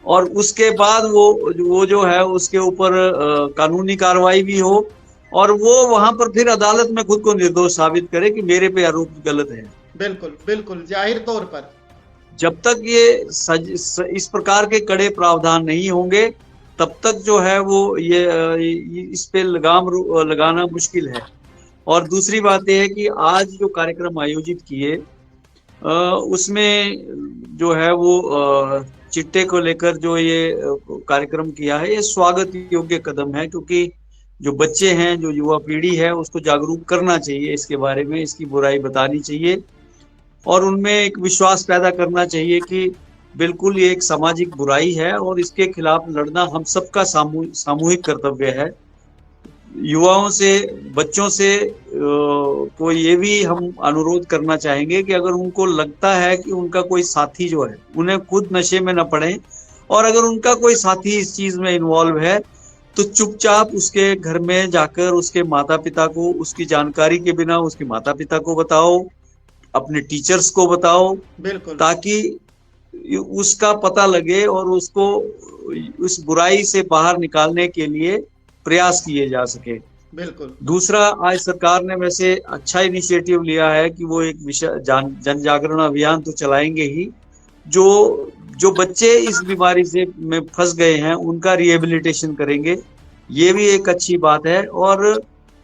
और उसके बाद वो जो है उसके ऊपर कानूनी कार्रवाई भी हो और वो वहां पर फिर अदालत में खुद को निर्दोष साबित करे कि मेरे पे आरोप गलत है। बिल्कुल बिल्कुल, जाहिर तौर पर जब तक ये इस प्रकार के कड़े प्रावधान नहीं होंगे तब तक जो है वो ये इस पे लगाम लगाना मुश्किल है। और दूसरी बात यह है कि आज जो कार्यक्रम आयोजित किए उसमें जो है वो चिट्टे को लेकर जो ये कार्यक्रम किया है, ये स्वागत योग्य कदम है, क्योंकि जो बच्चे हैं, जो युवा पीढ़ी है, उसको जागरूक करना चाहिए इसके बारे में, इसकी बुराई बतानी चाहिए और उनमें एक विश्वास पैदा करना चाहिए कि बिल्कुल ये एक सामाजिक बुराई है और इसके खिलाफ लड़ना हम सबका सामूहिक कर्तव्य है। युवाओं से, बच्चों से को ये भी हम अनुरोध करना चाहेंगे कि अगर उनको लगता है कि उनका कोई साथी जो है, उन्हें खुद नशे में न पड़े और अगर उनका कोई साथी इस चीज में इन्वॉल्व है तो चुपचाप उसके घर में जाकर उसके माता पिता को, उसकी जानकारी के बिना उसके माता पिता को बताओ, अपने टीचर्स को बताओ, बिल्कुल, ताकि उसका पता लगे और उसको उस बुराई से बाहर निकालने के लिए प्रयास किए जा सके। बिल्कुल। दूसरा, आज सरकार ने वैसे अच्छा इनिशिएटिव लिया है कि वो एक जन जागरण अभियान तो चलाएंगे ही, जो बच्चे इस बीमारी से में फंस गए हैं उनका रिहेबिलिटेशन करेंगे, ये भी एक अच्छी बात है। और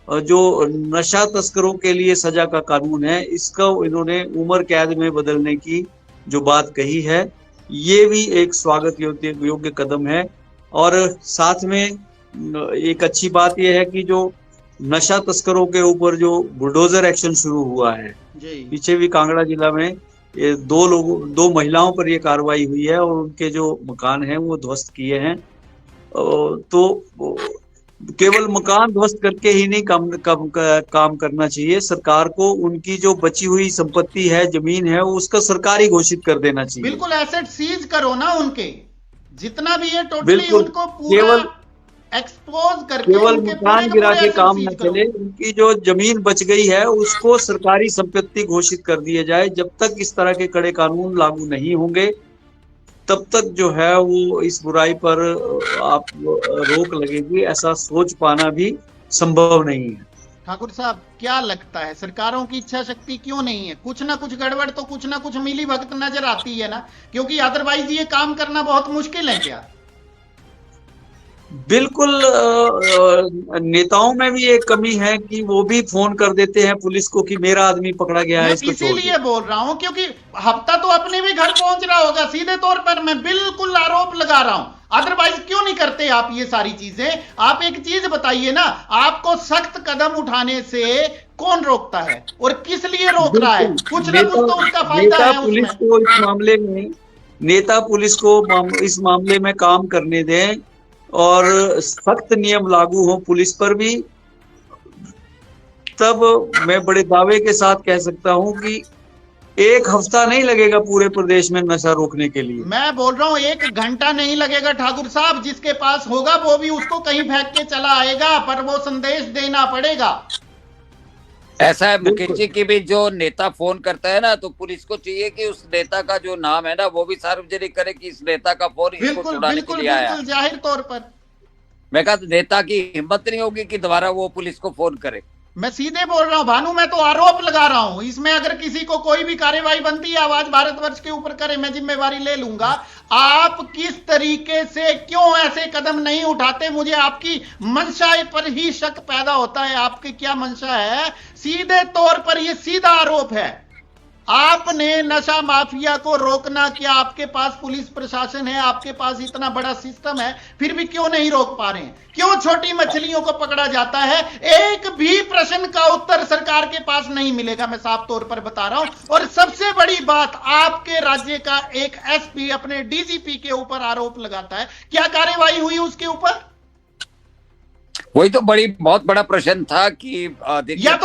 जो नशा तस्करों के लिए सजा का कानून है, इसका इन्होंने उम्र कैद में बदलने की जो बात कही है, ये भी एक स्वागत योग्य कदम है। और साथ में एक अच्छी बात यह है कि जो नशा तस्करों के ऊपर जो बुलडोजर एक्शन शुरू हुआ है, पीछे भी कांगड़ा जिला में ये दो महिलाओं पर ये कार्रवाई हुई है और उनके जो मकान हैं वो ध्वस्त किए हैं। तो केवल मकान ध्वस्त करके ही नहीं काम करना चाहिए, सरकार को उनकी जो बची हुई संपत्ति है, जमीन है, उसका सरकारी घोषित कर देना चाहिए। बिल्कुल, एसेट सीज करो ना उनके, जितना भी है टोटली उनको पूरा केवल एक्सपोज करके, केवल मकान गिरा के काम न चले, उनकी जो जमीन बच गई है उसको सरकारी संपत्ति घोषित कर दिया जाए। जब तक इस तरह के कड़े कानून लागू नहीं होंगे तब तक जो है वो इस बुराई पर आप रोक लगेगी, ऐसा सोच पाना भी संभव नहीं है। ठाकुर साहब, क्या लगता है सरकारों की इच्छा शक्ति क्यों नहीं है? कुछ ना कुछ गड़बड़ तो कुछ ना कुछ मिली भगत नजर आती है ना, क्योंकि अदरवाइज ये काम करना बहुत मुश्किल है। क्या? बिल्कुल, नेताओं में भी एक कमी है कि वो भी फोन कर देते हैं पुलिस को कि मेरा आदमी पकड़ा गया है, इसको छोड़ दो। इसीलिए बोल रहा हूं, क्योंकि हफ्ता तो अपने भी घर पहुंच रहा होगा। सीधे तौर पर मैं बिल्कुल आरोप लगा रहा हूं, अदरवाइज क्यों नहीं करते आप ये सारी चीजें? आप एक चीज बताइए ना, आपको सख्त कदम उठाने से कौन रोकता है और किस लिए रोक रहा है? कुछ ना कुछ तो उसका फायदा है। पुलिस को इस मामले में, नेता पुलिस को इस मामले में काम करने दें और सख्त नियम लागू हो पुलिस पर भी, तब मैं बड़े दावे के साथ कह सकता हूं कि एक हफ्ता नहीं लगेगा पूरे प्रदेश में नशा रोकने के लिए। मैं बोल रहा हूं 1 घंटा नहीं लगेगा ठाकुर साहब। जिसके पास होगा वो भी उसको कहीं फेंक के चला आएगा, पर वो संदेश देना पड़ेगा। ऐसा है मुकेश जी की भी जो नेता फोन करता है ना, तो पुलिस को चाहिए कि उस नेता का जो नाम है ना वो भी सार्वजनिक करे कि इस नेता का फोन इसको छुड़ाने के लिए आया। जाहिर तौर पर मैं कहा नेता की हिम्मत नहीं होगी कि दोबारा वो पुलिस को फोन करे। मैं सीधे बोल रहा हूं भानु, मैं तो आरोप लगा रहा हूं। इसमें अगर किसी को कोई भी कार्यवाही बनती है आवाज भारतवर्ष के ऊपर करे, मैं जिम्मेवारी ले लूंगा। आप किस तरीके से क्यों ऐसे कदम नहीं उठाते, मुझे आपकी मंशा पर ही शक पैदा होता है। आपकी क्या मंशा है? सीधे तौर पर यह सीधा आरोप है, आपने नशा माफिया को रोकना। क्या आपके पास पुलिस प्रशासन है, आपके पास इतना बड़ा सिस्टम है, फिर भी क्यों नहीं रोक पा रहे हैं? क्यों छोटी मछलियों को पकड़ा जाता है? एक भी प्रश्न का उत्तर सरकार के पास नहीं मिलेगा, मैं साफ तौर पर बता रहा हूं। और सबसे बड़ी बात, आपके राज्य का एक एसपी अपने डीजीपी के ऊपर आरोप लगाता है, क्या कार्यवाही हुई उसके ऊपर? वही तो बहुत बड़ा प्रश्न था कि या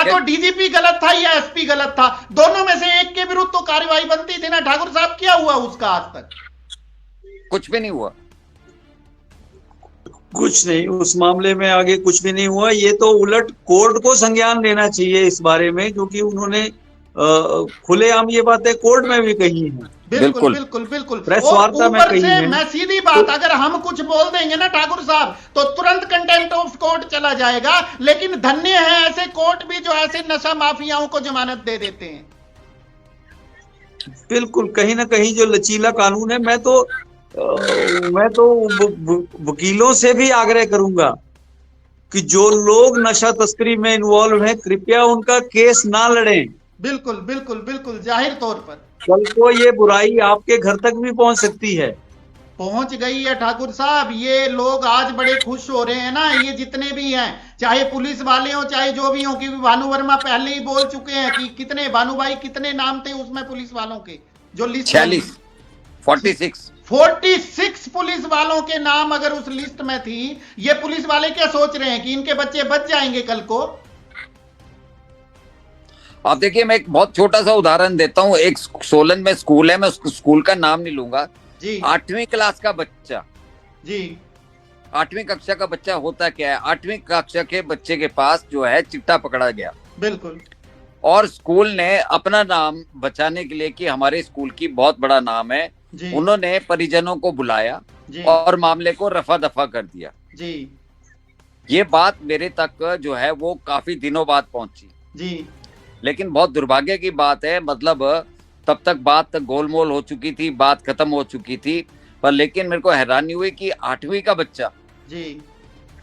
तो डीजीपी गलत था या एसपी गलत था, दोनों में से एक के विरुद्ध तो कार्रवाई बनती थी ना ठाकुर साहब। क्या हुआ उसका? आज तक कुछ भी नहीं हुआ, कुछ नहीं, उस मामले में आगे कुछ भी नहीं हुआ। ये तो उलट कोर्ट को संज्ञान लेना चाहिए इस बारे में, क्योंकि उन्होंने खुलेआम ये बातें कोर्ट में भी कही है। बिल्कुल बिल्कुल बिल्कुल। प्रेस वार्ता में कही है। मैं सीधी बात, अगर हम कुछ बोल देंगे ना ठाकुर साहब तो तुरंत कंटेम्प्ट ऑफ कोर्ट चला जाएगा। लेकिन धन्य है ऐसे कोर्ट भी जो ऐसे नशा माफियाओं को जमानत दे देते हैं। बिल्कुल, कहीं ना कहीं जो लचीला कानून है, मैं तो वकीलों से भी आग्रह करूंगा कि जो लोग नशा तस्करी में इन्वॉल्व हैं, कृपया उनका केस ना लड़ें। बिल्कुल बिल्कुल बिल्कुल, जाहिर तौर पर कल को ये बुराई आपके घर तक भी पहुंच सकती है। पहुंच गई है ठाकुर साहब। ये लोग आज बड़े खुश हो रहे हैं ना, ये जितने भी हैं, चाहे पुलिस वाले हो चाहे जो भी हो, क्योंकि भानु वर्मा पहले ही बोल चुके हैं कि कितने, भानु भाई कितने नाम थे उसमें पुलिस वालों के जो लिस्ट 46 पुलिस वालों के नाम अगर उस लिस्ट में थी। ये पुलिस वाले क्या सोच रहे हैं कि इनके बच्चे बच जाएंगे कल को? आप देखिए, मैं एक बहुत छोटा सा उदाहरण देता हूँ। एक सोलन में स्कूल है, मैं उस स्कूल का नाम नहीं लूंगा जी। 8वीं क्लास का बच्चा जी, 8वीं कक्षा का बच्चा, होता क्या है, 8वीं कक्षा के बच्चे के पास जो है चिट्टा पकड़ा गया। बिल्कुल। और स्कूल ने अपना नाम बचाने के लिए, कि हमारे स्कूल की बहुत बड़ा नाम है, उन्होंने परिजनों को बुलाया और मामले को रफा दफा कर दिया जी। ये बात मेरे तक जो है वो काफी दिनों बाद पहुंची जी। लेकिन बहुत दुर्भाग्य की बात है, मतलब तब तक बात गोलमोल हो चुकी थी, बात खत्म हो चुकी थी। पर लेकिन मेरे को हैरानी हुई कि 8वीं का बच्चा जी,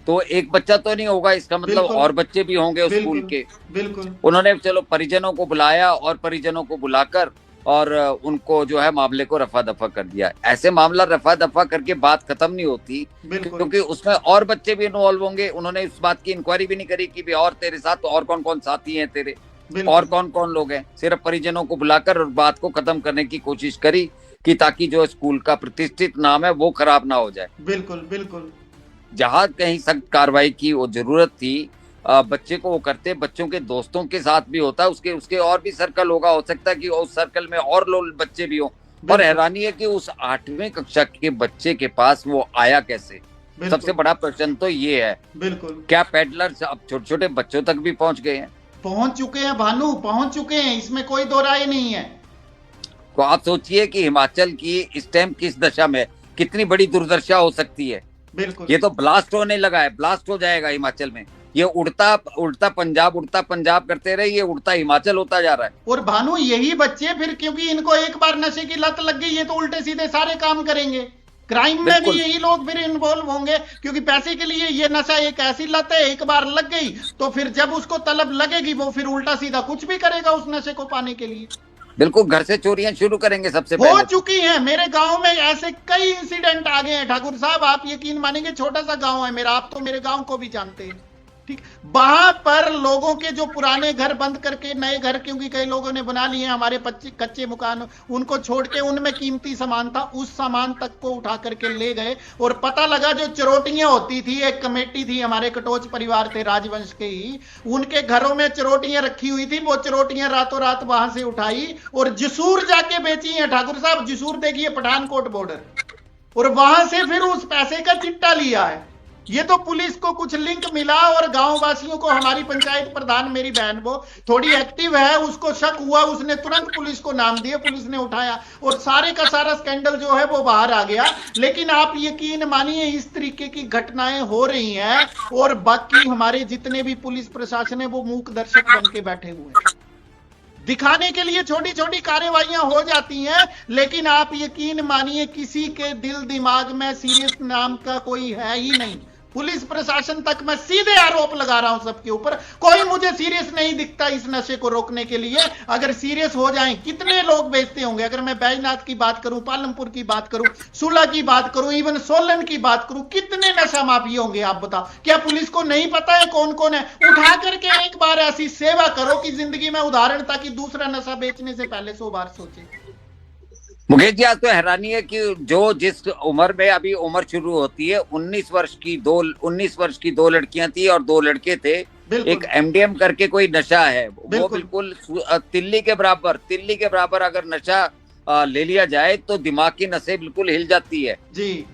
तो एक बच्चा तो नहीं होगा, इसका मतलब और बच्चे भी होंगे उस स्कूल के। बिल्कुल। उन्होंने चलो परिजनों को बुलाया और परिजनों को बुलाकर और उनको जो है मामले को रफा दफा कर दिया। ऐसे मामला रफा दफा करके बात खत्म नहीं होती, क्योंकि उसमें और बच्चे भी इन्वॉल्व होंगे। उन्होंने इस बात की इंक्वायरी भी नहीं करी कि और तेरे साथ और कौन कौन साथी हैं तेरे, और कौन कौन लोग हैं। सिर्फ परिजनों को बुलाकर और बात को खत्म करने की कोशिश करी, कि ताकि जो स्कूल का प्रतिष्ठित नाम है वो खराब ना हो जाए। बिल्कुल बिल्कुल। जहां कहीं सख्त कार्रवाई की वो जरूरत थी, बच्चे को वो करते, बच्चों के दोस्तों के साथ भी होता, उसके और भी सर्कल होगा, हो सकता है कि उस सर्कल में और लोग बच्चे भी हो। और हैरानी है कि उस 8वीं कक्षा के बच्चे के पास वो आया कैसे? सबसे बड़ा प्रश्न तो ये है। बिल्कुल। क्या पेडलर्स अब छोटे छोटे बच्चों तक भी पहुंच गए हैं? पहुंच चुके हैं भानु, पहुंच चुके हैं, इसमें कोई दो राय नहीं है। तो आप सोचिए कि हिमाचल की इस टाइम किस दशा में, कितनी बड़ी दुर्दशा हो सकती है। बिल्कुल। ये तो ब्लास्ट होने लगा है, ब्लास्ट हो जाएगा हिमाचल में। ये उड़ता पंजाब करते रहे, ये उड़ता हिमाचल होता जा रहा है। और भानु यही बच्चे फिर, क्योंकि इनको एक बार नशे की लत लग गई, ये तो उल्टे सीधे सारे काम करेंगे। क्राइम में भी यही लोग फिर इन्वॉल्व होंगे, क्योंकि पैसे के लिए ये नशा एक ऐसी लत है, एक बार लग गई तो फिर जब उसको तलब लगेगी वो फिर उल्टा सीधा कुछ भी करेगा उस नशे को पाने के लिए। बिल्कुल, घर से चोरियां शुरू करेंगे सबसे पहले। हो चुकी हैं, मेरे गांव में ऐसे कई इंसिडेंट आ गए हैं ठाकुर साहब, आप यकीन मानेंगे, छोटा सा गांव है मेरा, आप तो मेरे गांव को भी जानते हैं, ठीक। वहां पर लोगों के जो पुराने घर बंद करके नए घर, क्योंकि कई लोगों ने बना लिए हमारे कच्चे मकान, उनको छोड़ के उनमें कीमती सामान था, उस सामान तक को उठा करके ले गए। और पता लगा जो चरोटियां होती थी, एक कमेटी थी, हमारे कटोच परिवार थे राजवंश के ही, उनके घरों में चरोटियां रखी हुई थी, वो चरोटियां रातों रात वहां से उठाई और जसूर जाके बेची है ठाकुर साहब। जसूर देखिए पठानकोट बॉर्डर, और वहां से फिर उस पैसे का चिट्टा लिया है। ये तो पुलिस को कुछ लिंक मिला और गांव वासियों को, हमारी पंचायत प्रधान मेरी बहन वो थोड़ी एक्टिव है, उसको शक हुआ, उसने तुरंत पुलिस को नाम दिया, पुलिस ने उठाया और सारे का सारा स्कैंडल जो है वो बाहर आ गया। लेकिन आप यकीन मानिए इस तरीके की घटनाएं हो रही हैं और बाकी हमारे जितने भी पुलिस प्रशासन है वो मूक दर्शक बन के बैठे हुए हैं। दिखाने के लिए छोटी छोटी कार्रवाइयां हो जाती हैं, लेकिन आप यकीन मानिए किसी के दिल दिमाग में सीरियस नाम का कोई है ही नहीं। पुलिस प्रशासन तक मैं सीधे आरोप लगा रहा हूं सबके ऊपर, कोई मुझे सीरियस नहीं दिखता इस नशे को रोकने के लिए। अगर सीरियस हो जाएं, कितने लोग बेचते होंगे? अगर मैं बैजनाथ की बात करूं, पालमपुर की बात करूं, सुला की बात करूं, इवन सोलन की बात करूं, कितने नशा माफिया होंगे आप बताओ? क्या पुलिस को नहीं पता है कौन कौन है? उठा करके एक बार ऐसी सेवा करो कि जिंदगी में उदाहरण, ताकि दूसरा नशा बेचने से पहले 100 बार सोचे। मुकेश जी, आज तो हैरानी है कि जो जिस उम्र में अभी उम्र शुरू होती है, 19 वर्ष की दो लड़कियां थी और 2 लड़के थे। एक एमडीएम करके कोई नशा है, वो बिल्कुल तिल्ली के बराबर अगर नशा ले लिया जाए तो दिमाग की नसें बिल्कुल हिल जाती है जी।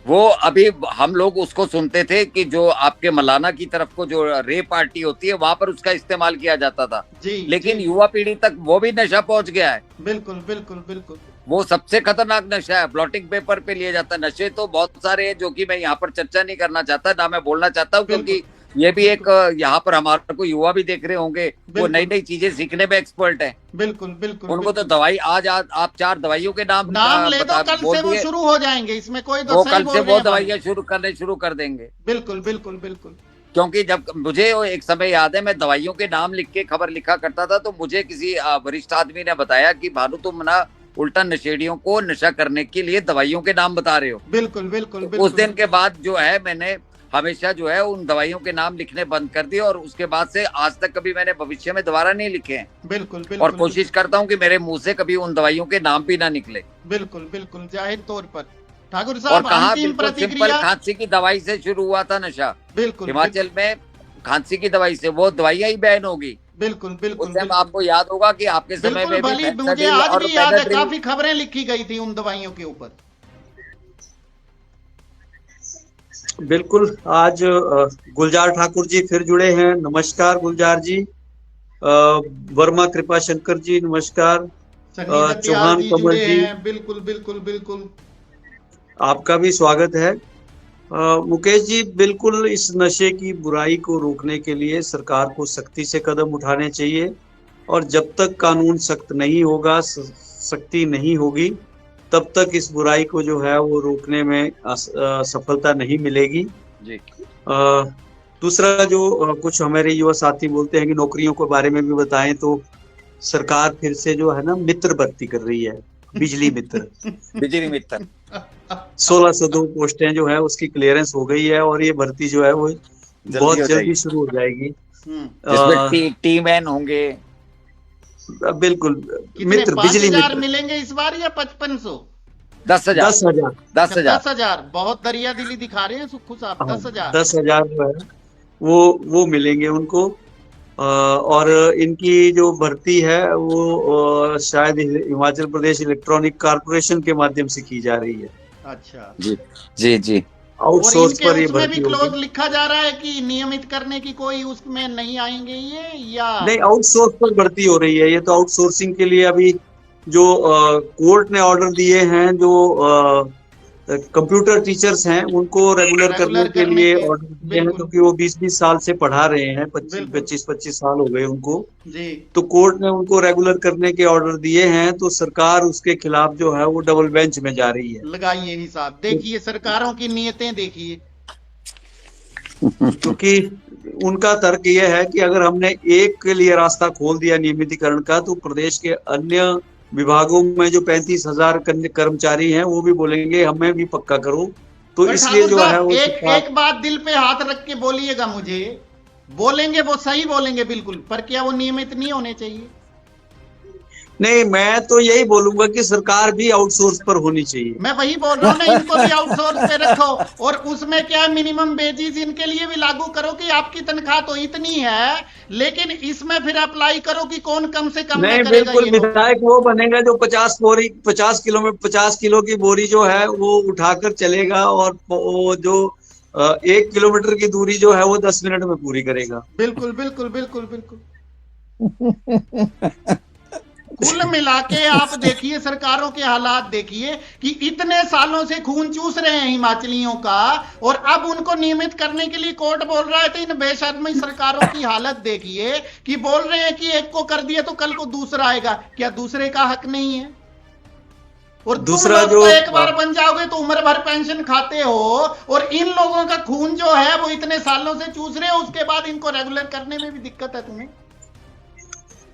वो अभी हम लोग उसको सुनते थे कि जो आपके मलाना की तरफ को जो रेप पार्टी होती है वहां पर उसका इस्तेमाल किया जाता था जी, लेकिन जी। युवा पीढ़ी तक वो भी नशा पहुंच गया है। बिल्कुल बिल्कुल बिल्कुल। वो सबसे खतरनाक नशा है, ब्लॉटिंग पेपर पे लिया जाता है। नशे तो बहुत सारे हैं जो कि मैं यहाँ पर चर्चा नहीं करना चाहता, ना मैं बोलना चाहता हूँ, क्योंकि ये भी एक यहाँ पर हमारे को युवा भी देख रहे होंगे, वो नई नई चीजें सीखने में एक्सपर्ट है। बिल्कुल बिल्कुल। उनको तो दवाई आज आप 4 दवाइयों के नाम ले दो, कल से वो शुरू हो जाएंगे, इसमें कोई वो कल से वो दवाइयां शुरू कर देंगे। बिल्कुल बिल्कुल बिल्कुल। क्योंकि जब मुझे एक समय याद है, मैं दवाइयों के नाम लिख के खबर लिखा करता था, तो मुझे किसी वरिष्ठ आदमी ने बताया कि भानु तुम ना उल्टा नशेड़ियों को नशा करने के लिए दवाइयों के नाम बता रहे हो। बिल्कुल बिल्कुल। उस दिन के बाद जो है मैंने हमेशा जो है उन दवाइयों के नाम लिखने बंद कर दिए और उसके बाद से आज तक कभी मैंने भविष्य में दोबारा नहीं लिखे हैं। बिल्कुल बिल्कुल। और कोशिश करता हूँ कि मेरे मुंह से कभी उन दवाइयों के नाम भी ना निकले। बिल्कुल बिल्कुल, जाहिर तौर पर। ठाकुर और साहब, कहा अंतिम सिंपल प्रतिक्रिया। खांसी की दवाई से शुरू हुआ था नशा। बिल्कुल। हिमाचल में खांसी की दवाई से, वो दवाइयां ही बैन होगी। बिल्कुल बिल्कुल। उस टाइम आपको याद होगा कि आपके समय में भी मुझे आज भी याद है, काफी खबरें लिखी गई थी उन दवाइयों के ऊपर। बिल्कुल। आज गुलजार ठाकुर जी फिर जुड़े हैं। नमस्कार गुलजार जी। वर्मा कृपा शंकर जी नमस्कार। चौहान कमल जी, बिल्कुल बिल्कुल बिल्कुल, आपका भी स्वागत है। मुकेश जी, बिल्कुल इस नशे की बुराई को रोकने के लिए सरकार को सख्ती से कदम उठाने चाहिए और जब तक कानून सख्त नहीं होगा, सख्ती नहीं होगी, तब तक इस बुराई को जो है वो रोकने में सफलता नहीं मिलेगी जी। दूसरा जो कुछ हमारे युवा साथी बोलते हैं कि नौकरियों के बारे में भी बताएं, तो सरकार फिर से जो है ना मित्र भर्ती कर रही है, बिजली मित्र। 1602 पोस्टें जो है उसकी क्लियरेंस हो गई है और ये भर्ती जो है वो बहुत जल्दी शुरू हो जाएगी। टीम एन होंगे। बिल्कुल। मित्र बिजली मित्र मिलेंगे इस बार या 5500? 10,000। बहुत दरिया दिली दिखा रहे हैं सुक्खू साहब। 10,000 जो है वो मिलेंगे उनको। और इनकी जो भर्ती है वो शायद हिमाचल प्रदेश इलेक्ट्रॉनिक कॉर्पोरेशन के माध्यम से की जा रही है। अच्छा जी जी जी। आउटसोर्स पर ये भर्ती क्लोज लिखा जा रहा है कि नियमित करने की कोई उसमें नहीं आएंगे ये, या नहीं, आउटसोर्स पर भर्ती हो रही है। ये तो आउटसोर्सिंग के लिए अभी जो कोर्ट ने ऑर्डर दिए हैं, जो कंप्यूटर टीचर्स हैं उनको रेगुलर करने के लिए ऑर्डर दिए हैं, क्योंकि वो 20-20 साल से पढ़ा रहे हैं, 25-25 साल हो गए उनको जी। तो कोर्ट ने उनको रेगुलर करने के ऑर्डर दिए हैं, तो सरकार उसके खिलाफ जो है वो डबल बेंच में जा रही है। लगाइए हिसाब, देखिए सरकारों की नीयतें देखिए। क्योंकि उनका तर्क यह है कि अगर हमने एक के लिए रास्ता खोल दिया नियमितीकरण का, तो प्रदेश के अन्य विभागों में जो 35,000 कर्मचारी हैं वो भी बोलेंगे हमें भी पक्का करो। तो इसलिए जो है वो एक बात दिल पे हाथ रख के बोलिएगा, मुझे बोलेंगे वो सही बोलेंगे बिल्कुल, पर क्या वो नियमित नहीं होने चाहिए? नहीं, मैं तो यही बोलूंगा कि सरकार भी आउटसोर्स पर होनी चाहिए। मैं वही बोल रहा हूँ ना, इनको भी आउटसोर्स पे रखो और उसमें क्या मिनिमम वेजेस इनके लिए भी लागू करो कि आपकी तनख्वाह तो इतनी है, लेकिन इसमें फिर अप्लाई करो कि कौन कम से कम नहीं, बिल्कुल विधायक वो बनेगा जो 50 किलो की बोरी जो है वो उठाकर चलेगा और वो जो 1 किलोमीटर की दूरी जो है वो 10 मिनट में पूरी करेगा। बिल्कुल बिल्कुल बिल्कुल बिल्कुल। कुल मिला के आप देखिए, सरकारों के हालात देखिए कि इतने सालों से खून चूस रहे हैं हिमाचलियों का, और अब उनको नियमित करने के लिए कोर्ट बोल रहा है। तो इन बेशर्मी सरकारों की हालत देखिए कि बोल रहे हैं कि एक को कर दिया तो कल को दूसरा आएगा। क्या दूसरे का हक नहीं है? और दूसरा तुम लोग तो एक बार बन जाओगे तो उम्र भर पेंशन खाते हो, और इन लोगों का खून जो है वो इतने सालों से चूस रहे हो, उसके बाद इनको रेगुलर करने में भी दिक्कत है तुम्हें।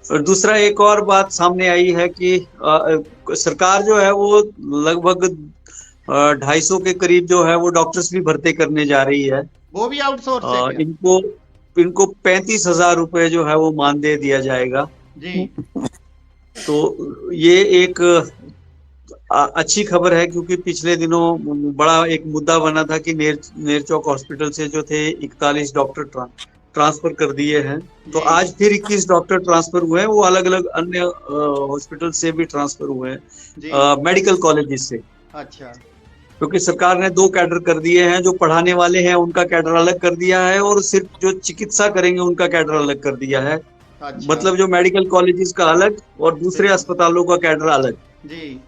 और दूसरा एक और बात सामने आई है कि सरकार जो है वो लगभग 250 के करीब जो है वो डॉक्टर्स भी भर्ती करने जा रही है। वो भी आउटसोर्स है क्या? इनको 35,000 रुपए जो है वो मानदेय दिया जाएगा जी। तो ये एक अच्छी खबर है, क्योंकि पिछले दिनों बड़ा एक मुद्दा बना था कि नेरचौक हॉस्पिटल से जो थे 41 डॉक्टर ट्रांसफर कर दिए हैं। तो आज फिर 21 डॉक्टर ट्रांसफर हुए हैं, वो अलग अलग अन्य हॉस्पिटल से भी ट्रांसफर हुए हैं, मेडिकल कॉलेजेस से। अच्छा। क्योंकि सरकार ने 2 कैडर कर दिए हैं, जो पढ़ाने वाले हैं उनका कैडर अलग कर दिया है, और सिर्फ जो चिकित्सा करेंगे उनका कैडर अलग कर दिया है। अच्छा। मतलब जो मेडिकल कॉलेजेस का अलग और दूसरे अस्पतालों का कैडर अलग जी,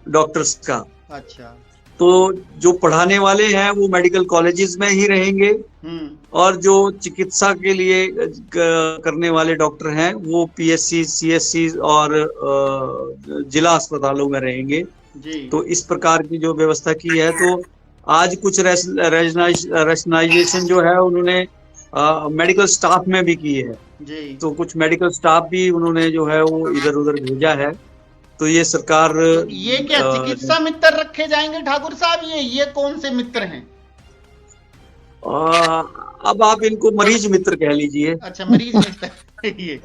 डॉक्टर्स का। अच्छा। तो जो पढ़ाने वाले हैं वो मेडिकल कॉलेजेस में ही रहेंगे, और जो चिकित्सा के लिए करने वाले डॉक्टर हैं वो पीएससी, सीएससी और जिला अस्पतालों में रहेंगे जी। तो इस प्रकार की जो व्यवस्था की है, तो आज कुछ रेशनलाइजेशन जो है उन्होंने मेडिकल स्टाफ में भी की है जी। तो कुछ मेडिकल स्टाफ भी उन्होंने जो है वो इधर उधर भेजा है। तो ये सरकार ये क्या चिकित्सा मित्र रखे जाएंगे ठाकुर साहब? ये कौन से मित्र हैं? अब आप इनको मरीज मित्र कह लीजिए। अच्छा, मरीज मित्र ये।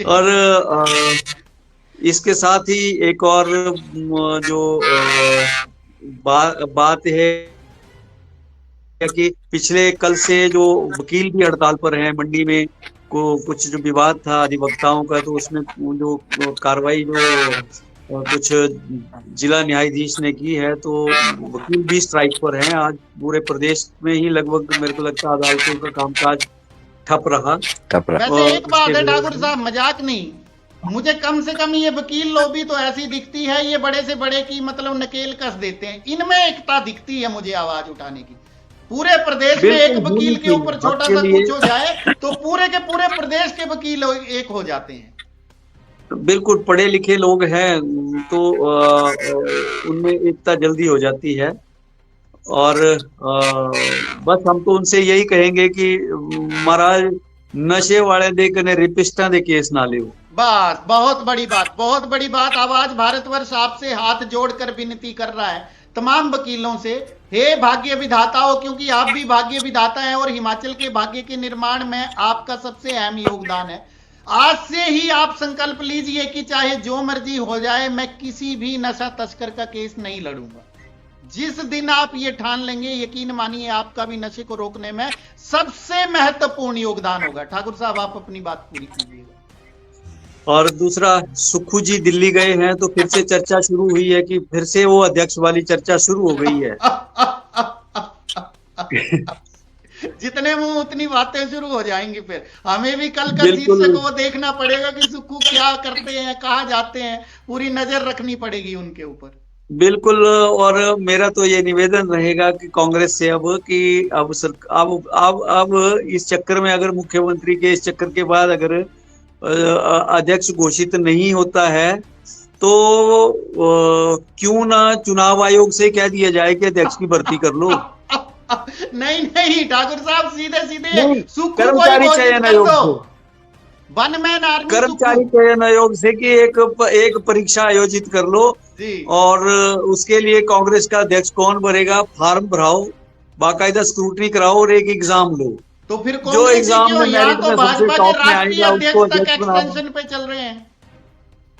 और इसके साथ ही एक और जो बात है कि पिछले कल से जो वकील भी हड़ताल पर हैं मंडी में, कुछ जो विवाद था अधिवक्ताओं का, तो उसमें जो कार्रवाई जो कुछ जिला न्यायाधीश ने की है, तो वकील भी स्ट्राइक पर हैं। आज पूरे प्रदेश में ही लगभग मेरे को लगता है अदालतों का कामकाज ठप रहा। वैसे एक बात है ठाकुर साहब, मजाक नहीं, मुझे कम से कम ये वकील लॉबी तो ऐसी दिखती है, ये बड़े से बड़े की मतलब नकेल कस देते हैं, इनमें एकता दिखती है मुझे आवाज उठाने की। पूरे प्रदेश में एक वकील के ऊपर छोटा सा कुछ हो जाए तो पूरे के पूरे प्रदेश के वकील एक हो जाते हैं। बिल्कुल, पढ़े लिखे लोग हैं तो उनमें एकता जल्दी हो जाती है। और बस हम तो उनसे यही कहेंगे कि महाराज नशे वाले दे कने रिपिस्टा दे केस ना ले। बस, बहुत बड़ी बात, बहुत बड़ी बात। आवाज भारतवर्ष आपसे हाथ जोड़कर विनती कर रहा है तमाम वकीलों से, हे भाग्य विधाताओं, क्योंकि आप भी भाग्य विधाता हैं और हिमाचल के भाग्य के निर्माण में आपका सबसे अहम योगदान है। आज से ही आप संकल्प लीजिए कि चाहे जो मर्जी हो जाए, मैं किसी भी नशा तस्कर का केस नहीं लड़ूंगा। जिस दिन आप ये ठान लेंगे, यकीन मानिए आपका भी नशे को रोकने में सबसे महत्वपूर्ण योगदान होगा। ठाकुर साहब, आप अपनी बात पूरी कीजिएगा। और दूसरा, सुक्खू जी दिल्ली गए हैं तो फिर से चर्चा शुरू हुई है कि फिर से वो अध्यक्ष वाली चर्चा शुरू हो गई है। जितने मुंह उतनी बातें शुरू हो जाएंगी। फिर हमें भी कल का शीर्षक वो देखना पड़ेगा कि सुक्खू क्या करते हैं, कहाँ जाते हैं, पूरी नजर रखनी पड़ेगी उनके ऊपर। बिल्कुल। और मेरा तो ये निवेदन रहेगा कि कांग्रेस से अब इस चक्कर में, अगर मुख्यमंत्री के इस चक्कर के बाद अगर अध्यक्ष घोषित नहीं होता है तो क्यों ना चुनाव आयोग से कह दिया जाए कि अध्यक्ष की भर्ती कर लो। नहीं नहीं ठाकुर साहब, सीधे सीधे कर्मचारी चयन आयोग से, वन मैन आर्मी, कर्मचारी चयन आयोग से कि एक परीक्षा आयोजित कर लो जी। और उसके लिए कांग्रेस का अध्यक्ष कौन बनेगा, फॉर्म भराओ, बाकायदा स्क्रूटनी कराओ और एक एग्जाम लो। तो फिर जो एग्जाम में यहाँ तो भाजपा के राष्ट्रीय अध्यक्ष तक अध्यक्ष एक्सटेंशन पे चल रहे हैं।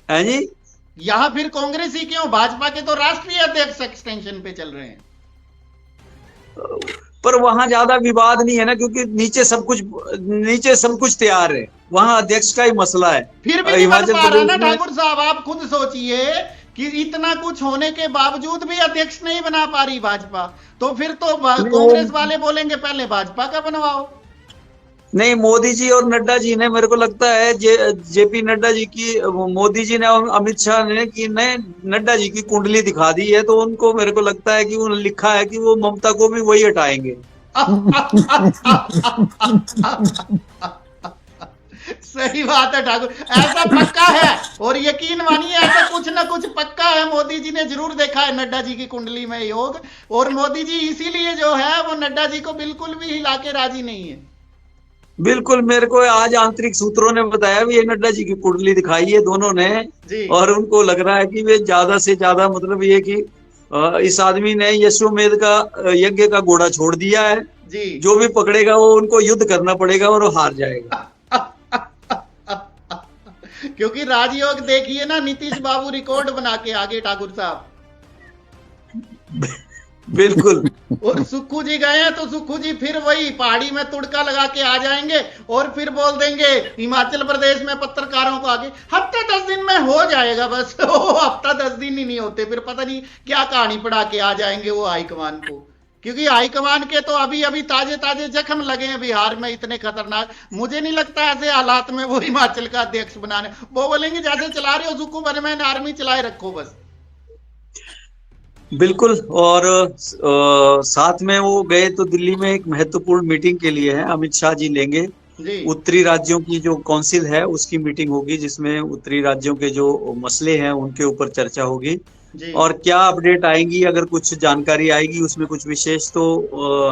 हैं जी, यहाँ फिर कांग्रेस ही क्यों, भाजपा के तो राष्ट्रीय अध्यक्ष एक्सटेंशन पे चल रहे हैं। पर वहां ज्यादा विवाद नहीं है ना, क्योंकि नीचे सब कुछ तैयार है, वहां अध्यक्ष का ही मसला है। फिर भी नहीं बन पा रहा ना ठाकुर साहब। आप खुद सोचिए कि इतना कुछ होने के बावजूद भी अध्यक्ष नहीं बना पा रही भाजपा, तो फिर तो कांग्रेस वाले बोलेंगे पहले भाजपा का बनवाओ। नहीं, मोदी जी और नड्डा जी ने, मेरे को लगता है जेपी नड्डा जी की, मोदी जी ने और अमित शाह ने कि नड्डा जी की कुंडली दिखा दी है, तो उनको मेरे को लगता है कि उन्होंने लिखा है कि वो ममता को भी वही हटाएंगे। सही बात है ठाकुर, ऐसा पक्का है, और यकीन मानिए ऐसा कुछ ना कुछ पक्का है। मोदी जी ने जरूर देखा है नड्डा जी की कुंडली में योग, और मोदी जी इसीलिए जो है वो नड्डा जी को बिल्कुल भी हिला के राजी नहीं है। बिल्कुल, मेरे को आज आंतरिक सूत्रों ने बताया भी ये नड्डा जी की कुंडली दिखाई है दोनों ने जी। और उनको लग रहा है कि वे ज्यादा से ज्यादा, मतलब ये कि इस आदमी ने यशोमेध का यज्ञ का घोड़ा छोड़ दिया है जी। जो भी पकड़ेगा वो उनको युद्ध करना पड़ेगा और वो हार जाएगा। क्योंकि राजयोग देखिए ना, नीतीश बाबू रिकॉर्ड बना के आगे ठाकुर साहब। बिल्कुल। और सुक्खू जी गए हैं तो सुक्खू जी फिर वही पहाड़ी में तुड़का लगा के आ जाएंगे और फिर बोल देंगे हिमाचल प्रदेश में पत्रकारों को आगे। हफ्ते 10 दिन में हो जाएगा बस। हफ्ता 10 दिन ही नहीं होते, फिर पता नहीं क्या कहानी पढ़ा के आ जाएंगे वो हाईकमान को, क्योंकि हाईकमान के तो अभी अभी ताजे ताजे जख्म लगे हैं बिहार में इतने खतरनाक। मुझे नहीं लगता ऐसे हालात में वो हिमाचल का अध्यक्ष बनाने, वो बोलेंगे जैसे चला रहे हो सुक्खू बर्मन आर्मी चलाए रखो बस। बिल्कुल। और साथ में वो गए तो दिल्ली में एक महत्वपूर्ण मीटिंग के लिए है, अमित शाह जी लेंगे जी। उत्तरी राज्यों की जो काउंसिल है उसकी मीटिंग होगी, जिसमें उत्तरी राज्यों के जो मसले हैं उनके ऊपर चर्चा होगी जी। और क्या अपडेट आएंगी, अगर कुछ जानकारी आएगी उसमें कुछ विशेष, तो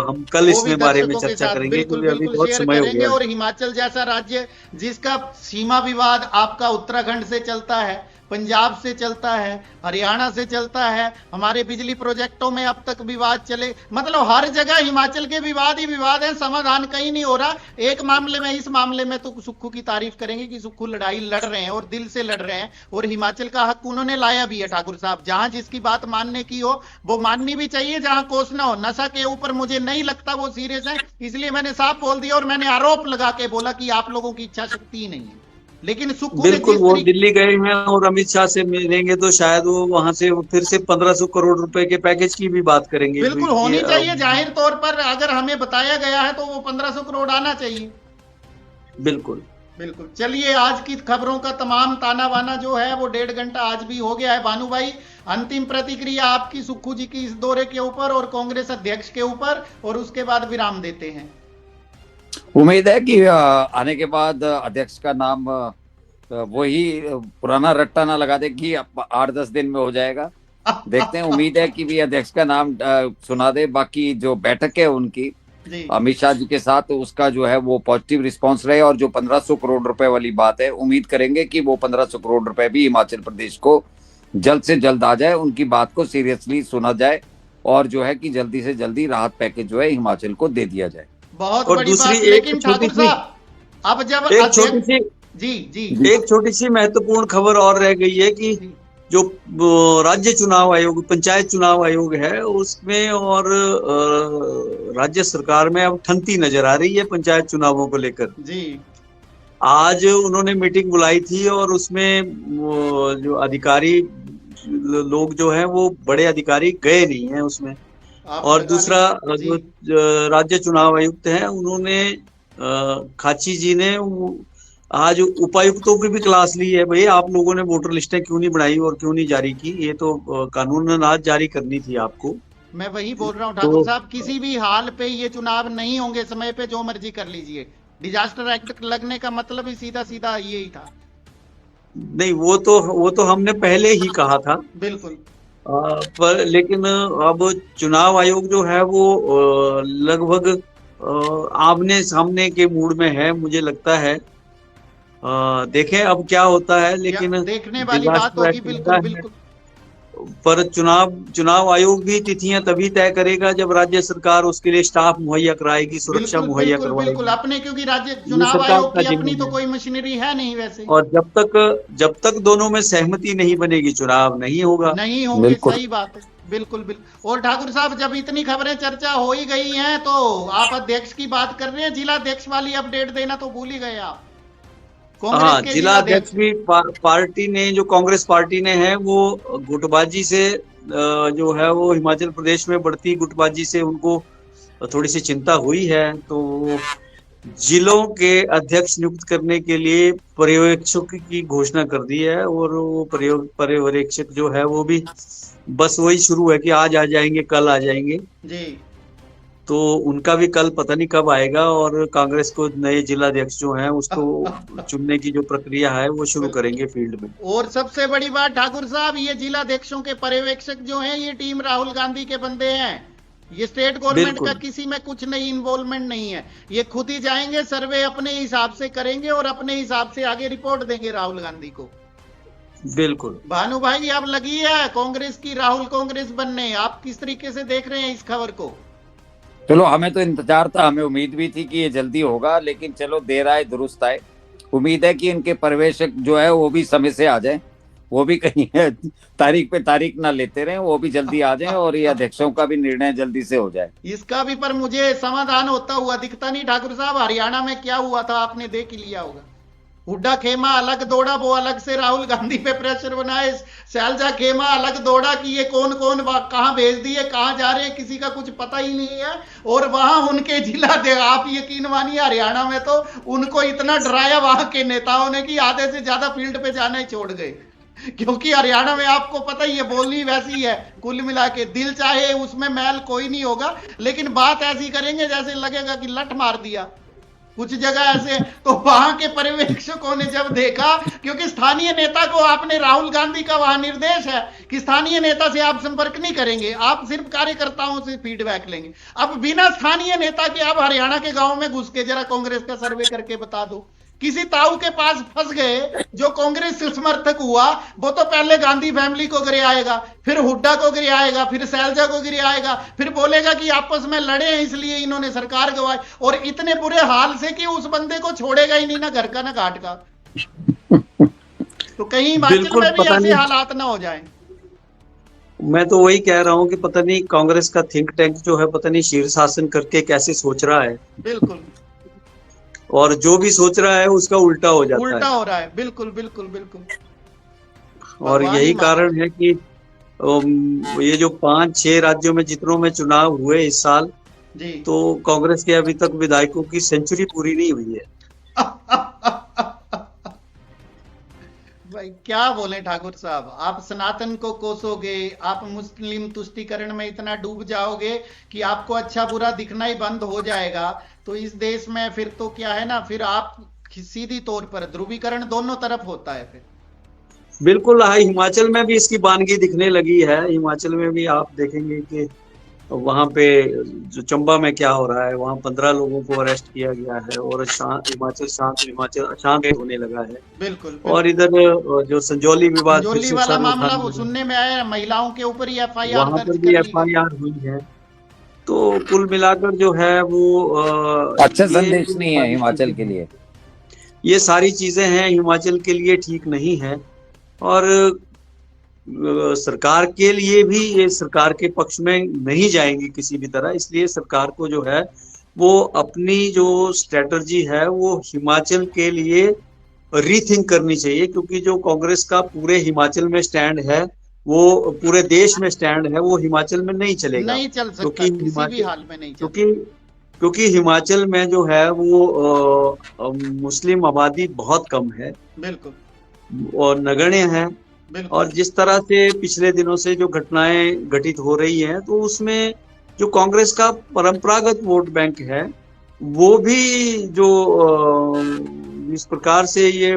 हम कल इसमें बारे में चर्चा करेंगे, बिल्कुल क्योंकि अभी बहुत समय हो गया। और हिमाचल जैसा राज्य जिसका सीमा विवाद आपका उत्तराखंड से चलता है, पंजाब से चलता है, हरियाणा से चलता है, हमारे बिजली प्रोजेक्टों में अब तक विवाद चले, मतलब हर जगह हिमाचल के विवाद ही विवाद है, समाधान कहीं नहीं हो रहा। एक मामले में, इस मामले में तो सुक्खू की तारीफ करेंगे कि सुक्खू लड़ाई लड़ रहे हैं और दिल से लड़ रहे हैं, और हिमाचल का हक उन्होंने लाया भी है ठाकुर साहब। जहां जिसकी बात मानने की हो वो माननी भी चाहिए, जहां कोसना हो। नशा के ऊपर मुझे नहीं लगता वो सीरियस है, इसलिए मैंने साफ बोल दिया और मैंने आरोप लगा के बोला कि आप लोगों की इच्छा शक्ति ही नहीं है। लेकिन सुक्खू बिल्कुल, वो दिल्ली गए हैं और अमित शाह से मिलेंगे तो शायद वो वहां से फिर से 1500 करोड़ रुपए के पैकेज की भी बात करेंगे। बिल्कुल होनी चाहिए, जाहिर तौर पर अगर हमें बताया गया है तो वो 1500 करोड़ आना चाहिए। बिल्कुल बिल्कुल। चलिए, आज की खबरों का तमाम ताना बाना जो है वो 1.5 घंटा आज भी हो गया है। भानु भाई, अंतिम प्रतिक्रिया आपकी सुक्खू जी की इस दौरे के ऊपर और कांग्रेस अध्यक्ष के ऊपर, और उसके बाद विराम देते हैं। उम्मीद है कि आने के बाद अध्यक्ष का नाम वही पुराना रट्टा ना लगा दे कि 8-10 दिन में हो जाएगा। देखते हैं, उम्मीद है कि भी अध्यक्ष का नाम सुना दे। बाकी जो बैठक है उनकी अमित शाह जी के साथ, उसका जो है वो पॉजिटिव रिस्पांस रहे, और जो 1500 करोड़ रुपए वाली बात है, उम्मीद करेंगे कि वो 1500 करोड़ रुपए भी हिमाचल प्रदेश को जल्द से जल्द आ जाए, उनकी बात को सीरियसली सुना जाए, और जो है कि जल्दी से जल्दी राहत पैकेज जो है हिमाचल को दे दिया जाए। बहुत और बड़ी दूसरी बात। लेकिन ठाकुर साहब, अब जब एक छोटी सी एक छोटी सी महत्वपूर्ण खबर और रह गई है कि जो राज्य चुनाव आयोग, पंचायत चुनाव आयोग है, उसमें और राज्य सरकार में अब ठंती नजर आ रही है पंचायत चुनावों को लेकर जी। आज उन्होंने मीटिंग बुलाई थी और उसमें जो अधिकारी लोग जो है वो बड़े अधिकारी गए नहीं है उसमें। और दूसरा, जो राज्य चुनाव आयुक्त हैं, उन्होंने खाची जी ने आज उपायुक्तों की भी क्लास ली है। भाई, आप लोगों ने वोटर लिस्टें क्यों नहीं बनाई और क्यों नहीं जारी की? ये तो कानूनन आज जारी करनी थी आपको। मैं वही बोल रहा हूँ ठाकुर साहब, किसी भी हाल पे ये चुनाव नहीं होंगे, समय पे जो मर्जी कर लीजिए। डिजास्टर एक्ट लगने का मतलब ही सीधा सीधा यही था। नहीं, वो तो हमने पहले ही कहा था। बिल्कुल। पर लेकिन अब चुनाव आयोग जो है वो लगभग आमने सामने के मूड में है, मुझे लगता है। देखें अब क्या होता है, लेकिन देखने वाली बात होगी। बिल्कुल बिल्कुल। पर चुनाव आयोग भी तिथियां तभी तय करेगा जब राज्य सरकार उसके लिए स्टाफ मुहैया कराएगी, सुरक्षा मुहैया करवाएगी। बिल्कुल अपने, क्योंकि राज्य चुनाव आयोग की अपनी तो कोई मशीनरी है नहीं वैसे। और जब तक दोनों में सहमति नहीं बनेगी, चुनाव नहीं होगा। नहीं होंगे, सही बात है। बिल्कुल बिल्कुल। और ठाकुर साहब, जब इतनी खबरें चर्चा हो ही गई हैं तो आप अध्यक्ष की बात कर रहे हैं, जिला अध्यक्ष वाली अपडेट देना तो भूल ही गए आप। कांग्रेस के जिला अध्यक्ष भी पार्टी ने, जो कांग्रेस पार्टी ने है, वो गुटबाजी से जो है वो हिमाचल प्रदेश में बढ़ती गुटबाजी से उनको थोड़ी सी चिंता हुई है, तो जिलों के अध्यक्ष नियुक्त करने के लिए पर्यवेक्षक की घोषणा कर दी है। और वो पर्यवेक्षक जो है वो भी बस वही शुरू है कि आज आ जाएंगे, कल आ जाएंगे जी। तो उनका भी कल पता नहीं कब आएगा, और कांग्रेस को नए जिलाध्यक्ष जो हैं उसको चुनने की जो प्रक्रिया है वो शुरू करेंगे फील्ड में। और सबसे बड़ी बात ठाकुर साहब, ये जिलाध्यक्षों के पर्यवेक्षक जो हैं ये टीम राहुल गांधी के बंदे हैं। ये स्टेट गवर्नमेंट का किसी में कुछ नहीं इन्वॉल्वमेंट नहीं है। ये खुद ही जाएंगे, सर्वे अपने हिसाब से करेंगे और अपने हिसाब से आगे रिपोर्ट देंगे राहुल गांधी को। बिल्कुल। भानु भाई, अब लगी है कांग्रेस की राहुल कांग्रेस बनने, आप किस तरीके से देख रहे हैं इस खबर को? चलो, हमें तो इंतजार था, हमें उम्मीद भी थी कि ये जल्दी होगा, लेकिन चलो देर आए दुरुस्त आए। उम्मीद है कि इनके पर्यवेक्षक जो है वो भी समय से आ जाए, वो भी कहीं तारीख पे तारीख ना लेते रहे, वो भी जल्दी आ जाए और ये अध्यक्षों का भी निर्णय जल्दी से हो जाए। इसका भी पर मुझे समाधान होता हुआ दिखता नहीं ठाकुर साहब। हरियाणा में क्या हुआ था आपने देख ही लिया होगा। हुड्डा खेमा अलग दौड़ा, वो अलग से राहुल गांधी पे प्रेशर बनाए। शैलजा खेमा अलग दौड़ा कि ये कौन कौन कहां भेज दिए, कहां जा रहे हैं, किसी का कुछ पता ही नहीं है। और वहां उनके जिला दे, आप यकीन मानिए हरियाणा में तो उनको इतना डराया वहां के नेताओं ने कि आधे से ज्यादा फील्ड पे जाना ही छोड़ गए। क्योंकि हरियाणा में आपको पता ही है बोलनी वैसी है, कुल मिला के दिल चाहे उसमें मैल कोई नहीं होगा, लेकिन बात ऐसी करेंगे जैसे लगेगा कि लठ मार दिया कुछ जगह ऐसे। तो वहां के पर्यवेक्षकों ने जब देखा, क्योंकि स्थानीय नेता को आपने, राहुल गांधी का वहां निर्देश है कि स्थानीय नेता से आप संपर्क नहीं करेंगे, आप सिर्फ कार्यकर्ताओं से फीडबैक लेंगे। अब बिना स्थानीय नेता के आप हरियाणा के गांव में घुस के जरा कांग्रेस का सर्वे करके बता दो। किसी ताऊ के पास फंस गए जो कांग्रेस समर्थक हुआ, वो तो पहले गांधी फैमिली को गिराएगा, फिर हुड्डा को गिराएगा, फिर शैलजा को गिराएगा, फिर बोलेगा कि आपस में लड़े हैं इसलिए इन्होंने सरकार गवाई। और इतने बुरे हाल से कि उस बंदे को छोड़ेगा ही नहीं, ना घर का ना घाट का। तो कहीं हिमाचल में भी ऐसे हालात ना हो जाए। मैं तो वही कह रहा हूँ कि पता नहीं कांग्रेस का थिंक टैंक जो है पता नहीं शीर्षासन करके कैसे सोच रहा है। बिल्कुल। और जो भी सोच रहा है उसका उल्टा हो जाता है। उल्टा हो रहा है, बिल्कुल बिल्कुल बिल्कुल। और यही कारण है कि ये जो 5-6 राज्यों में जितनों में चुनाव हुए इस साल जी, तो कांग्रेस के अभी तक विधायकों की सेंचुरी पूरी नहीं हुई है। भाई क्या बोले ठाकुर साहब, आप सनातन को कोसोगे, आप मुस्लिम तुष्टीकरण में इतना डूब जाओगे कि आपको अच्छा बुरा दिखना ही बंद हो जाएगा। तो इस देश में फिर तो क्या है ना, फिर आप सीधी तौर पर ध्रुवीकरण दोनों तरफ होता है फिर। बिल्कुल। हिमाचल में भी इसकी बानगी दिखने लगी है। हिमाचल में भी आप देखेंगे कि वहां पे जो चंबा में क्या हो रहा है, वहां 15 लोगों को अरेस्ट किया गया है और हिमाचल अशांत होने लगा है। बिल्कुल। और इधर जो संजौली विवाद वाला मामला वो सुनने में आया, महिलाओं के ऊपर ही FIR वहां पर भी FIR हुई है। तो कुल मिलाकर जो है वो अच्छा संदेश नहीं है हिमाचल के लिए। ये सारी चीजें हैं हिमाचल के लिए ठीक नहीं है। और सरकार के लिए भी ये सरकार के पक्ष में नहीं जाएंगी किसी भी तरह। इसलिए सरकार को जो है वो अपनी जो स्ट्रेटजी है वो हिमाचल के लिए रीथिंक करनी चाहिए, क्योंकि जो कांग्रेस का पूरे हिमाचल में स्टैंड है, वो पूरे देश में स्टैंड है, वो हिमाचल में नहीं चलेगा, नहीं चल सकता किसी भी हाल में नहीं चलेगा। क्योंकि हिमाचल में जो है वो मुस्लिम आबादी बहुत कम है। बिल्कुल। और नगण्य है। और जिस तरह से पिछले दिनों से जो घटनाएं घटित हो रही हैं, तो उसमें जो कांग्रेस का परंपरागत वोट बैंक है वो भी जो इस प्रकार से ये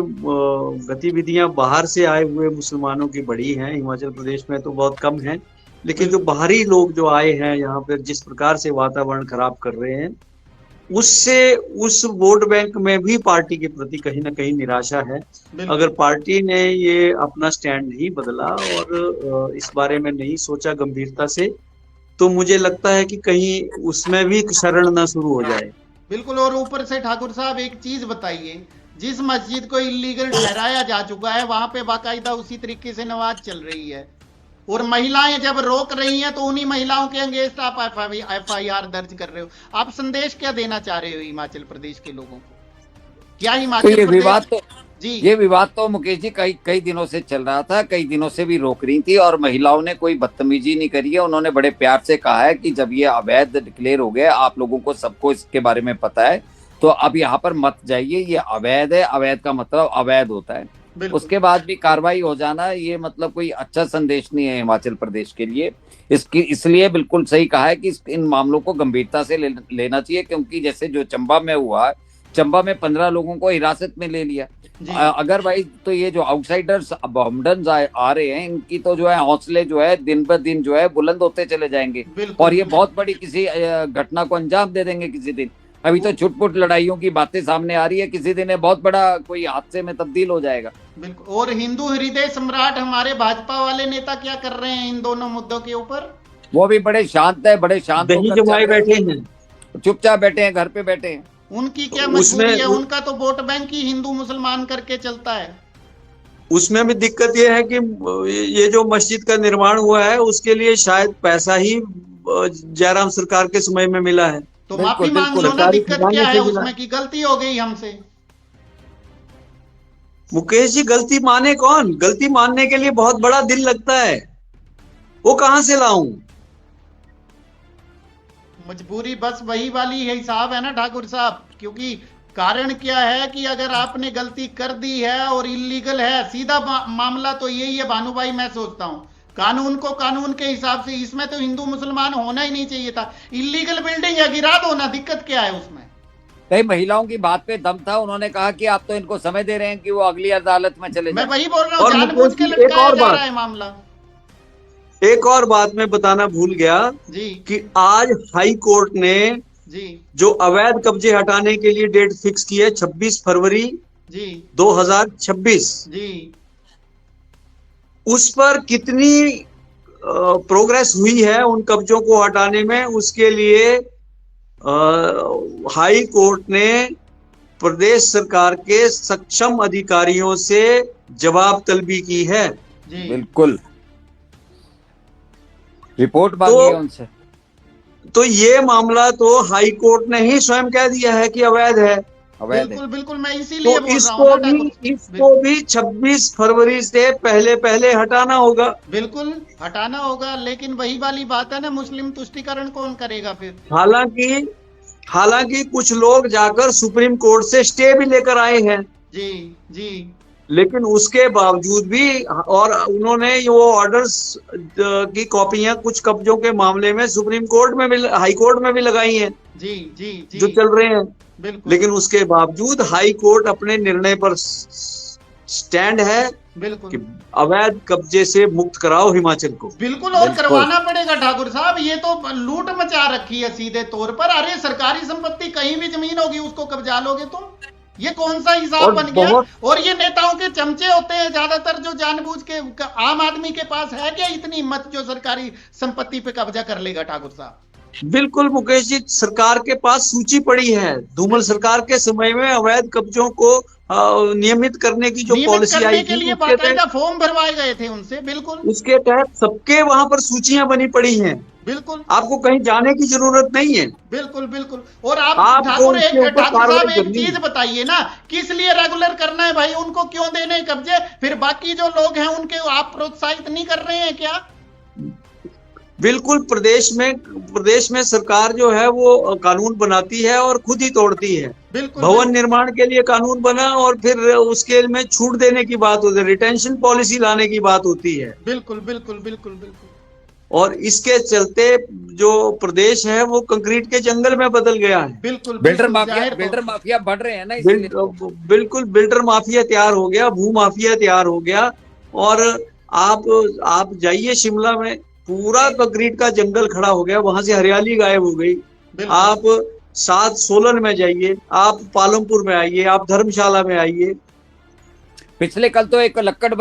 गतिविधियां बाहर से आए हुए मुसलमानों की बढ़ी हैं। हिमाचल प्रदेश में तो बहुत कम है, लेकिन जो बाहरी लोग जो आए हैं यहाँ पर जिस प्रकार से वातावरण खराब कर रहे हैं, उससे उस वोट बैंक में भी पार्टी के प्रति कहीं ना कहीं निराशा है। अगर पार्टी ने ये अपना स्टैंड नहीं बदला और इस बारे में नहीं सोचा गंभीरता से, तो मुझे लगता है कि कहीं उसमें भी शरण ना शुरू हो जाए। बिल्कुल। और ऊपर से ठाकुर साहब एक चीज बताइए, जिस मस्जिद को इलीगल ठहराया जा चुका है वहां पे बाकायदा उसी तरीके से नमाज चल रही है, और महिलाएं जब रोक रही हैं तो उन्हीं महिलाओं के अगेंस्ट आप FIR दर्ज कर रहे हो। आप संदेश क्या देना चाह रहे हो हिमाचल प्रदेश के लोगों को? क्या हिमाचल तो ये विवाद तो जी ये विवाद तो मुकेश जी कई कई दिनों से चल रहा था, कई दिनों से भी रोक रही थी, और महिलाओं ने कोई बदतमीजी नहीं करी है। उन्होंने बड़े प्यार से कहा है कि जब ये अवैध डिक्लेयर हो गया, आप लोगों को सबको इसके बारे में पता है, तो अब यहाँ पर मत जाइए, ये अवैध है, अवैध का मतलब अवैध होता है। बिल्कुल उसके बाद भी कार्रवाई हो जाना, ये मतलब कोई अच्छा संदेश नहीं है हिमाचल प्रदेश के लिए। इसकी इसलिए बिल्कुल सही कहा है कि इन मामलों को गंभीरता से लेना चाहिए, क्योंकि जैसे जो चंबा में हुआ, चंबा में 15 लोगों को हिरासत में ले लिया। जी अगर भाई तो ये जो आउटसाइडर्स बॉम्बडन्स आ रहे हैं, इनकी तो जो है हौसले जो है दिन ब दिन जो है बुलंद होते चले जाएंगे, बिल्कुल और ये बहुत बड़ी किसी घटना को अंजाम दे देंगे किसी दिन। अभी तो छुटपुट लड़ाइयों की बातें सामने आ रही है, किसी दिन ये बहुत बड़ा कोई हादसे में तब्दील हो जाएगा। बिल्कुल। और हिंदू हृदय सम्राट हमारे भाजपा वाले नेता क्या कर रहे हैं इन दोनों मुद्दों के ऊपर? वो भी बड़े शांत है, बड़े शांत दही होकर जमाए चल रहे बैठे हैं, हैं। चुपचाप बैठे हैं, घर पे बैठे हैं। उनकी क्या उसमें- मजबूरी है? उनका तो वोट बैंक ही हिंदू मुसलमान करके चलता है। उसमें भी दिक्कत ये है कि ये जो मस्जिद का निर्माण हुआ है उसके लिए शायद पैसा ही जयराम सरकार के समय में मिला है। तो बिल्कुल, माफी मांग बिल्कुल। लो ना, सरकारी दिक्कत खजाने क्या से है मिला। उसमें की गलती हो गई हमसे? मुकेश जी, गलती माने कौन? गलती मानने के लिए बहुत बड़ा दिल लगता है, वो कहां से लाऊं? मजबूरी बस वही वाली है हिसाब है ना ठाकुर साहब, क्योंकि कारण क्या है कि अगर आपने गलती कर दी है और इलीगल है, सीधा मामला तो यही है भानु भाई, मैं सोचता हूं कानून को कानून के हिसाब से, इसमें तो हिंदू मुसलमान होना ही नहीं चाहिए था। इलीगल बिल्डिंग है, गिरा दो ना, दिक्कत क्या है उसमें? कई महिलाओं की बात पे दम था, उन्होंने कहा कि आप तो इनको समय दे रहे हैं कि वो अगली अदालत में चले मैं जाएं। वही बोल रहा हूँ, और जानबूझ के एक लटकाया और जा बात। रहा है मामला। एक और बात मैं बताना भूल गया जी कि आज हाई कोर्ट ने जी जो अवैध कब्जे हटाने के लिए डेट फिक्स की है 26 फरवरी जी 2026, जी उस पर कितनी प्रोग्रेस हुई है उन कब्जों को हटाने में, उसके लिए हाई कोर्ट ने प्रदेश सरकार के सक्षम अधिकारियों से जवाब तलबी की है। जी बिल्कुल, रिपोर्ट मांगी है उनसे। तो ये मामला तो हाई कोर्ट ने ही स्वयं कह दिया है कि अवैध है। अवैध है। बिल्कुल बिल्कुल, मैं इसीलिए तो बोल रहा हूँ ना इसको भी 26 फरवरी से पहले पहले हटाना होगा। बिल्कुल हटाना होगा, लेकिन वही वाली बात है ना, मुस्लिम तुष्टीकरण कौन करेगा फिर? हालांकि कुछ लोग जाकर सुप्रीम कोर्ट से स्टे भी लेकर आए हैं, जी जी लेकिन उसके बावजूद भी, और उन्होंने वो ऑर्डर्स की कॉपियां कुछ कब्जों के मामले में सुप्रीम कोर्ट में भी, हाई कोर्ट में भी लगाई हैं, जी जी जी जो चल रहे हैं। बिल्कुल लेकिन उसके बावजूद हाई कोर्ट अपने निर्णय पर स्टैंड है बिल्कुल कि अवैध कब्जे से मुक्त कराओ हिमाचल को। बिल्कुल, और बिल्कुल। करवाना पड़ेगा ठाकुर साहब। ये तो लूट मचा रखी है सीधे तौर पर। अरे सरकारी संपत्ति, कहीं भी जमीन होगी उसको कब्जा लोगे तुम, ये कौन सा हिसाब और बन गया? बहुत- और ये नेताओं के चमचे होते हैं ज्यादातर, जो जानबूझ के। आम आदमी के पास है क्या इतनी हिम्मत जो सरकारी संपत्ति पे कब्जा कर लेगा ठाकुर साहब? बिल्कुल मुकेश जी, सरकार के पास सूची पड़ी है। धूमल सरकार के समय में अवैध कब्जों को नियमित करने की जो नियमित पॉलिसी करने आई के थी, लिए उसके बाकायदा तहत फॉर्म भरवाए गए थे उनसे। बिल्कुल उसके तहत सबके वहां पर सूचियां बनी पड़ी हैं। बिल्कुल आपको कहीं जाने की जरूरत नहीं है। बिल्कुल बिल्कुल। और आप आपको ठाकुर उसके ऊपर ठाकुर साहब कार्रवाई एक करनी चीज है। बताइए ना, किस लिए रेगुलर करना है भाई? उनको क्यों देने हैं कब्जे? फिर बाकी जो लोग हैं उनके आप प्रोत्साहित नहीं कर रहे हैं क्या? बिल्कुल, प्रदेश में सरकार जो है वो कानून बनाती है और खुद ही तोड़ती है। बिल्कुल भवन निर्माण के लिए कानून बना और फिर उसके में छूट देने की बात होती है, रिटेंशन पॉलिसी लाने की बात होती है। बिल्कुल बिल्कुल बिल्कुल बिल्कुल। और इसके चलते जो प्रदेश है वो कंक्रीट के जंगल में बदल गया है। बिल्कुल बिल्डर बिल्कुल, जाहिर तौर बिल्डर पर। माफिया बढ़ रहे हैं ना, इसलिए बिल्कुल बिल्डर माफिया तैयार हो गया, भू माफिया तैयार हो गया। और आप जाइए शिमला में, पूरा कंक्रीट का जंगल खड़ा हो गया, वहां से हरियाली गायब हो गई। बिल्कुल। आप साथ सोलन में जाइए, आप पालमपुर में आइए, आप धर्मशाला में आइए। पिछले कल तो एक लक्कड़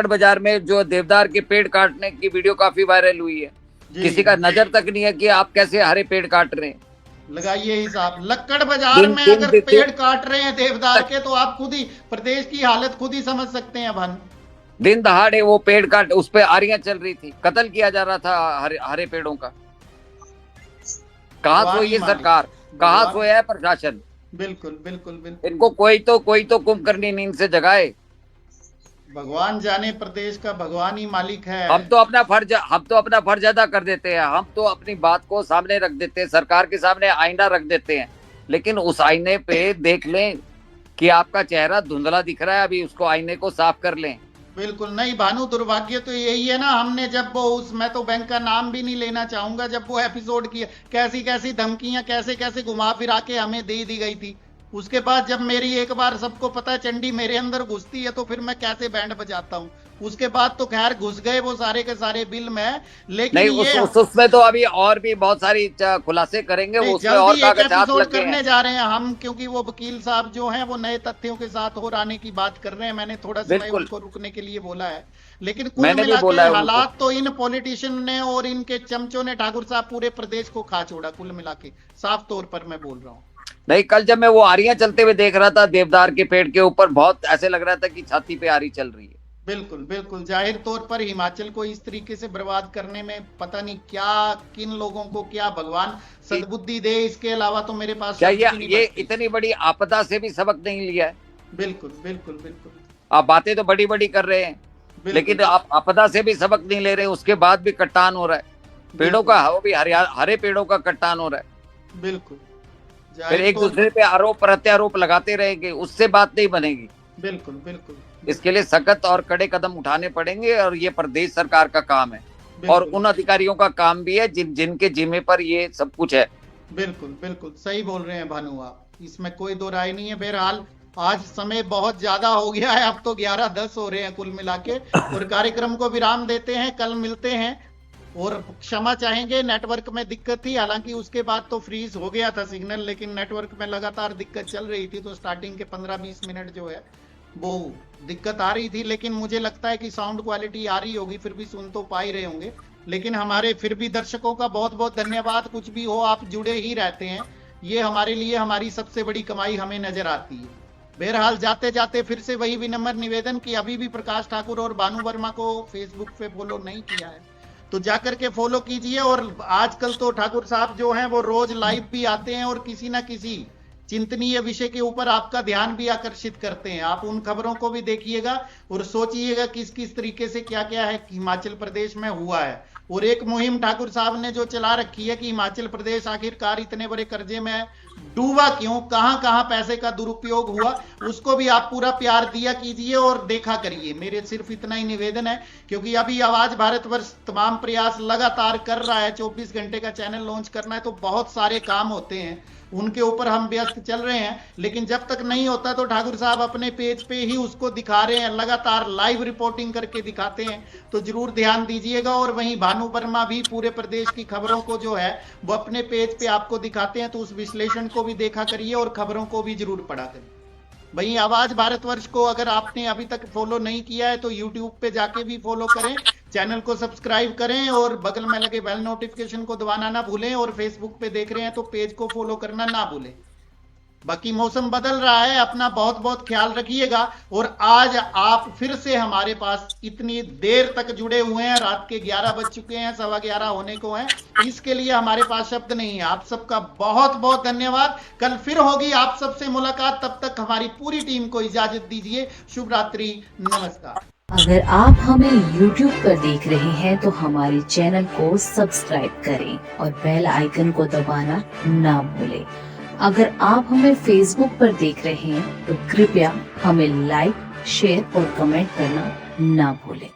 बाजार में जो देवदार के पेड़ काटने की वीडियो काफी वायरल हुई है। जी, किसी का नजर तक नहीं है कि आप कैसे हरे पेड़ काट रहे हैं। लगाइए हिसाब। लक्कड़ बाजार दिन- में दिन- अगर दिन- पेड़ काट रहे हैं देवदार के, तो आप खुद ही प्रदेश की हालत खुद ही समझ सकते हैं भानु। दिन दहाड़े वो पेड़ काट, उस पे आरियां चल रही थी, कत्ल किया जा रहा था हरे पेड़ों का। कहाँ भगवान सोई ही है मालिक। सरकार, कहाँ भगवान- सोया है प्रशासन? बिल्कुल बिल्कुल बिल्कुल। इनको कोई तो कुंभकर्णी नींद से जगाए। भगवान जाने, प्रदेश का भगवान ही मालिक है। हम तो अपना फर्ज अदा कर देते हैं, हम तो अपनी बात को सामने रख देते हैं, सरकार के सामने आईना रख देते हैं, लेकिन उस आईने पे देख लें कि आपका चेहरा धुंधला दिख रहा है, अभी उसको आईने को साफ कर लें। बिल्कुल नहीं भानु, दुर्भाग्य तो यही है ना, हमने जब वो मैं तो बैंक का नाम भी नहीं लेना चाहूंगा, जब वो एपिसोड की कैसी कैसी धमकियां कैसे कैसे घुमा फिरा के हमें दे दी गई थी, उसके बाद जब मेरी एक बार सबको पता है चंडी मेरे अंदर घुसती है तो फिर मैं कैसे बैंड बजाता हूँ। उसके बाद तो खैर घुस गए वो सारे के सारे बिल में, लेकिन नहीं ये उसमें तो अभी और भी बहुत सारी खुलासे करेंगे, वो उसमें और जल्दी एक कागजात एपिसोड लगे करने हैं। जा रहे हैं हम, क्योंकि वो वकील साहब जो हैं वो नए तथ्यों के साथ और आने की बात कर रहे हैं। मैंने थोड़ा समय बिल्कुल। उनको रुकने के लिए बोला है, लेकिन कुल मैंने भी मिला बोला के है उनको। हालात तो इन पॉलिटिशियन ने और इनके चमचों ने ठाकुर साहब पूरे प्रदेश को खा छोड़ा, कुल मिला के साफ तौर पर मैं बोल रहा हूँ। नहीं, कल जब मैं वो आरियां चलते हुए देख रहा था देवदार के पेड़ के ऊपर, बहुत ऐसे लग रहा था कि छाती पे आरी चल रही है। बिल्कुल बिल्कुल, जाहिर तौर पर हिमाचल को इस तरीके से बर्बाद करने में पता नहीं क्या किन लोगों को क्या भगवान सद्बुद्धि दे, इसके अलावा तो मेरे पास क्या शब्द भी नहीं ये बचते। इतनी बड़ी आपदा से भी सबक नहीं लिया है? बिल्कुल बिल्कुल बिल्कुल आप बातें तो बड़ी बड़ी कर रहे हैं, बिल्कुल। लेकिन आप आपदा से भी सबक नहीं ले रहे, उसके बाद भी कट्टान हो रहा है पेड़ों का, वो भी हरे पेड़ों का कट्टान हो रहा है। बिल्कुल, फिर एक दूसरे पे आरोप प्रत्यारोप लगाते रहेंगे, उससे बात नहीं बनेगी। बिल्कुल बिल्कुल, इसके लिए सख्त और कड़े कदम उठाने पड़ेंगे, और ये प्रदेश सरकार का काम है और बिल्कुल। उन अधिकारियों का काम भी है जिनके जिम्मे पर ये सब कुछ है। बिल्कुल बिल्कुल सही बोल रहे हैं भानु आप, इसमें कोई दो राय नहीं है। बहरहाल आज समय बहुत ज्यादा हो गया है, अब तो 11:10 हो रहे हैं कुल मिला के, और कार्यक्रम को विराम देते हैं, कल मिलते हैं। और क्षमा चाहेंगे, नेटवर्क में दिक्कत थी, हालांकि उसके बाद तो फ्रीज हो गया था सिग्नल, लेकिन नेटवर्क में लगातार दिक्कत चल रही थी, तो स्टार्टिंग के 15-20 मिनट जो है वो दिक्कत आ रही थी, लेकिन मुझे लगता है कि साउंड क्वालिटी आ रही होगी, फिर भी सुन तो पा ही रहे होंगे। लेकिन हमारे फिर भी दर्शकों का बहुत बहुत धन्यवाद, कुछ भी हो आप जुड़े ही रहते हैं, ये हमारे लिए हमारी सबसे बड़ी कमाई हमें नजर आती है। बहरहाल जाते जाते फिर से वही विनम्र निवेदन कि अभी भी प्रकाश ठाकुर और भानु वर्मा को फेसबुक पे फॉलो नहीं किया है तो जाकर के फॉलो कीजिए। और आजकल तो ठाकुर साहब जो हैं वो रोज लाइव भी आते हैं और किसी ना किसी चिंतनीय विषय के ऊपर आपका ध्यान भी आकर्षित करते हैं। आप उन खबरों को भी देखिएगा और सोचिएगा किस किस तरीके से क्या क्या है हिमाचल प्रदेश में हुआ है। और एक मुहिम ठाकुर साहब ने जो चला रखी है कि हिमाचल प्रदेश आखिरकार इतने बड़े कर्जे में डूबा क्यों, कहां कहां पैसे का दुरुपयोग हुआ, उसको भी आप पूरा प्यार दिया कीजिए और देखा करिए। मेरे सिर्फ इतना ही निवेदन है, क्योंकि अभी आवाज भारतवर्ष तमाम प्रयास लगातार कर रहा है, 24 घंटे का चैनल लॉन्च करना है, तो बहुत सारे काम होते हैं, उनके ऊपर हम व्यस्त चल रहे हैं। लेकिन जब तक नहीं होता तो ठाकुर साहब अपने पेज पे ही उसको दिखा रहे हैं, लगातार लाइव रिपोर्टिंग करके दिखाते हैं, तो जरूर ध्यान दीजिएगा। और वहीं भानु वर्मा भी पूरे प्रदेश की खबरों को जो है वो अपने पेज पे आपको दिखाते हैं, तो उस विश्लेषण को भी देखा करिए और खबरों को भी जरूर पढ़ा करिए। वहीं आवाज भारतवर्ष को अगर आपने अभी तक फॉलो नहीं किया है तो यूट्यूब पे जाके भी फॉलो करें, चैनल को सब्सक्राइब करें और बगल में लगे बेल नोटिफिकेशन को दबाना ना भूलें। और फेसबुक पे देख रहे हैं तो पेज को फॉलो करना ना भूलें। बाकी मौसम बदल रहा है, अपना बहुत बहुत ख्याल रखिएगा। और आज आप फिर से हमारे पास इतनी देर तक जुड़े हुए हैं, रात के 11 बज चुके हैं, 11:15 होने को हैं, इसके लिए हमारे पास शब्द नहीं है। आप सबका बहुत बहुत धन्यवाद। कल फिर होगी आप सबसे मुलाकात, तब तक हमारी पूरी टीम को इजाजत दीजिए। शुभ रात्रि, नमस्कार। अगर आप हमें YouTube पर देख रहे हैं तो हमारे चैनल को सब्सक्राइब करें और बेल आइकन को दबाना ना भूलें। अगर आप हमें Facebook पर देख रहे हैं तो कृपया हमें लाइक, शेयर और कमेंट करना ना भूलें।